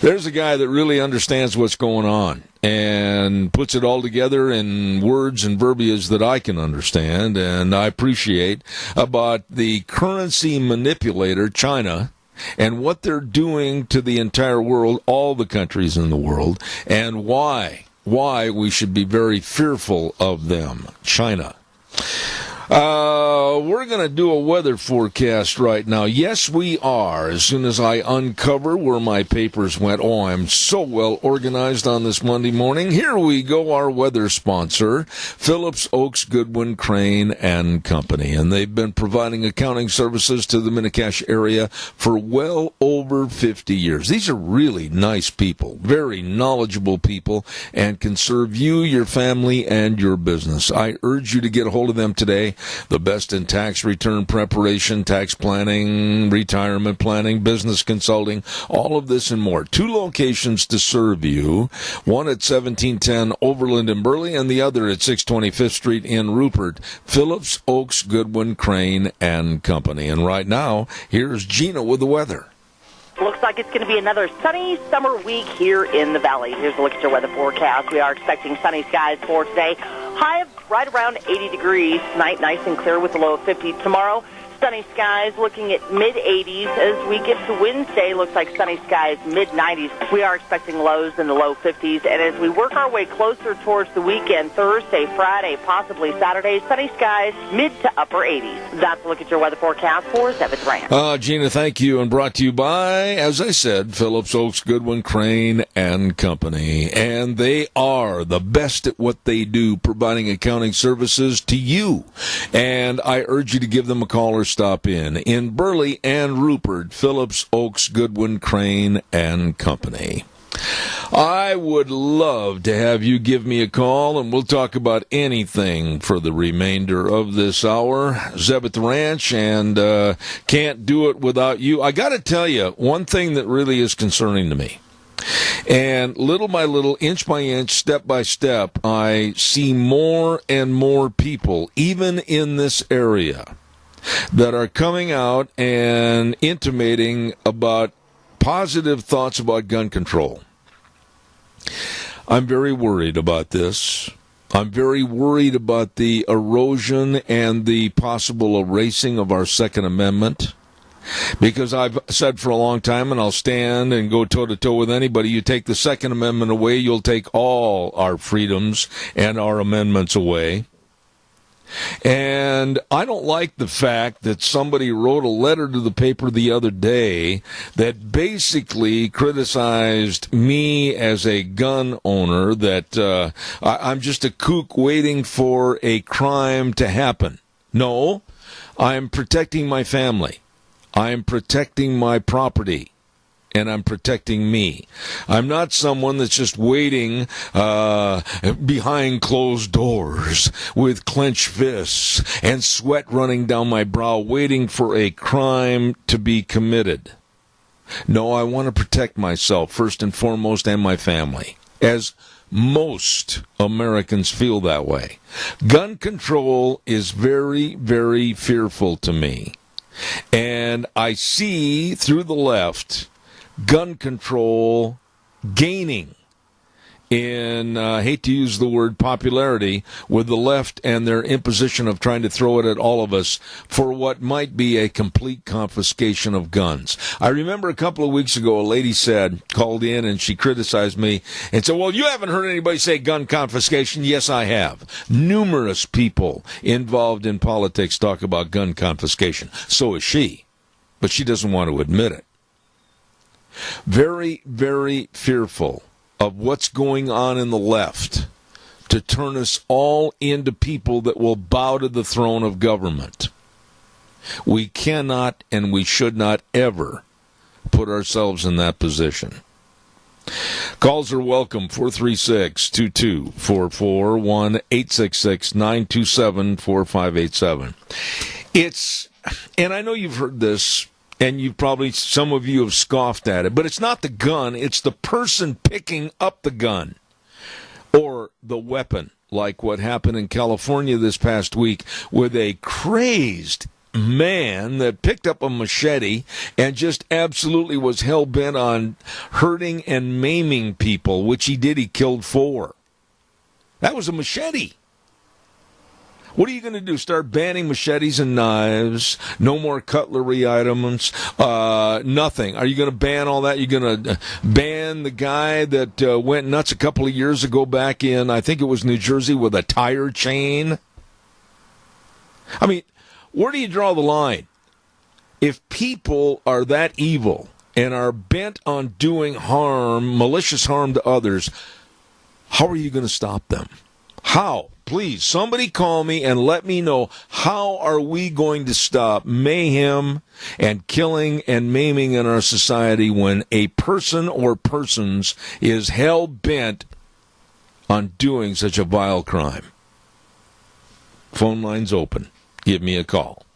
Speaker 2: There's a guy that really understands what's going on and puts it all together in words and verbiage that I can understand, and I appreciate, about the currency manipulator, China, and what they're doing to the entire world, all the countries in the world, and why we should be very fearful of them, China. We're going to do a weather forecast right now. Yes, we are. As soon as I uncover where my papers went, I'm so well organized on this Monday morning. Here we go, our weather sponsor, Phillips, Oaks, Goodwin, Crane and Company. And they've been providing accounting services to the Mini-Cash area for well over 50 years. These are really nice people, very knowledgeable people, and can serve you, your family, and your business. I urge you to get a hold of them today. The best in tax return preparation, tax planning, retirement planning, business consulting, all of this and more. 2 locations to serve you. One at 1710 Overland in Burley, and the other at 625th Street in Rupert. Phillips, Oaks, Goodwin, Crane and Company. And right now, here's Gina with the weather.
Speaker 4: Looks like it's going to be another sunny summer week here in the valley. Here's a look at your weather forecast. We are expecting sunny skies for today. High of right around 80 degrees. Tonight, nice and clear with a low of 50. Tomorrow, sunny skies looking at mid-80s. As we get to Wednesday, looks like sunny skies mid-90s. We are expecting lows in the low 50s. And as we work our way closer towards the weekend, Thursday, Friday, possibly Saturday, sunny skies mid to upper 80s. That's a look at your weather forecast for 7th Ranch.
Speaker 2: Gina, thank you, and brought to you by, as I said, Phillips, Oaks, Goodwin, Crane and Company. And they are the best at what they do, providing accounting services to you. And I urge you to give them a call or stop in Burley and Rupert, Phillips, Oaks, Goodwin, Crane and Company. I would love to have you give me a call, and we'll talk about anything for the remainder of this hour. Zeb at the Ranch, and can't do it without you. I got to tell you, one thing that really is concerning to me, and little by little, inch by inch, step by step, I see more and more people, even in this area, that are coming out and intimating about positive thoughts about gun control. I'm very worried about this. I'm very worried about the erosion and the possible erasing of our Second Amendment. Because I've said for a long time, and I'll stand and go toe-to-toe with anybody, you take the Second Amendment away, you'll take all our freedoms and our amendments away. And I don't like the fact that somebody wrote a letter to the paper the other day that basically criticized me as a gun owner, that I'm just a kook waiting for a crime to happen. No, I'm protecting my family. I'm protecting my property. And I'm protecting me. I'm not someone that's just waiting behind closed doors with clenched fists and sweat running down my brow, waiting for a crime to be committed. No, I want to protect myself first and foremost, and my family, as most Americans feel that way. Gun control is very, very fearful to me. And I see through the left gun control gaining in, hate to use the word popularity, with the left and their imposition of trying to throw it at all of us for what might be a complete confiscation of guns. I remember a couple of weeks ago, a lady called in and she criticized me and said, well, you haven't heard anybody say gun confiscation. Yes, I have. Numerous people involved in politics talk about gun confiscation. So is she, but she doesn't want to admit it. Very, very fearful of what's going on in the left to turn us all into people that will bow to the throne of government. We cannot and we should not ever put ourselves in that position. Calls are welcome, 436-2244, 1-866-927-4587. And I know you've heard this, and some of you have scoffed at it, but it's not the gun, it's the person picking up the gun or the weapon, like what happened in California this past week with a crazed man that picked up a machete and just absolutely was hell-bent on hurting and maiming people, which he did. He killed 4. That was a machete. What are you going to do? Start banning machetes and knives? No more cutlery items? Nothing. Are you going to ban all that? You're going to ban the guy that went nuts a couple of years ago back in, I think it was New Jersey, with a tire chain? I mean, where do you draw the line? If people are that evil and are bent on doing harm, malicious harm to others, how are you going to stop them? How? Please, somebody call me and let me know, how are we going to stop mayhem and killing and maiming in our society when a person or persons is hell-bent on doing such a vile crime? Phone line's open. Give me a call.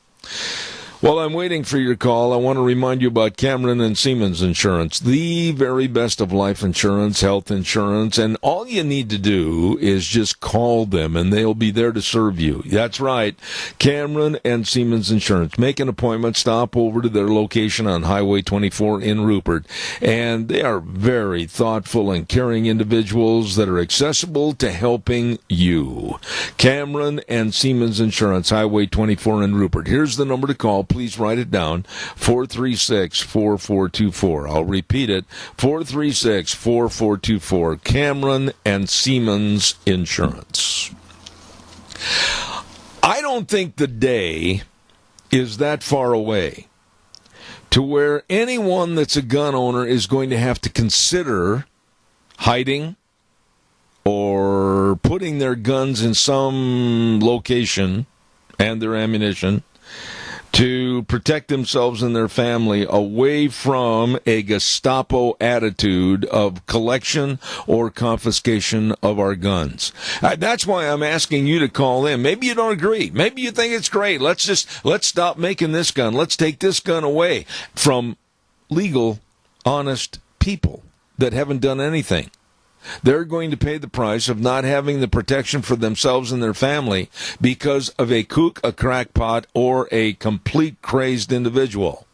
Speaker 2: While I'm waiting for your call, I want to remind you about Cameron and Siemens Insurance, the very best of life insurance, health insurance, and all you need to do is just call them, and they'll be there to serve you. That's right, Cameron and Siemens Insurance. Make an appointment, stop over to their location on Highway 24 in Rupert, and they are very thoughtful and caring individuals that are accessible to helping you. Cameron and Siemens Insurance, Highway 24 in Rupert. Here's the number to call. Please write it down, 436-4424. I'll repeat it, 436-4424, Cameron and Siemens Insurance. I don't think the day is that far away to where anyone that's a gun owner is going to have to consider hiding or putting their guns in some location and their ammunition to protect themselves and their family away from a Gestapo attitude of collection or confiscation of our guns. That's why I'm asking you to call in. Maybe you don't agree. Maybe you think it's great. Let's stop making this gun. Let's take this gun away from legal, honest people that haven't done anything. They're going to pay the price of not having the protection for themselves and their family because of a kook, a crackpot, or a complete crazed individual.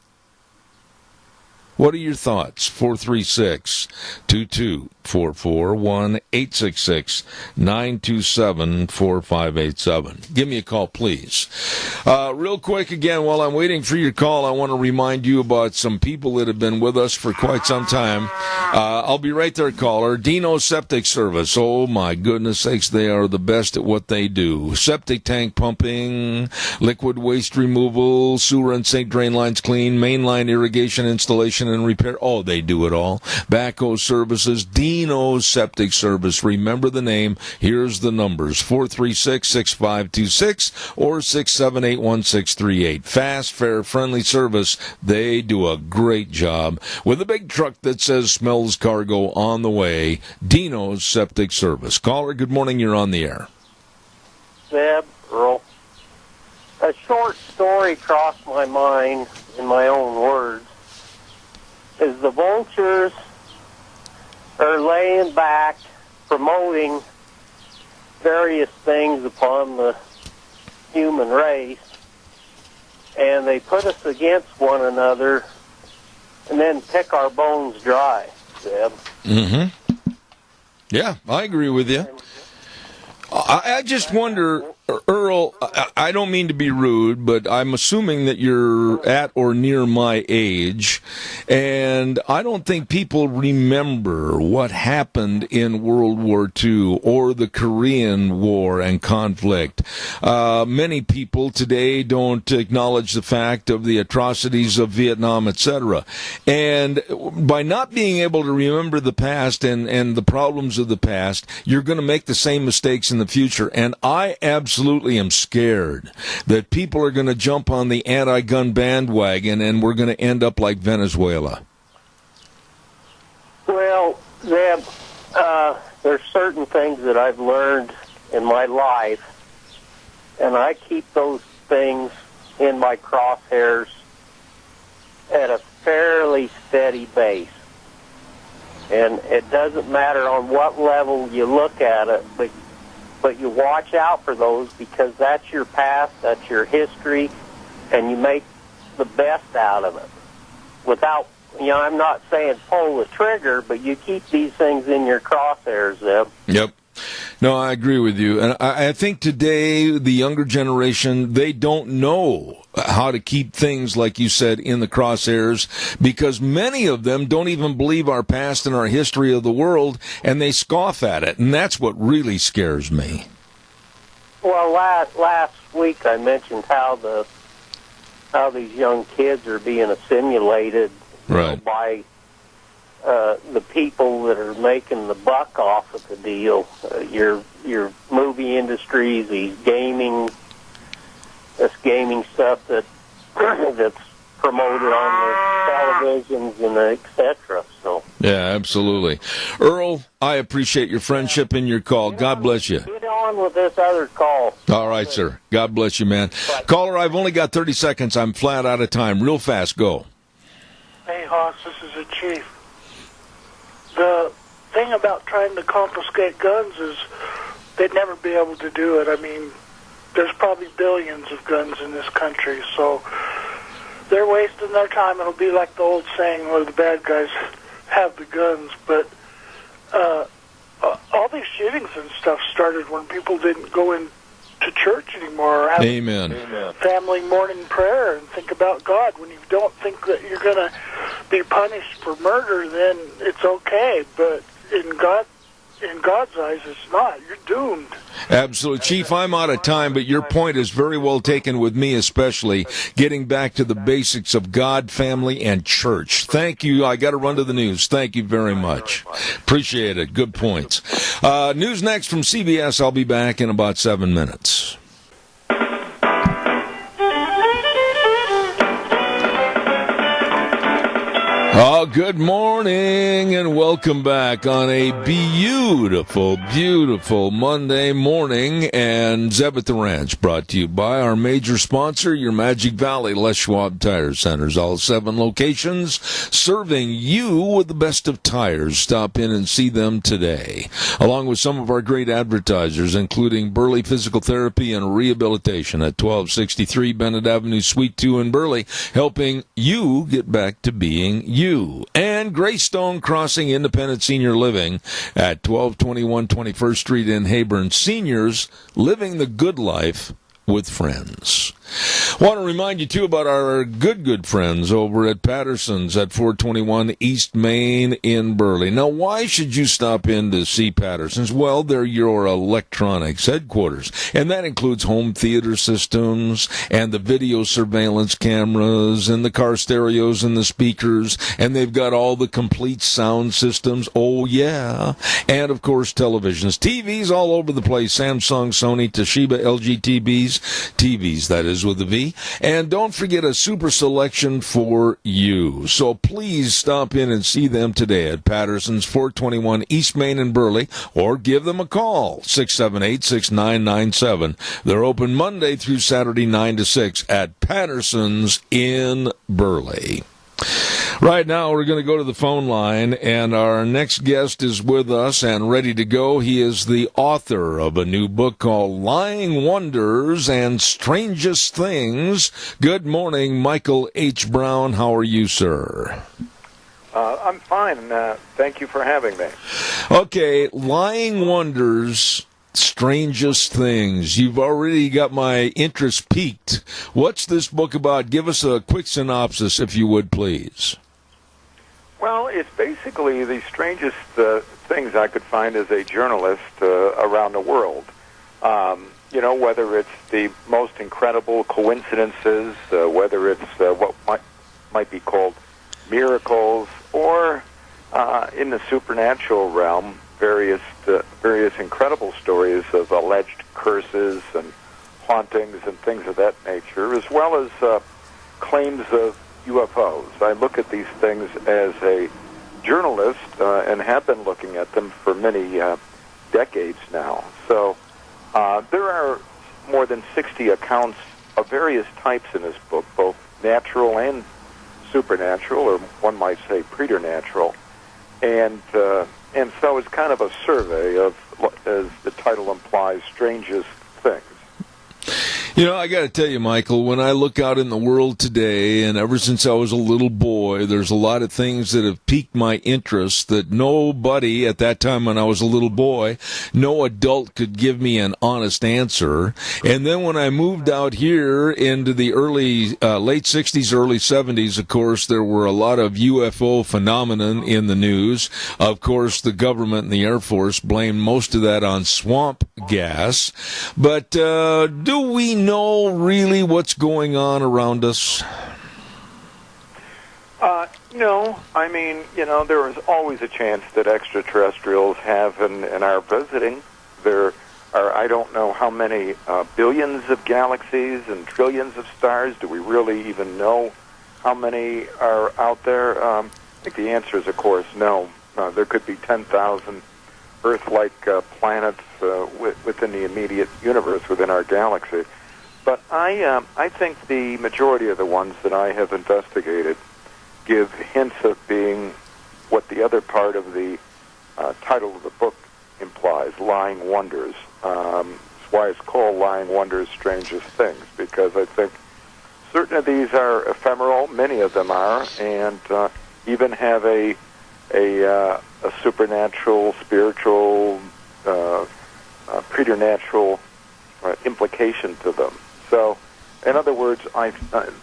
Speaker 2: What are your thoughts? 436-2244, 1-866-927-4587. Give me a call, please. Real quick, again, while I'm waiting for your call, I want to remind you about some people that have been with us for quite some time. I'll be right there, caller. Dino Septic Service. Oh, my goodness sakes, they are the best at what they do. Septic tank pumping, liquid waste removal, sewer and sink drain lines clean, mainline irrigation installation and repair. Oh, they do it all. Backhoe services, Dino's Septic Service. Remember the name. Here's the numbers: 436-6526 or 678-1638. Fast, fair, friendly service. They do a great job. With a big truck that says smells cargo on the way, Dino's Septic Service. Caller, good morning. You're on the air.
Speaker 7: Zeb, Earl. A short story crossed my mind in my own words. Is the vultures are laying back, promoting various things upon the human race, and they put us against one another and then pick our bones dry, Zeb.
Speaker 2: Mm-hmm. Yeah, I agree with you. I just wonder, Earl, I don't mean to be rude, but I'm assuming that you're at or near my age, and I don't think people remember what happened in World War II or the Korean War and conflict. Many people today don't acknowledge the fact of the atrocities of Vietnam, etc. And by not being able to remember the past and the problems of the past, you're going to make the same mistakes in the future. And I absolutely am scared that people are going to jump on the anti-gun bandwagon and we're going to end up like Venezuela.
Speaker 7: Well, Zeb, there's certain things that I've learned in my life, and I keep those things in my crosshairs at a fairly steady base. And it doesn't matter on what level you look at it, but you watch out for those, because that's your past, that's your history, and you make the best out of it. Without, I'm not saying pull the trigger, but you keep these things in your crosshairs, Zeb.
Speaker 2: Yep. No, I agree with you. And I think today, the younger generation, they don't know how to keep things, like you said, in the crosshairs, because many of them don't even believe our past and our history of the world, and they scoff at it. And that's what really scares me.
Speaker 7: Well, last week I mentioned how these young kids are being assimilated,
Speaker 2: right,
Speaker 7: by the people that are making the buck off of the deal. Your movie industries, these gaming stuff that's promoted on the televisions and etc. So
Speaker 2: yeah, absolutely. Earl, I appreciate your friendship and your call. God bless you.
Speaker 7: Get on with this other call.
Speaker 2: All right, sir. God bless you, man. Bye. Caller, I've only got 30 seconds. I'm flat out of time. Real fast, go.
Speaker 11: Hey, Hoss, this is the chief. The thing about trying to confiscate guns is they'd never be able to do it. I mean, there's probably billions of guns in this country, so they're wasting their time. It'll be like the old saying where the bad guys have the guns. But all these shootings and stuff started when people didn't go into church anymore or have
Speaker 2: Amen.
Speaker 11: family morning prayer and think about God. When you don't think that you're going to be punished for murder, then it's okay. But in God's eyes, it's not. You're doomed.
Speaker 2: Absolutely. Chief, I'm out of time, but your point is very well taken with me, especially getting back to the basics of God, family, and church. Thank you. I got to run to the news. Thank you very much. Appreciate it. Good points. News next from CBS. I'll be back in about 7 minutes. Oh, good morning and welcome back on a beautiful, beautiful Monday morning. And Zeb at the Ranch, brought to you by our major sponsor, your Magic Valley Les Schwab Tire Centers. All 7 locations serving you with the best of tires. Stop in and see them today, along with some of our great advertisers, including Burley Physical Therapy and Rehabilitation at 1263 Bennett Avenue, Suite 2 in Burley, helping you get back to being you. you. And Greystone Crossing Independent Senior Living at 1221 21st Street in Hayburn. Seniors living the good life with friends. Want to remind you, too, about our good friends over at Patterson's at 421 East Main in Burley. Now, why should you stop in to see Patterson's? Well, they're your electronics headquarters, and that includes home theater systems and the video surveillance cameras and the car stereos and the speakers, and they've got all the complete sound systems. Oh, yeah. And, of course, televisions. TVs all over the place. Samsung, Sony, Toshiba, LG TVs, that is, with a V. And don't forget a super selection for you. So please stop in and see them today at Patterson's, 421 East Main in Burley, or give them a call, 678-6997. They're open Monday through Saturday, 9 to 6 at Patterson's in Burley. Right now, we're going to go to the phone line, and our next guest is with us and ready to go. He is the author of a new book called Lying Wonders and Strangest Things. Good morning, Michael H. Brown. How are you, sir?
Speaker 15: I'm fine. Thank you for having me.
Speaker 2: Okay, Lying Wonders, Strangest Things. You've already got my interest piqued. What's this book about? Give us a quick synopsis, if you would, please.
Speaker 15: Well, it's basically the strangest things I could find as a journalist around the world. Whether it's the most incredible coincidences, whether it's what might be called miracles, or in the supernatural realm, various incredible stories of alleged curses and hauntings and things of that nature, as well as claims of UFOs. I look at these things as a journalist and have been looking at them for many decades now. So there are more than 60 accounts of various types in this book, both natural and supernatural, or one might say preternatural. And so it's kind of a survey of, as the title implies, strangest things.
Speaker 2: You know, I got to tell you, Michael, when I look out in the world today, and ever since I was a little boy, there's a lot of things that have piqued my interest that nobody at that time when I was a little boy, no adult could give me an honest answer. And then when I moved out here into the late 60s, early 70s, of course, there were a lot of UFO phenomenon in the news. Of course, the government and the Air Force blamed most of that on swamp gas. But do we know really what's going on around us?
Speaker 15: No. I mean, there is always a chance that extraterrestrials have and are visiting. There are, I don't know how many billions of galaxies and trillions of stars. Do we really even know how many are out there? I think the answer is, of course, no. There could be 10,000 Earth-like planets within the immediate universe, within our galaxy. But I think the majority of the ones that I have investigated give hints of being what the other part of the title of the book implies, lying wonders. That's why it's called Lying Wonders, Strangest Things, because I think certain of these are ephemeral, many of them are, and even have a supernatural, spiritual, preternatural implication to them. So, in other words,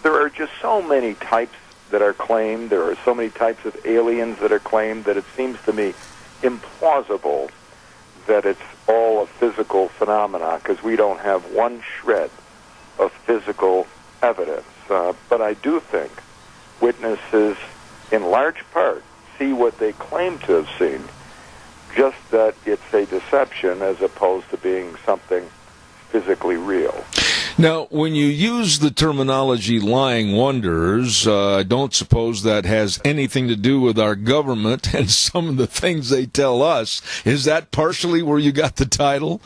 Speaker 15: there are just so many types that are claimed. There are so many types of aliens that are claimed that it seems to me implausible that it's all a physical phenomena, because we don't have one shred of physical evidence. But I do think witnesses, in large part, see what they claim to have seen, just that it's a deception as opposed to being something physically real.
Speaker 2: Now, when you use the terminology lying wonders, I don't suppose that has anything to do with our government and some of the things they tell us. Is that partially where you got the title?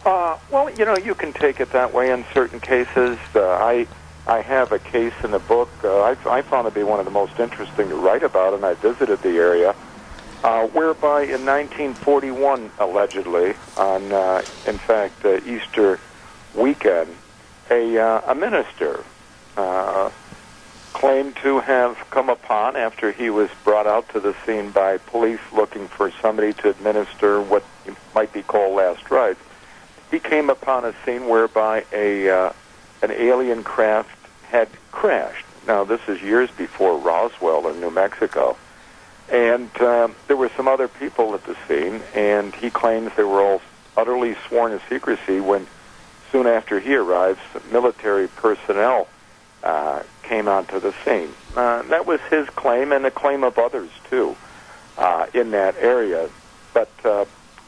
Speaker 15: Well, you can take it that way in certain cases. I have a case in the book I found to be one of the most interesting to write about, and I visited the area, whereby in 1941, allegedly, on, in fact, Easter weekend, a minister claimed to have come upon after he was brought out to the scene by police looking for somebody to administer what might be called last rites. He came upon a scene whereby an alien craft had crashed. Now, this is years before Roswell in New Mexico. And there were some other people at the scene, and he claims they were all utterly sworn to secrecy when, soon after he arrives, military personnel came onto the scene. That was his claim and the claim of others, too, in that area. But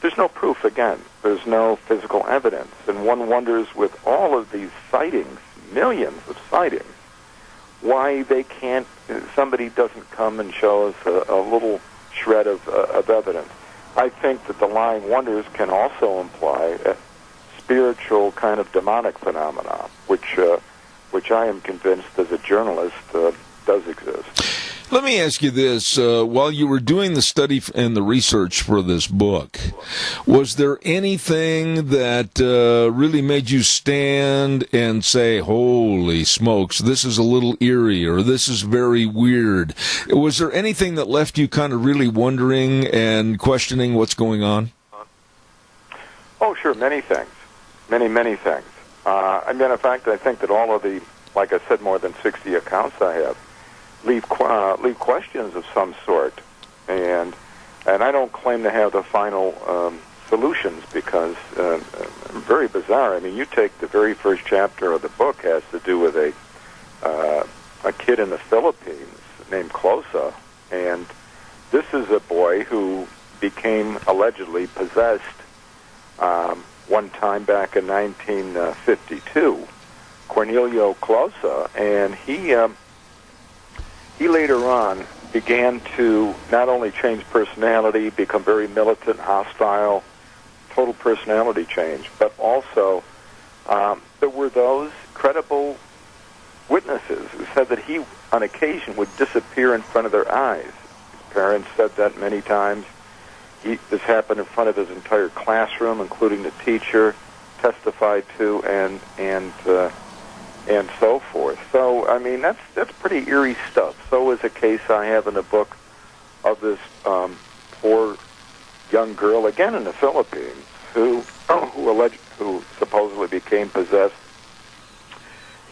Speaker 15: there's no proof, again. There's no physical evidence. And one wonders, with all of these sightings, millions of sightings, why somebody doesn't come and show us a little shred of evidence. I think that the lying wonders can also imply a spiritual kind of demonic phenomena, which I am convinced as a journalist does exist.
Speaker 2: Let me ask you this. While you were doing the study and the research for this book, was there anything that really made you stand and say, holy smokes, this is a little eerie, or this is very weird? Was there anything that left you kind of really wondering and questioning what's going on?
Speaker 15: Oh, sure, many things. Many things. In fact, I think that all of the, like I said, more than 60 accounts I have, leave questions of some sort, and I don't claim to have the final solutions, because very bizarre. I mean, you take the very first chapter of the book, has to do with a kid in the Philippines named Closa, and this is a boy who became allegedly possessed one time back in 1952, Cornelio Closa, and he later on began to not only change personality, become very militant, hostile, total personality change, but also there were those credible witnesses who said that he, on occasion, would disappear in front of their eyes. His parents said that many times. This happened in front of his entire classroom, including the teacher, testified to, and so forth. So, I mean, that's pretty eerie stuff. So is a case I have in the book of this poor young girl, again in the Philippines, who supposedly became possessed,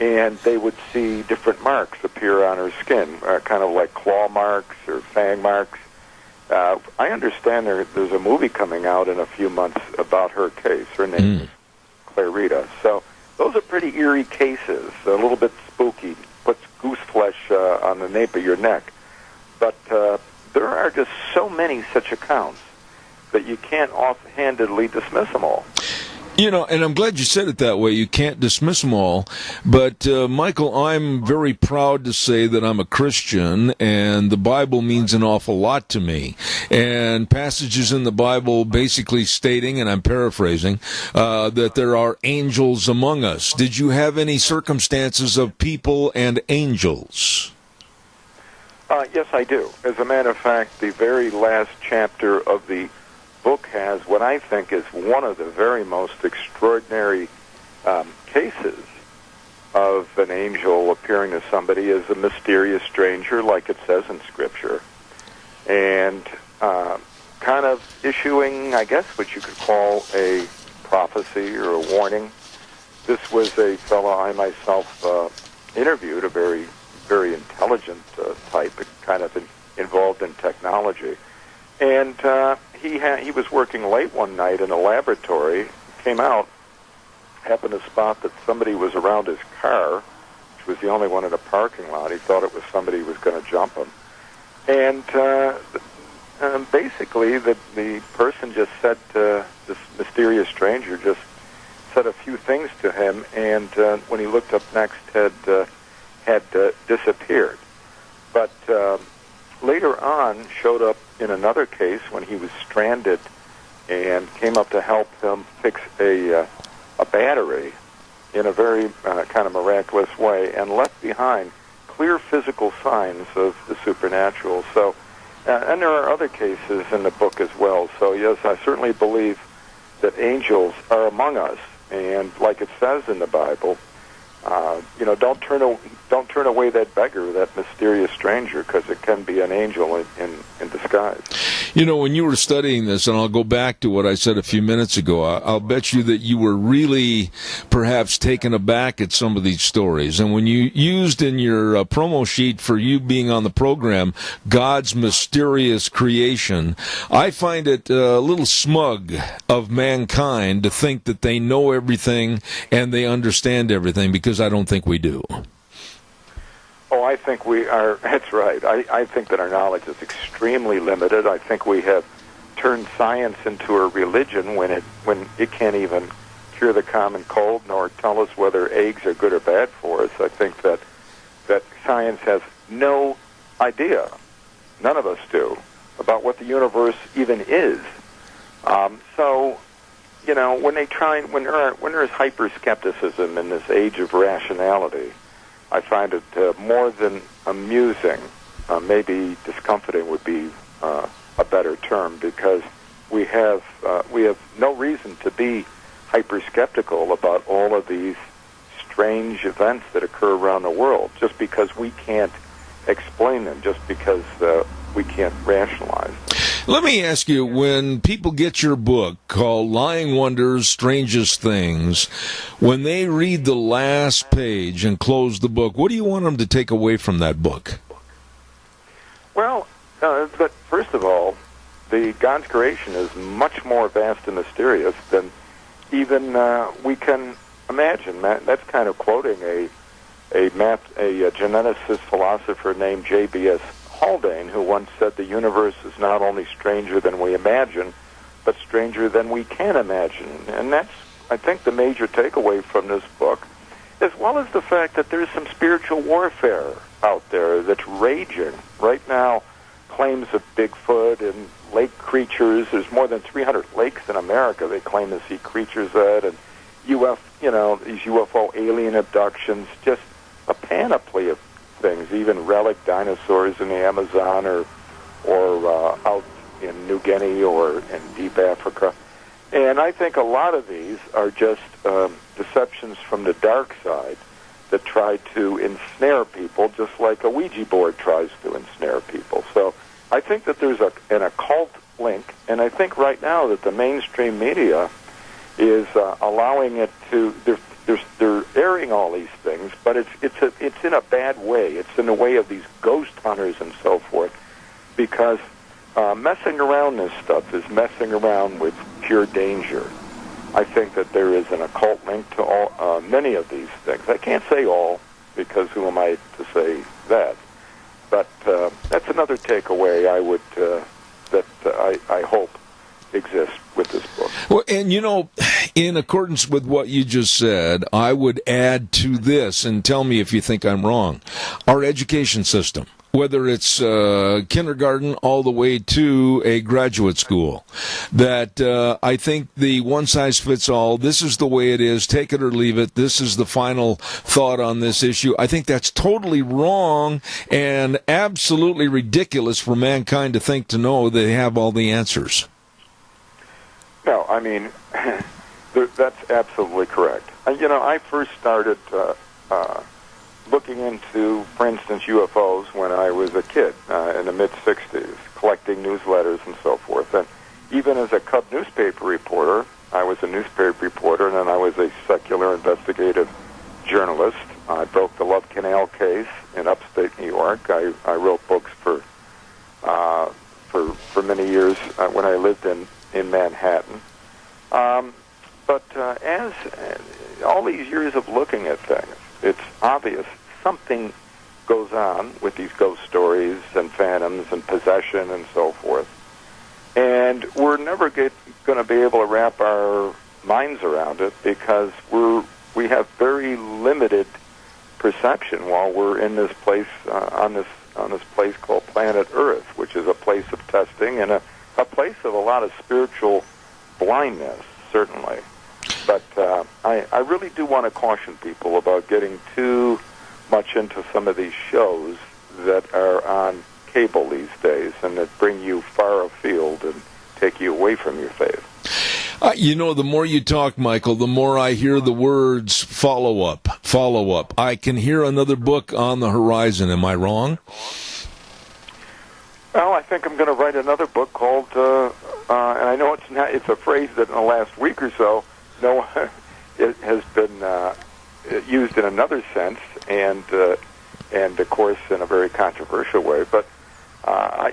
Speaker 15: and they would see different marks appear on her skin, kind of like claw marks or fang marks. I understand there's a movie coming out in a few months about her case. Her name is Clarita. So those are pretty eerie cases, a little bit spooky, puts goose flesh on the nape of your neck. But there are just so many such accounts that you can't offhandedly dismiss them all.
Speaker 2: You know, and I'm glad you said it that way. You can't dismiss them all. But, Michael, I'm very proud to say that I'm a Christian, and the Bible means an awful lot to me. And passages in the Bible basically stating, and I'm paraphrasing, that there are angels among us. Did you have any circumstances of people and angels?
Speaker 15: Yes, I do. As a matter of fact, the very last chapter of the book has what I think is one of the very most extraordinary cases of an angel appearing to somebody as a mysterious stranger, like it says in Scripture, and kind of issuing, I guess, what you could call a prophecy or a warning. This was a fellow I myself interviewed, a very, very intelligent type, kind of involved in technology. And he was working late one night in a laboratory, came out, happened to spot that somebody was around his car, which was the only one in the parking lot. He thought it was somebody who was going to jump him. And basically, the person just said, this mysterious stranger just said a few things to him, and when he looked up next, had disappeared. But later on, showed up in another case when he was stranded and came up to help him fix a battery in a very kind of miraculous way, and left behind clear physical signs of the supernatural. So, and there are other cases in the book as well. So yes, I certainly believe that angels are among us, and like it says in the Bible, Don't turn away that beggar, that mysterious stranger, because it can be an angel in disguise.
Speaker 2: When you were studying this, and I'll go back to what I said a few minutes ago, I'll bet you that you were really perhaps taken aback at some of these stories. And when you used in your promo sheet for you being on the program, God's mysterious creation, I find it a little smug of mankind to think that they know everything and they understand everything, because I don't think we do.
Speaker 15: Oh, I think we are. That's right. I think that our knowledge is extremely limited. I think we have turned science into a religion when it can't even cure the common cold nor tell us whether eggs are good or bad for us. I think that science has no idea, none of us do, about what the universe even is. When there is hyper-skepticism in this age of rationality, I find it more than amusing, maybe discomforting would be a better term, because we have no reason to be hyper-skeptical about all of these strange events that occur around the world, just because we can't explain them, just because we can't rationalize them.
Speaker 2: Let me ask you, when people get your book called Lying Wonders, Strangest Things, when they read the last page and close the book, what do you want them to take away from that book?
Speaker 15: Well, but first of all, God's creation is much more vast and mysterious than even we can imagine. That's kind of quoting a geneticist philosopher named J.B.S. Haldane, who once said the universe is not only stranger than we imagine, but stranger than we can imagine. And that's, I think, the major takeaway from this book, as well as the fact that there's some spiritual warfare out there that's raging. Right now, claims of Bigfoot and lake creatures, there's more than 300 lakes in America they claim to see creatures at, and these UFO alien abductions, just a panoply of things, even relic dinosaurs in the Amazon or out in New Guinea or in deep Africa. And I think a lot of these are just deceptions from the dark side that try to ensnare people, just like a Ouija board tries to ensnare people. So I think that there's an occult link, and I think right now that the mainstream media is allowing it to... They're airing all these things, but it's in a bad way. It's in the way of these ghost hunters and so forth, because messing around this stuff is messing around with pure danger. I think that there is an occult link to many of these things. I can't say all, because who am I to say that? But that's another takeaway I hope exists with this book.
Speaker 2: Well, and in accordance with what you just said, I would add to this, and tell me if you think I'm wrong, our education system, whether it's kindergarten all the way to a graduate school, that I think the one-size-fits-all, this is the way it is, take it or leave it, this is the final thought on this issue, I think that's totally wrong and absolutely ridiculous for mankind to know they have all the answers.
Speaker 15: No, I mean, that's absolutely correct. I first started looking into, for instance, UFOs when I was a kid in the mid-'60s, collecting newsletters and so forth. And even as a Cub newspaper reporter, I was a newspaper reporter, and then I was a secular investigative journalist. I broke the Love Canal case in upstate New York. I wrote books for many years when I lived in Manhattan. But as all these years of looking at things, it's obvious something goes on with these ghost stories and phantoms and possession and so forth. And we're never going to be able to wrap our minds around it, because we have very limited perception while we're in this place on this place called planet Earth, which is a place of testing and a place of a lot of spiritual blindness, certainly. But I really do want to caution people about getting too much into some of these shows that are on cable these days and that bring you far afield and take you away from your faith.
Speaker 2: The more you talk, Michael, the more I hear the words follow-up. follow-up. I can hear another book on the horizon. Am I wrong?
Speaker 15: Well, I think I'm going to write another book called, and I know it's a phrase that in the last week or so, it has been used in another sense, and of course in a very controversial way. But I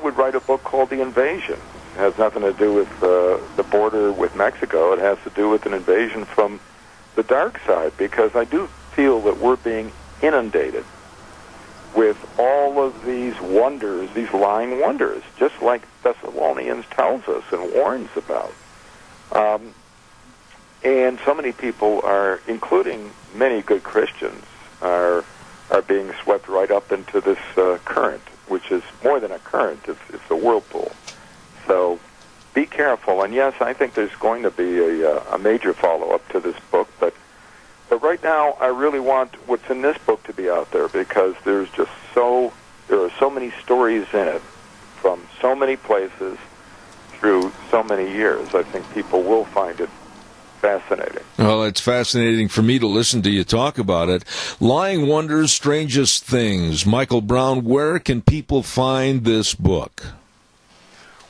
Speaker 15: would write a book called The Invasion. It has nothing to do with the border with Mexico. It has to do with an invasion from the dark side, because I do feel that we're being inundated with all of these wonders, these lying wonders, just like Thessalonians tells us and warns about. And so many people are, including many good Christians, are being swept right up into this current, which is more than a current, it's a whirlpool. So be careful. And yes, I think there's going to be a major follow-up to this book, but right now I really want what's in this book to be out there, because there are so many stories in it from so many places through so many years. I think people will find it fascinating.
Speaker 2: Well, it's fascinating for me to listen to you talk about it. Lying Wonders, Strangest Things. Michael Brown, where can people find this book?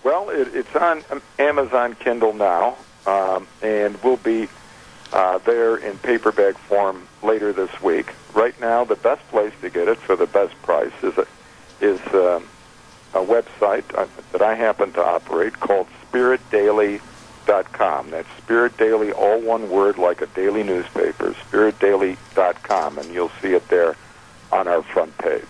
Speaker 15: Well, it's on Amazon Kindle now, and will be there in paperback form later this week. Right now, the best place to get it for the best price is a website that I happen to operate called SpiritDaily.com. That's Spirit Daily, all one word, like a daily newspaper, SpiritDaily.com, and you'll see it there on our front page.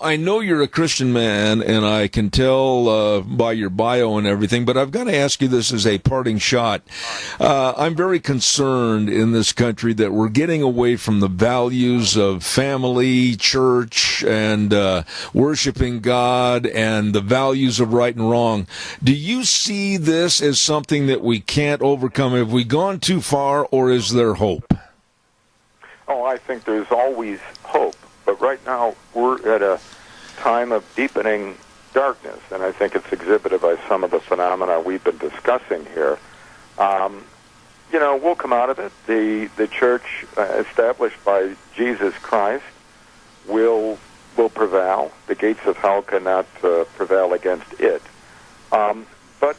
Speaker 2: I know you're a Christian man, and I can tell by your bio and everything, but I've got to ask you this as a parting shot. I'm very concerned in this country that we're getting away from the values of family, church, and worshiping God, and the values of right and wrong. Do you see this as something that we can't overcome? Have we gone too far, or is there hope?
Speaker 15: Oh, I think there's always hope. But right now, we're at a time of deepening darkness, and I think it's exhibited by some of the phenomena we've been discussing here. We'll come out of it. The church established by Jesus Christ will prevail. The gates of hell cannot prevail against it. But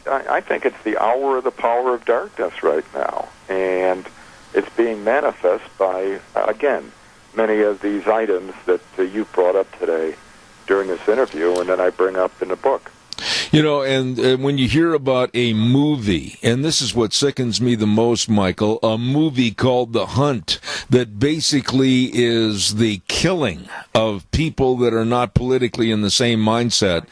Speaker 15: I think it's the hour of the power of darkness right now, and it's being manifest by, again, many of these items that you brought up today during this interview, and then I bring up in the book.
Speaker 2: And when you hear about a movie, and this is what sickens me the most, Michael, a movie called The Hunt that basically is the killing of people that are not politically in the same mindset,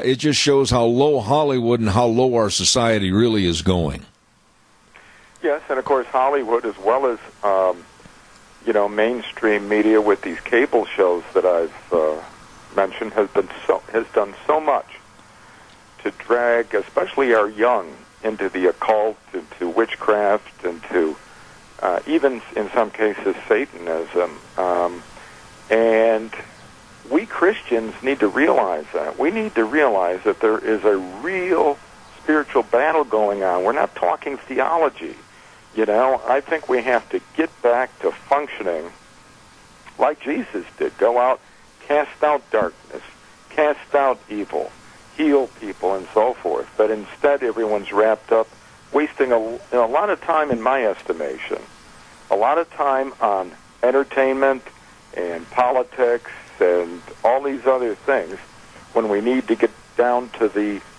Speaker 2: it just shows how low Hollywood and how low our society really is going.
Speaker 15: Yes, and of course Hollywood, as well as mainstream media with these cable shows that I've mentioned, has done so much to drag, especially our young, into the occult, into witchcraft, into even in some cases Satanism. And we Christians need to realize that. We need to realize that there is a real spiritual battle going on. We're not talking theology. I think we have to get back to functioning like Jesus did. Go out, cast out darkness, cast out evil, heal people, and so forth. But instead, everyone's wrapped up, wasting a lot of time, in my estimation, a lot of time on entertainment and politics and all these other things, when we need to get down to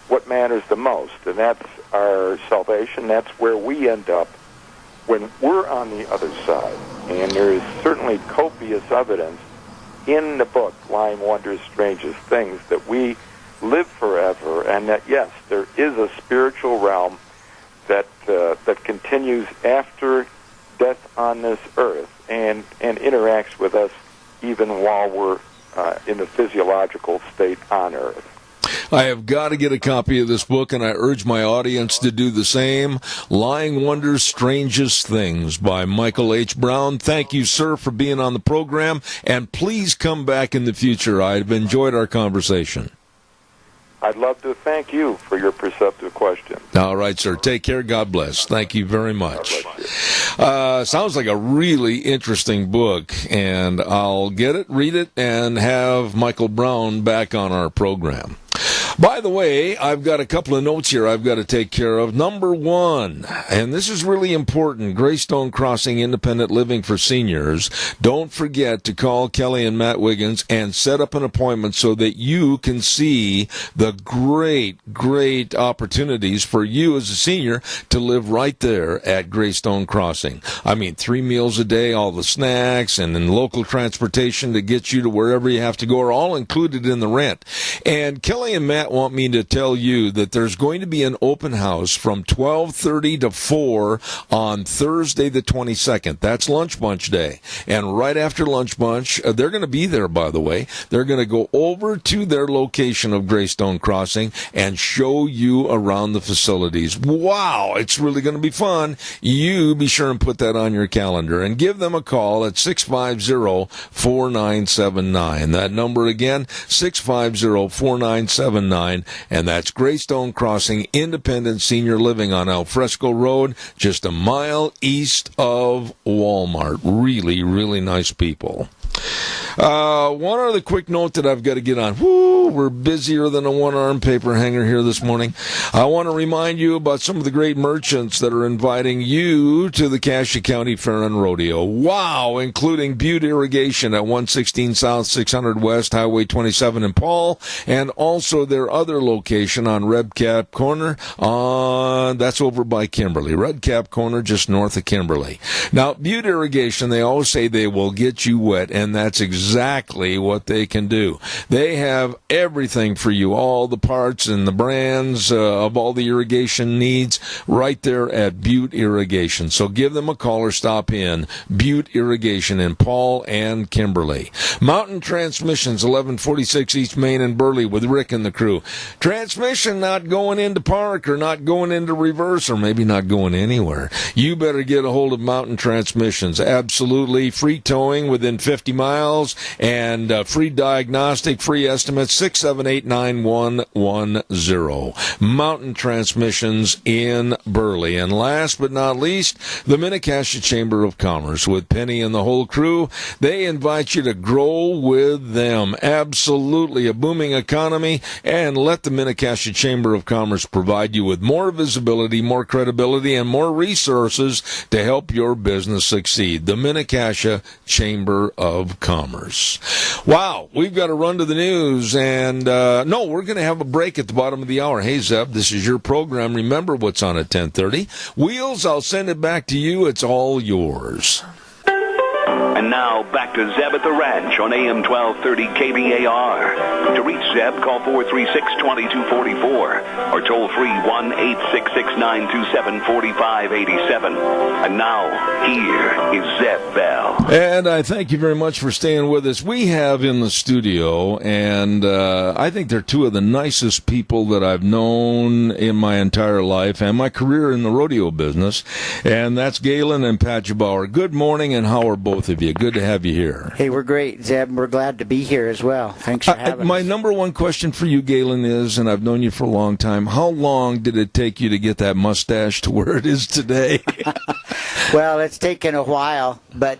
Speaker 15: what matters the most, and that's our salvation. That's where we end up when we're on the other side. And there is certainly copious evidence in the book, Lying Wonders, Strangest Things, that we live forever, and that, yes, there is a spiritual realm that continues after death on this earth and interacts with us even while we're in the physiological state on earth.
Speaker 2: I have got to get a copy of this book, and I urge my audience to do the same. Lying Wonders, Strangest Things by Michael H. Brown. Thank you, sir, for being on the program, and please come back in the future. I've enjoyed our conversation.
Speaker 15: I'd love to thank you for your perceptive questions.
Speaker 2: All right, sir. Take care. God bless. Thank you very much. Sounds like a really interesting book, and I'll get it, read it, and have Michael Brown back on our program. By the way, I've got a couple of notes here I've got to take care of. Number one, and this is really important, Greystone Crossing Independent Living for Seniors. Don't forget to call Kelly and Matt Wiggins and set up an appointment so that you can see the great opportunities for you as a senior to live right there at Greystone Crossing. I mean, 3 meals a day, all the snacks, and then local transportation to get you to wherever you have to go are all included in the rent. And Kelly and Matt want me to tell you that there's going to be an open house from 12:30 to 4 on Thursday the 22nd. That's lunch bunch day. And right after lunch bunch, they're going to be there, by the way. They're going to go over to their location of Greystone Crossing and show you around the facilities. Wow, it's really going to be fun. You be sure and put that on your calendar and give them a call at 650-4979. That number again, 650-4979. And that's Greystone Crossing Independent Senior Living on Alfresco Road, just a mile east of Walmart. Really nice people. One other quick note that I've got to get on. Woo, we're busier than a one-arm paper hanger here this morning. I want to remind you about some of the great merchants that are inviting you to the Cassia County Fair and Rodeo. Wow, including Butte Irrigation at 116 South, 600 West, Highway 27 in Paul, and also their other location on Red Cap Corner. That's over by Kimberly. Red Cap Corner, just north of Kimberly. Now, Butte Irrigation, they always say they will get you wet, and that's exactly what they can do. They have everything for you, all the parts and the brands of all the irrigation needs right there at Butte Irrigation. So give them a call or stop in. Butte Irrigation in Paul and Kimberly. Mountain Transmissions, 1146 East Main in Burley with Rick and the crew. Transmission not going into park or not going into reverse or maybe not going anywhere. You better get a hold of Mountain Transmissions. Absolutely free towing within 50 miles and free diagnostic, free estimates, 678-9110. Mountain Transmissions in Burley. And last but not least, the Minnecasia Chamber of Commerce with Penny and the whole crew. They invite you to grow with them. Absolutely a booming economy, and let the Minnecasia Chamber of Commerce provide you with more visibility, more credibility, and more resources to help your business succeed. The Minnecasia Chamber of Commerce. Wow, we've got to run to the news, and no, we're going to have a break at the bottom of the hour. Hey, Zeb, this is your program. Remember what's on at 10:30. Wheels, I'll send it back to you. It's all yours.
Speaker 1: And now, back to Zeb at the Ranch on AM 1230 KBAR. To reach Zeb, call 436-2244 or toll free 1-866-927-4587. And now, here is Zeb Bell.
Speaker 2: And I thank you very much for staying with us. We have in the studio, and I think they're two of the nicest people that I've known in my entire life and my career in the rodeo business, and that's Galen and Pat Jabauer. Good morning, and how are both of you? Good to have you here.
Speaker 16: Hey, we're great, Zeb. We're glad to be here as well. Thanks for having us.
Speaker 2: My number one question for you, Galen, is, and I've known you for a long time, how long did it take you to get that mustache to where it is today?
Speaker 16: Well, it's taken a while, but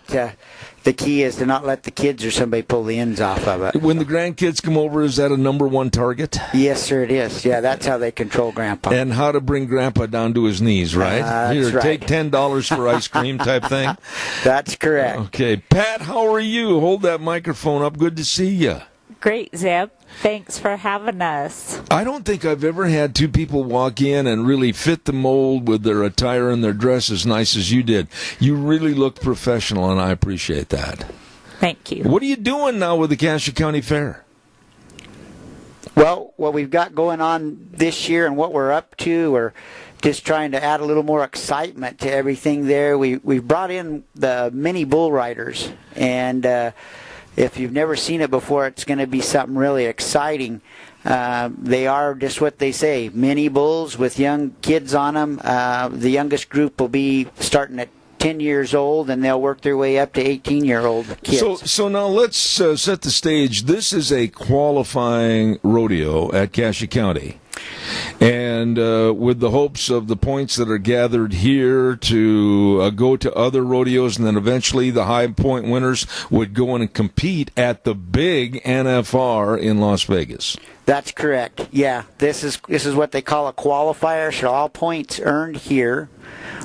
Speaker 16: the key is to not let the kids or somebody pull the ends off of it.
Speaker 2: When the grandkids come over, is that a number one target?
Speaker 16: Yes, sir, it is. Yeah, that's how they control Grandpa.
Speaker 2: And how to bring Grandpa down to his knees, right? Here,
Speaker 16: right.
Speaker 2: Take $10 for ice cream type thing?
Speaker 16: That's correct.
Speaker 2: Okay. Pat, how are you? Hold that microphone up. Good to see you.
Speaker 17: Great, Zeb. Thanks for having us.
Speaker 2: I don't think I've ever had two people walk in and really fit the mold with their attire and their dress as nice as you did. You really look professional, and I appreciate that.
Speaker 17: Thank you.
Speaker 2: What are you doing now with the Cassia County Fair?
Speaker 16: Well, what we've got going on this year and what we're up to, we're just trying to add a little more excitement to everything there. We've brought in the mini bull riders, and if you've never seen it before, it's going to be something really exciting. They are just what they say, mini bulls with young kids on them. The youngest group will be starting at 10 years old, and they'll work their way up to 18-year-old kids.
Speaker 2: So now let's set the stage. This is a qualifying rodeo at Cassia County. and with the hopes of the points that are gathered here to go to other rodeos, and then eventually the high point winners would go in and compete at the big NFR in Las Vegas.
Speaker 16: That's correct. Yeah, this is what they call a qualifier. So all points earned here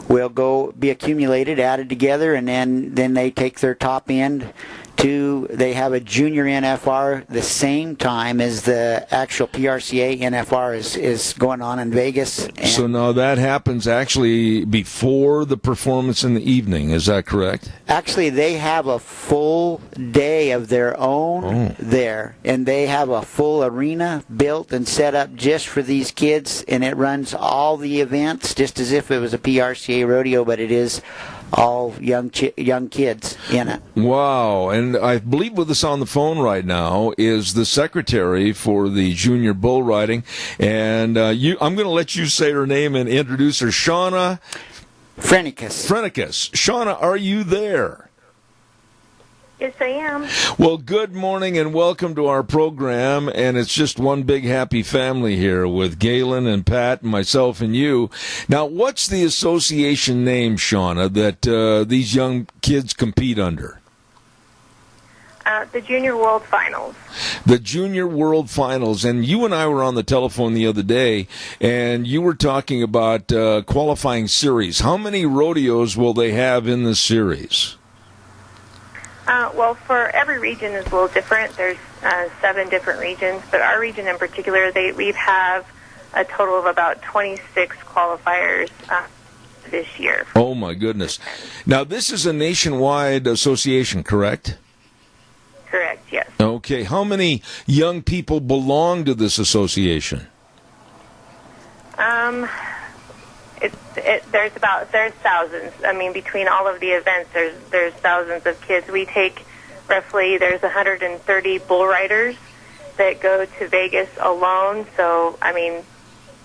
Speaker 16: will go be accumulated, added together, and then they take their top end to. They have a junior NFR the same time as the actual PRCA NFR is going on in Vegas.
Speaker 2: So now that happens actually before the performance in the evening. Is that correct?
Speaker 16: Actually, they have a full day of their own there, and they have a full arena built and set up just for these kids, and it runs all the events just as if it was a PRCA rodeo, but it is all young kids in it.
Speaker 2: Wow. And I believe with us on the phone right now is the secretary for the junior bull riding, and I'm going to let you say her name and introduce her. Shauna
Speaker 16: Frenicus.
Speaker 2: Shauna, are you there?
Speaker 18: Yes, I am.
Speaker 2: Well, good morning and welcome to our program. And it's just one big happy family here with Galen and Pat and myself and you. Now, what's the association name, Shauna, that these young kids compete under?
Speaker 18: The Junior World Finals.
Speaker 2: The Junior World Finals. And you and I were on the telephone the other day, and you were talking about qualifying series. How many rodeos will they have in the series?
Speaker 18: Well, for every region is a little different. There's 7 different regions, but our region in particular, we have a total of about 26 qualifiers this year.
Speaker 2: Oh, my goodness. Now, this is a nationwide association, correct?
Speaker 18: Correct, yes.
Speaker 2: Okay. How many young people belong to this association?
Speaker 18: There's thousands. I mean, between all of the events, there's thousands of kids. We take there's 130 bull riders that go to Vegas alone. So, I mean,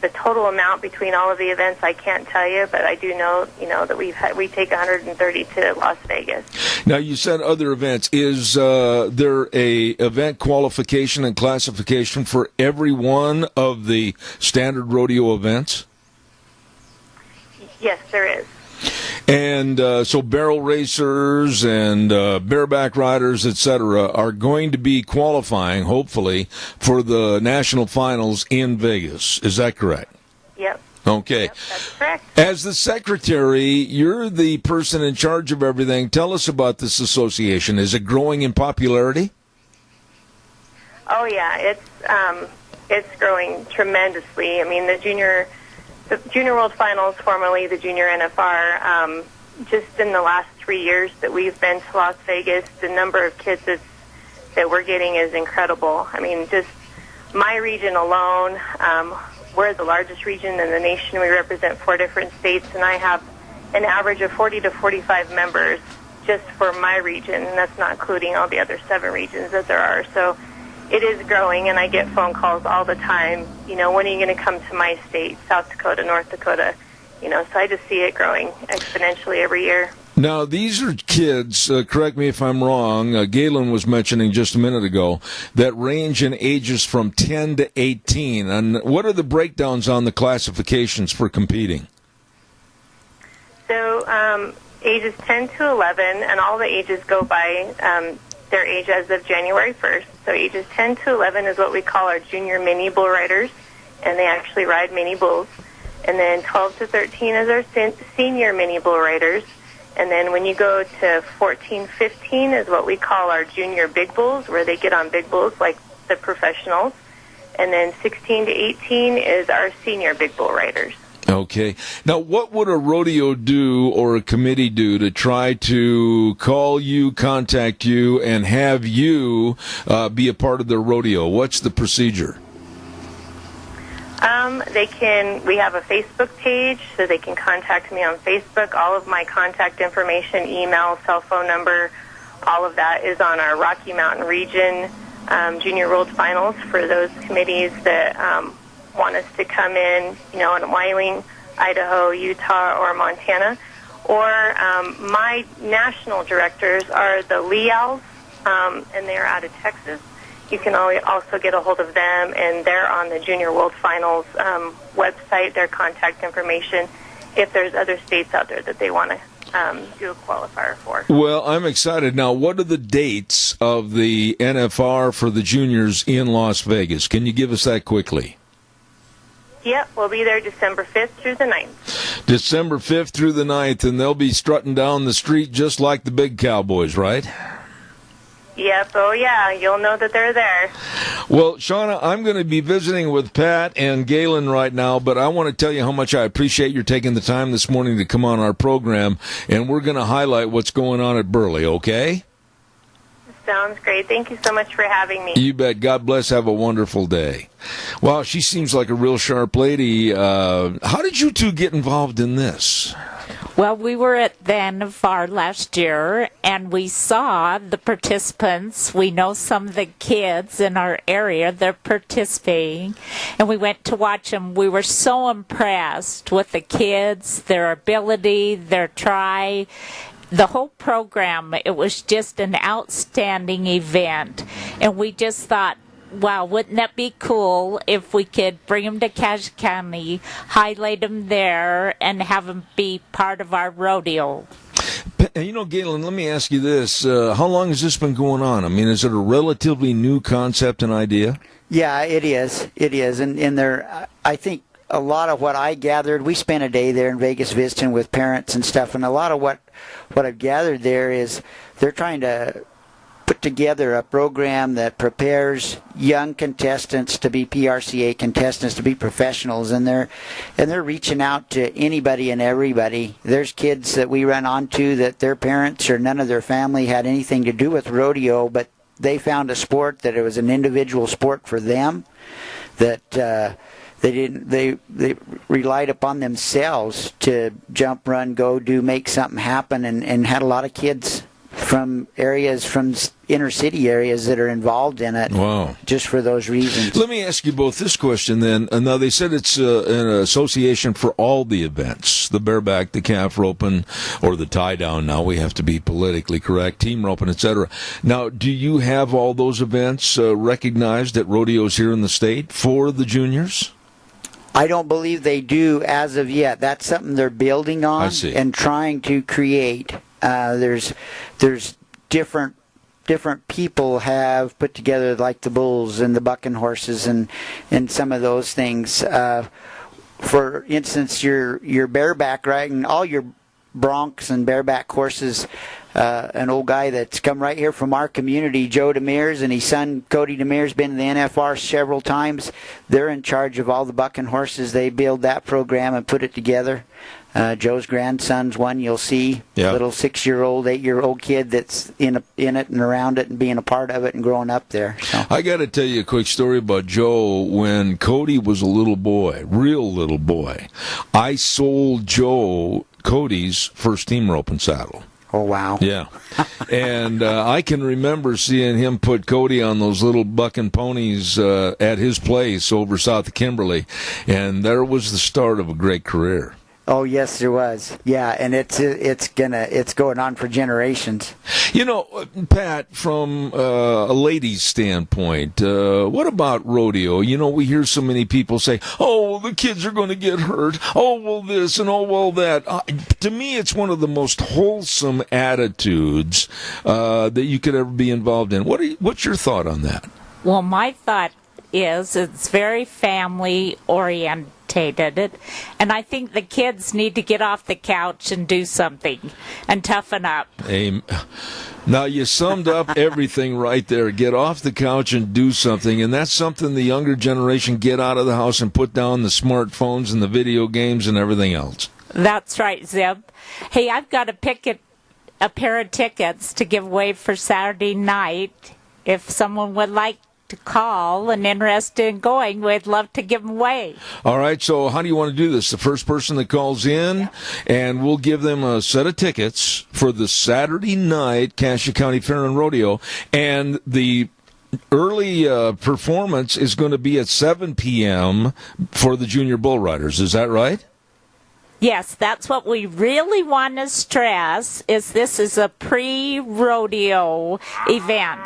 Speaker 18: the total amount between all of the events, I can't tell you, but I do know, that we take 130 to Las Vegas.
Speaker 2: Now, you said other events. Is there a event qualification and classification for every one of the standard rodeo events?
Speaker 18: Yes, there is.
Speaker 2: And so barrel racers and bareback riders, etc., are going to be qualifying, hopefully, for the national finals in Vegas. Is that correct?
Speaker 18: Yep.
Speaker 2: Okay.
Speaker 18: Yep, that's correct.
Speaker 2: As the secretary, you're the person in charge of everything. Tell us about this association. Is it growing in popularity?
Speaker 18: Oh, yeah. It's growing tremendously. I mean, the Junior World Finals, formerly the Junior NFR, just in the last 3 years that we've been to Las Vegas, the number of kids that we're getting is incredible. I mean, just my region alone, we're the largest region in the nation. We represent 4 different states, and I have an average of 40 to 45 members just for my region, and that's not including all the other 7 regions that there are. So it is growing, and I get phone calls all the time, when are you going to come to my state, South Dakota, North Dakota, so I just see it growing exponentially every year.
Speaker 2: Now, these are kids, correct me if I'm wrong, Galen was mentioning just a minute ago, that range in ages from 10 to 18. And what are the breakdowns on the classifications for competing?
Speaker 18: So ages 10 to 11, and all the ages go by their age as of January 1st. So ages 10 to 11 is what we call our junior mini bull riders, and they actually ride mini bulls. And then 12 to 13 is our senior mini bull riders. And then when you go to 14, 15 is what we call our junior big bulls, where they get on big bulls like the professionals. And then 16 to 18 is our senior big bull riders.
Speaker 2: Okay. Now, what would a rodeo do or a committee do to try to call you, contact you, and have you be a part of their rodeo? What's the procedure?
Speaker 18: We have a Facebook page, so they can contact me on Facebook. All of my contact information, email, cell phone number, all of that is on our Rocky Mountain Region Junior World Finals for those committees that want us to come in, in Wyoming, Idaho, Utah, or Montana. Or my national directors are the Leals, and they're out of Texas. You can also get a hold of them, and they're on the Junior World Finals website, their contact information, if there's other states out there that they want to do a qualifier for.
Speaker 2: Well, I'm excited. Now, what are the dates of the NFR for the juniors in Las Vegas? Can you give us that quickly?
Speaker 18: Yep, we'll be there December 5th through the 9th.
Speaker 2: December 5th through the 9th, and they'll be strutting down the street just like the big cowboys, right?
Speaker 18: Yep, oh yeah, you'll know that they're there.
Speaker 2: Well, Shauna, I'm going to be visiting with Pat and Galen right now, but I want to tell you how much I appreciate your taking the time this morning to come on our program, and we're going to highlight what's going on at Burley, okay?
Speaker 18: Sounds great. Thank you so much for having me.
Speaker 2: You bet. God bless. Have a wonderful day. Wow, she seems like a real sharp lady. How did you two get involved in this?
Speaker 17: Well, we were at the NFR last year, and we saw the participants. We know some of the kids in our area, they're participating, and we went to watch them. We were so impressed with the kids, their ability, their try. The whole program, it was just an outstanding event. And we just thought, wow, wouldn't that be cool if we could bring them to Cache County, highlight them there, and have them be part of our rodeo?
Speaker 2: You know, Galen, let me ask you this. How long has this been going on? I mean, is it a relatively new concept and idea?
Speaker 16: Yeah, it is. It is. And there, I think a lot of what I gathered, we spent a day there in Vegas visiting with parents and stuff, and a lot of what I've gathered there is they're trying to put together a program that prepares young contestants to be PRCA contestants, to be professionals, and they're reaching out to anybody and everybody. There's kids that we run onto that their parents or none of their family had anything to do with rodeo, but they found a sport that it was an individual sport for them, that they relied upon themselves to jump, run, go, do, make something happen, and had a lot of kids from inner city areas that are involved in it.
Speaker 2: Wow.
Speaker 16: Just for those reasons.
Speaker 2: Let me ask you both this question then. Now, they said it's an association for all the events, the bareback, the calf roping, or the tie-down. Now we have to be politically correct, team roping, etc. Now, do you have all those events recognized at rodeos here in the state for the juniors?
Speaker 16: I don't believe they do as of yet. That's something they're building on and trying to create. There's different people have put together, like the bulls and the bucking horses and some of those things. For instance, your bareback riding, all your broncs and bareback horses. An old guy that's come right here from our community, Joe Demers, and his son Cody Demers, been in the NFR several times. They're in charge of all the bucking horses. They build that program and put it together. Joe's grandson's one you'll see, little 6-year-old, 8-year-old kid that's in it and around it and being a part of it and growing up there. So.
Speaker 2: I got to tell you a quick story about Joe. When Cody was a little boy, real little boy, I sold Joe Cody's first team roping saddle.
Speaker 16: Oh, wow.
Speaker 2: Yeah. And I can remember seeing him put Cody on those little bucking ponies at his place over south of Kimberly, and there was the start of a great career.
Speaker 16: Oh, yes, there was. Yeah, and it's going on for generations.
Speaker 2: You know, Pat, from a lady's standpoint, what about rodeo? You know, we hear so many people say, oh, well, the kids are going to get hurt. Oh, well, this and oh, well, that. To me, it's one of the most wholesome attitudes that you could ever be involved in. What's your thought on that?
Speaker 17: Well, my thought is it's very family-oriented. And I think the kids need to get off the couch and do something and toughen up.
Speaker 2: Now, you summed up everything right there. Get off the couch and do something. And that's something the younger generation get out of the house and put down the smartphones and the video games and everything else.
Speaker 17: That's right, Zeb. Hey, I've got a pair of tickets to give away for Saturday night. If someone would like to call and interested in going, we'd love to give them away.
Speaker 2: All right, so how do you want to do this? The first person that calls in, and we'll give them a set of tickets for the Saturday night Cache County Fair and Rodeo, and the early performance is going to be at 7 p.m. for the Junior Bull Riders. Is that right?
Speaker 17: Yes, that's what we really want to stress, is this is a pre-rodeo event.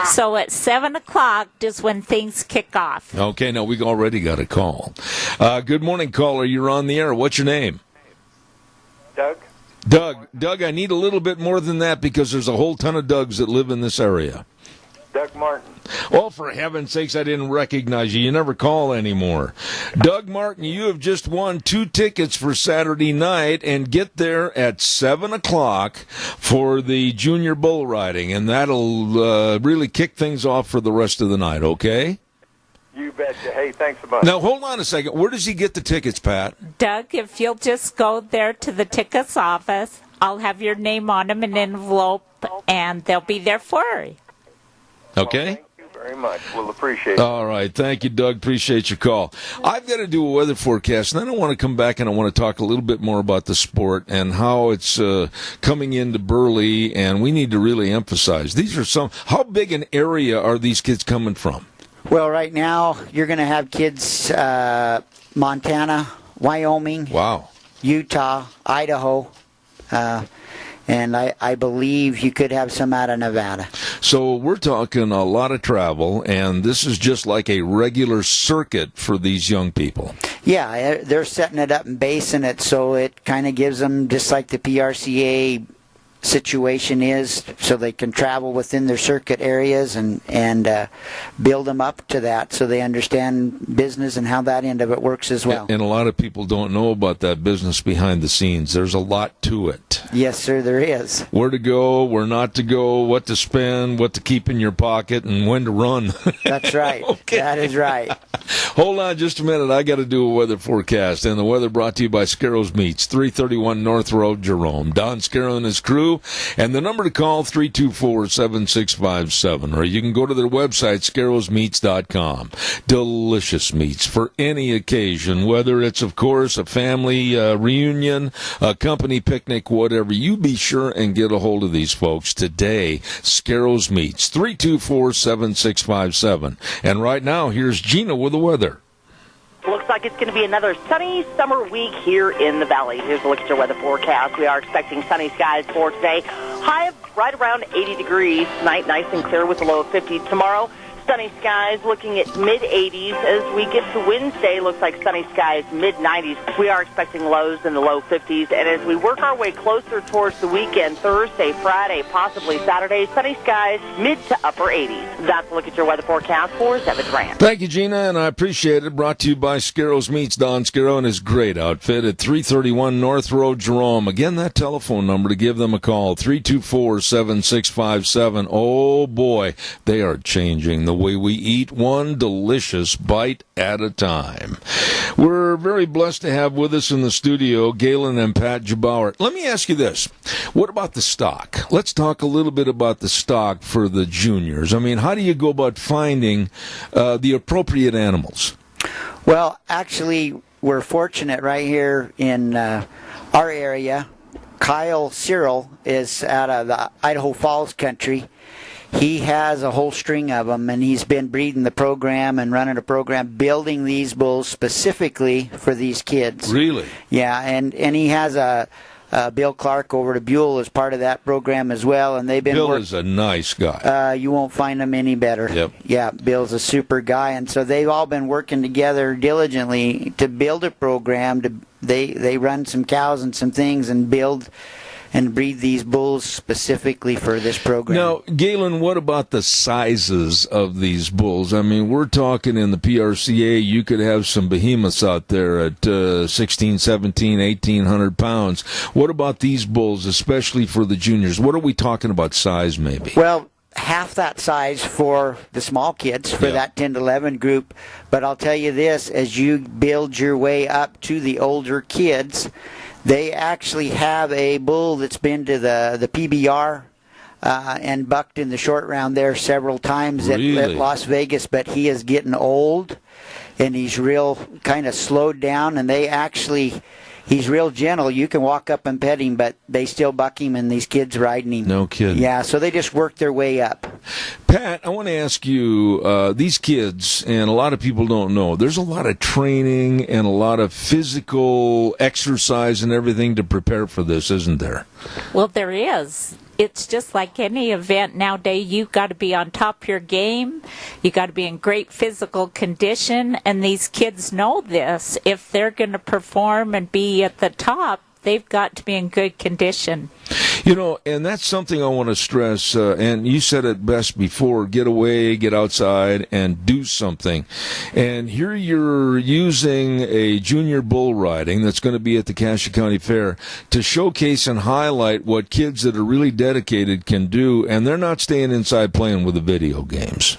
Speaker 17: So at 7 o'clock is when things kick off.
Speaker 2: Okay, now we already got a call. Good morning, caller. You're on the air. What's your name?
Speaker 14: Doug?
Speaker 2: Doug, I need a little bit more than that because there's a whole ton of Dougs that live in this area.
Speaker 14: Doug Martin.
Speaker 2: Oh, for heaven's sakes, I didn't recognize you. You never call anymore. Doug Martin, you have just won 2 tickets for Saturday night, and get there at 7 o'clock for the junior bull riding, and that'll really kick things off for the rest of the night, okay?
Speaker 14: You betcha. Hey, thanks a bunch.
Speaker 2: Now, hold on a second. Where does he get the tickets, Pat?
Speaker 17: Doug, if you'll just go there to the tickets office, I'll have your name on them in an envelope, and they'll be there for you.
Speaker 2: Okay?
Speaker 14: Well, thank you very much. We'll appreciate it.
Speaker 2: All right. Thank you, Doug. Appreciate your call. I've got to do a weather forecast, and then I want to come back and I want to talk a little bit more about the sport and how it's coming into Burley, and we need to really emphasize. These are some. How big an area are these kids coming from?
Speaker 16: Well, right now, you're going to have kids Montana, Wyoming,
Speaker 2: wow,
Speaker 16: Utah, Idaho, and I believe you could have some out of Nevada.
Speaker 2: So we're talking a lot of travel, and this is just like a regular circuit for these young people.
Speaker 16: Yeah, they're setting it up and basing it so it kind of gives them, just like the PRCA situation is, so they can travel within their circuit areas and build them up to that so they understand business and how that end of it works as well.
Speaker 2: And a lot of people don't know about that business behind the scenes. There's a lot to it.
Speaker 16: Yes, sir, there is.
Speaker 2: Where to go, where not to go, what to spend, what to keep in your pocket, and when to run.
Speaker 16: That's right.
Speaker 2: Okay.
Speaker 16: That is right.
Speaker 2: Hold on just a minute. I got to do a weather forecast. And the weather brought to you by Scarrows Meats, 331 North Road, Jerome. Don Scarrow and his crew. And the number to call, 324-7657. Or you can go to their website, scarrowsmeats.com. Delicious meats for any occasion, whether it's, of course, a family reunion, a company picnic, whatever. You be sure and get a hold of these folks today. Scarrows Meats, 324-7657. And right now, here's Gina with the weather.
Speaker 4: Looks like it's going to be another sunny summer week here in the valley. Here's the look at your weather forecast. We are expecting sunny skies for today. High of right around 80 degrees. Tonight, nice and clear with a low of 50. Tomorrow, sunny skies looking at mid-80s. As we get to Wednesday, looks like sunny skies mid-90s. We are expecting lows in the low 50s. And as we work our way closer towards the weekend, Thursday, Friday, possibly Saturday, sunny skies mid to upper 80s. That's a look at your weather forecast for Zevin Grant.
Speaker 2: Thank you, Gina, and I appreciate it. Brought to you by Scarrows Meats, Don Scarrow and his great outfit at 331 North Road, Jerome. Again, that telephone number to give them a call, 324-7657. Oh, boy, they are changing the way we eat, one delicious bite at a time. We're very blessed to have with us in the studio Galen and Pat Jabauer. Let me ask you this. What about the stock? Let's talk a little bit about the stock for the juniors. I mean, how do you go about finding the appropriate animals?
Speaker 16: Well, actually, we're fortunate right here in our area. Kyle Cyril is out of the Idaho Falls country. He has a whole string of them, and he's been breeding the program and running a program, building these bulls specifically for these kids.
Speaker 2: Really?
Speaker 16: Yeah, and he has a Bill Clark over to Buell as part of that program as well, and they've been.
Speaker 2: Bill is a nice guy.
Speaker 16: You won't find him any better.
Speaker 2: Yep.
Speaker 16: Yeah, Bill's a super guy, and so they've all been working together diligently to build a program. They run some cows and some things and build and breed these bulls specifically for this program.
Speaker 2: Now, Galen, what about the sizes of these bulls? I mean, we're talking in the PRCA, you could have some behemoths out there at 16, 17, 1,800 pounds. What about these bulls, especially for the juniors? What are we talking about size, maybe?
Speaker 16: Well, half that size for the small kids, for that 10 to 11 group. But I'll tell you this, as you build your way up to the older kids, they actually have a bull that's been to the PBR and bucked in the short round there several times at Las Vegas, but he is getting old and he's real kind of slowed down, and they actually He's real gentle. You can walk up and pet him, but they still buck him, and these kids riding him.
Speaker 2: No kidding.
Speaker 16: Yeah, so they just work their way up.
Speaker 2: Pat, I want to ask you, these kids, and a lot of people don't know, there's a lot of training and a lot of physical exercise and everything to prepare for this, isn't there?
Speaker 17: Well, there is. It's just like any event nowadays. You've got to be on top of your game. You got to be in great physical condition. And these kids know this. If they're going to perform and be at the top, they've got to be in good condition.
Speaker 2: You know, and that's something I want to stress, and you said it best before, get away, get outside, and do something. And here you're using a junior bull riding that's going to be at the Cassia County Fair to showcase and highlight what kids that are really dedicated can do, and they're not staying inside playing with the video games.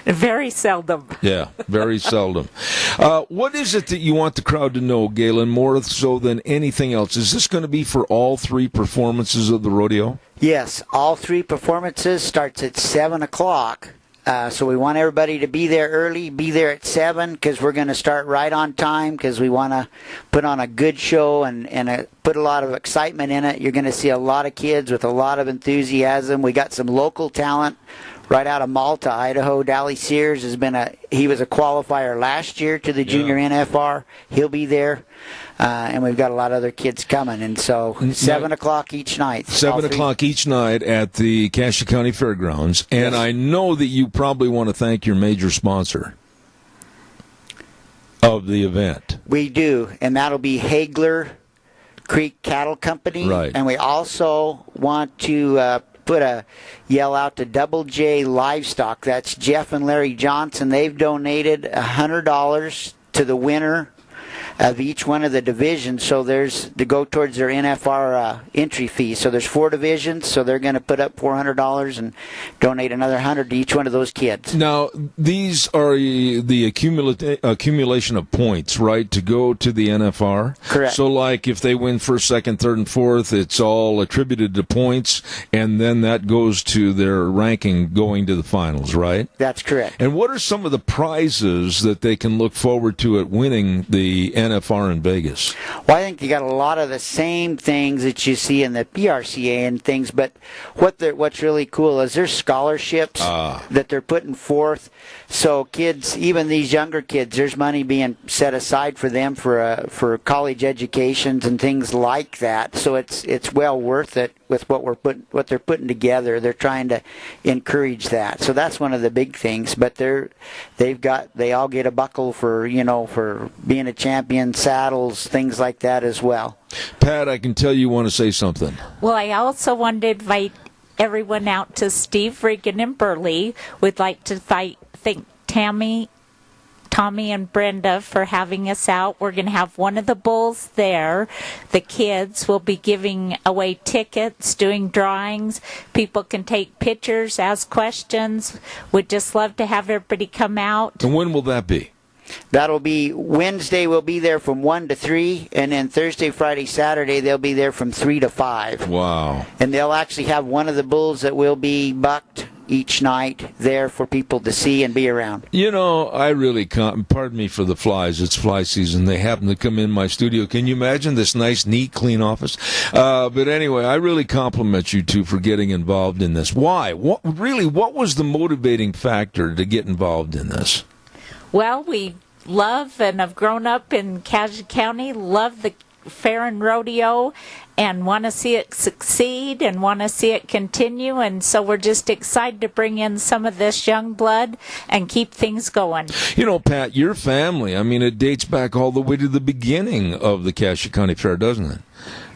Speaker 17: Very seldom.
Speaker 2: Yeah, very seldom. What is it that you want the crowd to know, Galen, more so than anything else? Is this going to be for all three performances of the rodeo?
Speaker 16: Yes, all three performances starts at 7 o'clock. So we want everybody to be there early, be there at 7, because we're going to start right on time, because we want to put on a good show and put a lot of excitement in it. You're going to see a lot of kids with a lot of enthusiasm. We got some local talent right out of Malta, Idaho. Dally Sears he was a qualifier last year to the Junior NFR. He'll be there. And we've got a lot of other kids coming. And so 7 o'clock each night.
Speaker 2: 7 o'clock each night at the Cassia County Fairgrounds. And I know that you probably want to thank your major sponsor of the event.
Speaker 16: We do. And that'll be Hagler Creek Cattle Company.
Speaker 2: Right.
Speaker 16: And we also want to put a yell out to Double J Livestock. That's Jeff and Larry Johnson. They've donated $100 to the winner of each one of the divisions, so there's to go towards their NFR entry fee. So there's 4 divisions, so they're going to put up $400 and donate another $100 to each one of those kids.
Speaker 2: Now, these are the accumulation of points, right, to go to the NFR?
Speaker 16: Correct.
Speaker 2: So, like, if they win first, second, third, and fourth, it's all attributed to points, and then that goes to their ranking going to the finals, right?
Speaker 16: That's correct.
Speaker 2: And what are some of the prizes that they can look forward to at winning the NFR in Vegas?
Speaker 16: Well, I think you got a lot of the same things that you see in the PRCA and things, but what's really cool is there's scholarships that they're putting forth. So kids, even these younger kids, there's money being set aside for them for college educations and things like that. So it's well worth it with what they're putting together. They're trying to encourage that. So that's one of the big things. But they all get a buckle for being a champion, saddles, things like that as well.
Speaker 2: Pat, I can tell you want to say something.
Speaker 17: Well, I also want to invite everyone out to Steve Regan in Burley. We'd like to thank Tommy and Brenda for having us out. We're going to have one of the bulls there. The kids will be giving away tickets, doing drawings. People can take pictures, ask questions. We'd just love to have everybody come out.
Speaker 2: And when will that be?
Speaker 16: That'll be Wednesday. We'll be there from 1 to 3, and then Thursday, Friday, Saturday they'll be there from 3 to 5.
Speaker 2: Wow!
Speaker 16: And they'll actually have one of the bulls that will be bucked each night there for people to see and be around.
Speaker 2: You know, I really can't. Pardon me for the flies. It's fly season. They happen to come in my studio. Can you imagine this nice, neat, clean office? But anyway, I really compliment you two for getting involved in this. Why? What was the motivating factor to get involved in this?
Speaker 17: Well, we love and have grown up in Cassia County, love the fair and rodeo, and want to see it succeed and want to see it continue. And so we're just excited to bring in some of this young blood and keep things going.
Speaker 2: You know, Pat, your family, I mean, it dates back all the way to the beginning of the Cassia County Fair, doesn't it?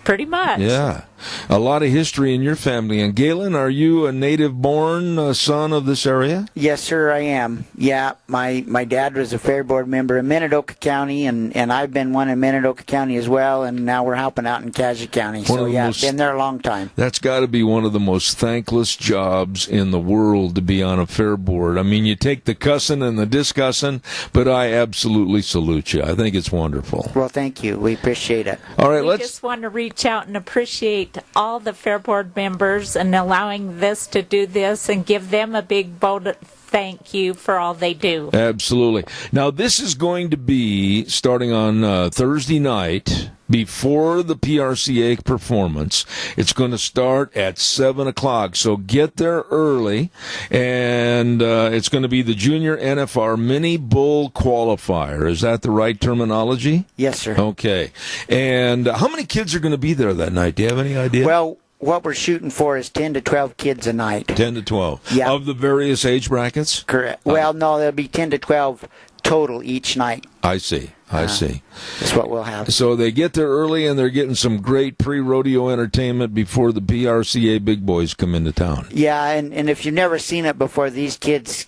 Speaker 17: Pretty much.
Speaker 2: Yeah. A lot of history in your family. And Galen, are you a native-born son of this area?
Speaker 16: Yes, sir, I am. Yeah, my dad was a fair board member in Minidoka County, and I've been one in Minidoka County as well, and now we're helping out in Cassia County. So, yeah, been there a long time.
Speaker 2: That's got to be one of the most thankless jobs in the world to be on a fair board. I mean, you take the cussing and the discussing, but I absolutely salute you. I think it's wonderful.
Speaker 16: Well, thank you. We appreciate it.
Speaker 2: All right,
Speaker 17: we just want to reach out and appreciate all the fair board members and allowing this to do this and give them a big bold thank you for all they do.
Speaker 2: Absolutely. Now, this is going to be starting on Thursday night, before the PRCA performance. It's going to start at 7 o'clock, so get there early, and it's going to be the Junior NFR Mini Bull Qualifier. Is that the right terminology?
Speaker 16: Yes, sir.
Speaker 2: Okay. And how many kids are going to be there that night? Do you have any idea?
Speaker 16: Well, what we're shooting for is 10 to 12 kids a night.
Speaker 2: 10 to 12?
Speaker 16: Yeah.
Speaker 2: Of the various age brackets?
Speaker 16: Correct. Well, no, there'll be 10 to 12 total each night.
Speaker 2: I see. I see.
Speaker 16: That's what we'll have.
Speaker 2: So they get there early, and they're getting some great pre-rodeo entertainment before the PRCA big boys come into town.
Speaker 16: Yeah, and if you've never seen it before, these kids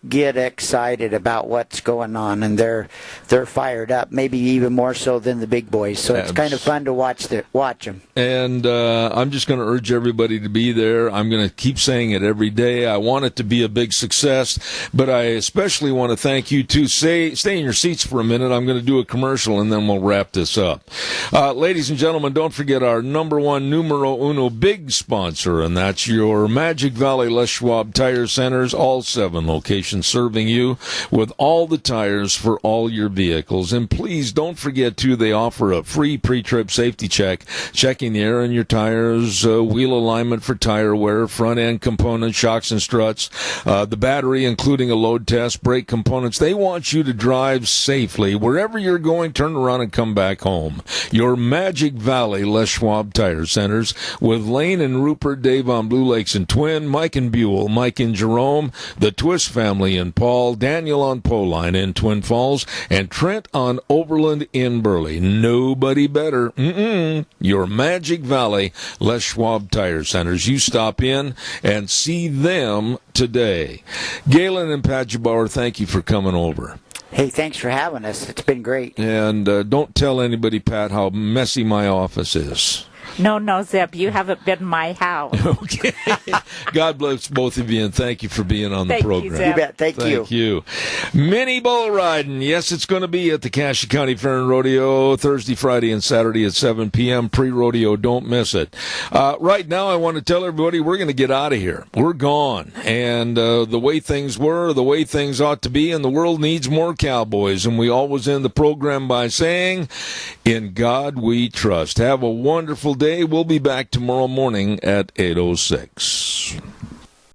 Speaker 16: get excited about what's going on, and they're fired up, maybe even more so than the big boys. So it's kind of fun to watch them. And
Speaker 2: I'm just going to urge everybody to be there. I'm going to keep saying it every day. I want it to be a big success, but I especially want to thank you too. Stay in your seats for a minute. I'm going to do a commercial, and then we'll wrap this up. Ladies and gentlemen, don't forget our number one, numero uno, big sponsor, and that's your Magic Valley Les Schwab Tire Centers, all 7 locations serving you with all the tires for all your vehicles. And please don't forget, too, they offer a free pre-trip safety check, checking the air in your tires, wheel alignment for tire wear, front-end components, shocks and struts, the battery, including a load test, brake components. They want you to drive safely. Wherever you're going, turn around and come back home. Your Magic Valley Les Schwab Tire Centers with Lane and Rupert, Dave on Blue Lakes and Twin, Mike and Buell, Mike and Jerome, the Twist family in Paul, Daniel on Poline in Twin Falls, and Trent on Overland in Burley. Nobody better. Your Magic Valley Les Schwab Tire Centers. You stop in and see them today. Galen and Pat Jabauer, thank you for coming over.
Speaker 16: Hey, thanks for having us. It's been great.
Speaker 2: And don't tell anybody, Pat, how messy my office is.
Speaker 17: No, Zeb, you haven't been in my house.
Speaker 2: Okay. God bless both of you, and thank you for being on the program.
Speaker 16: You, Zeb. You bet. Thank you.
Speaker 2: Thank you. Mini bull riding. Yes, it's going to be at the Cassia County Fair and Rodeo Thursday, Friday, and Saturday at 7 p.m. Pre-rodeo. Don't miss it. Right now, I want to tell everybody we're going to get out of here. We're gone. And the way things were, the way things ought to be, and the world needs more cowboys. And we always end the program by saying, in God we trust. Have a wonderful day. We'll be back tomorrow morning at 8:06.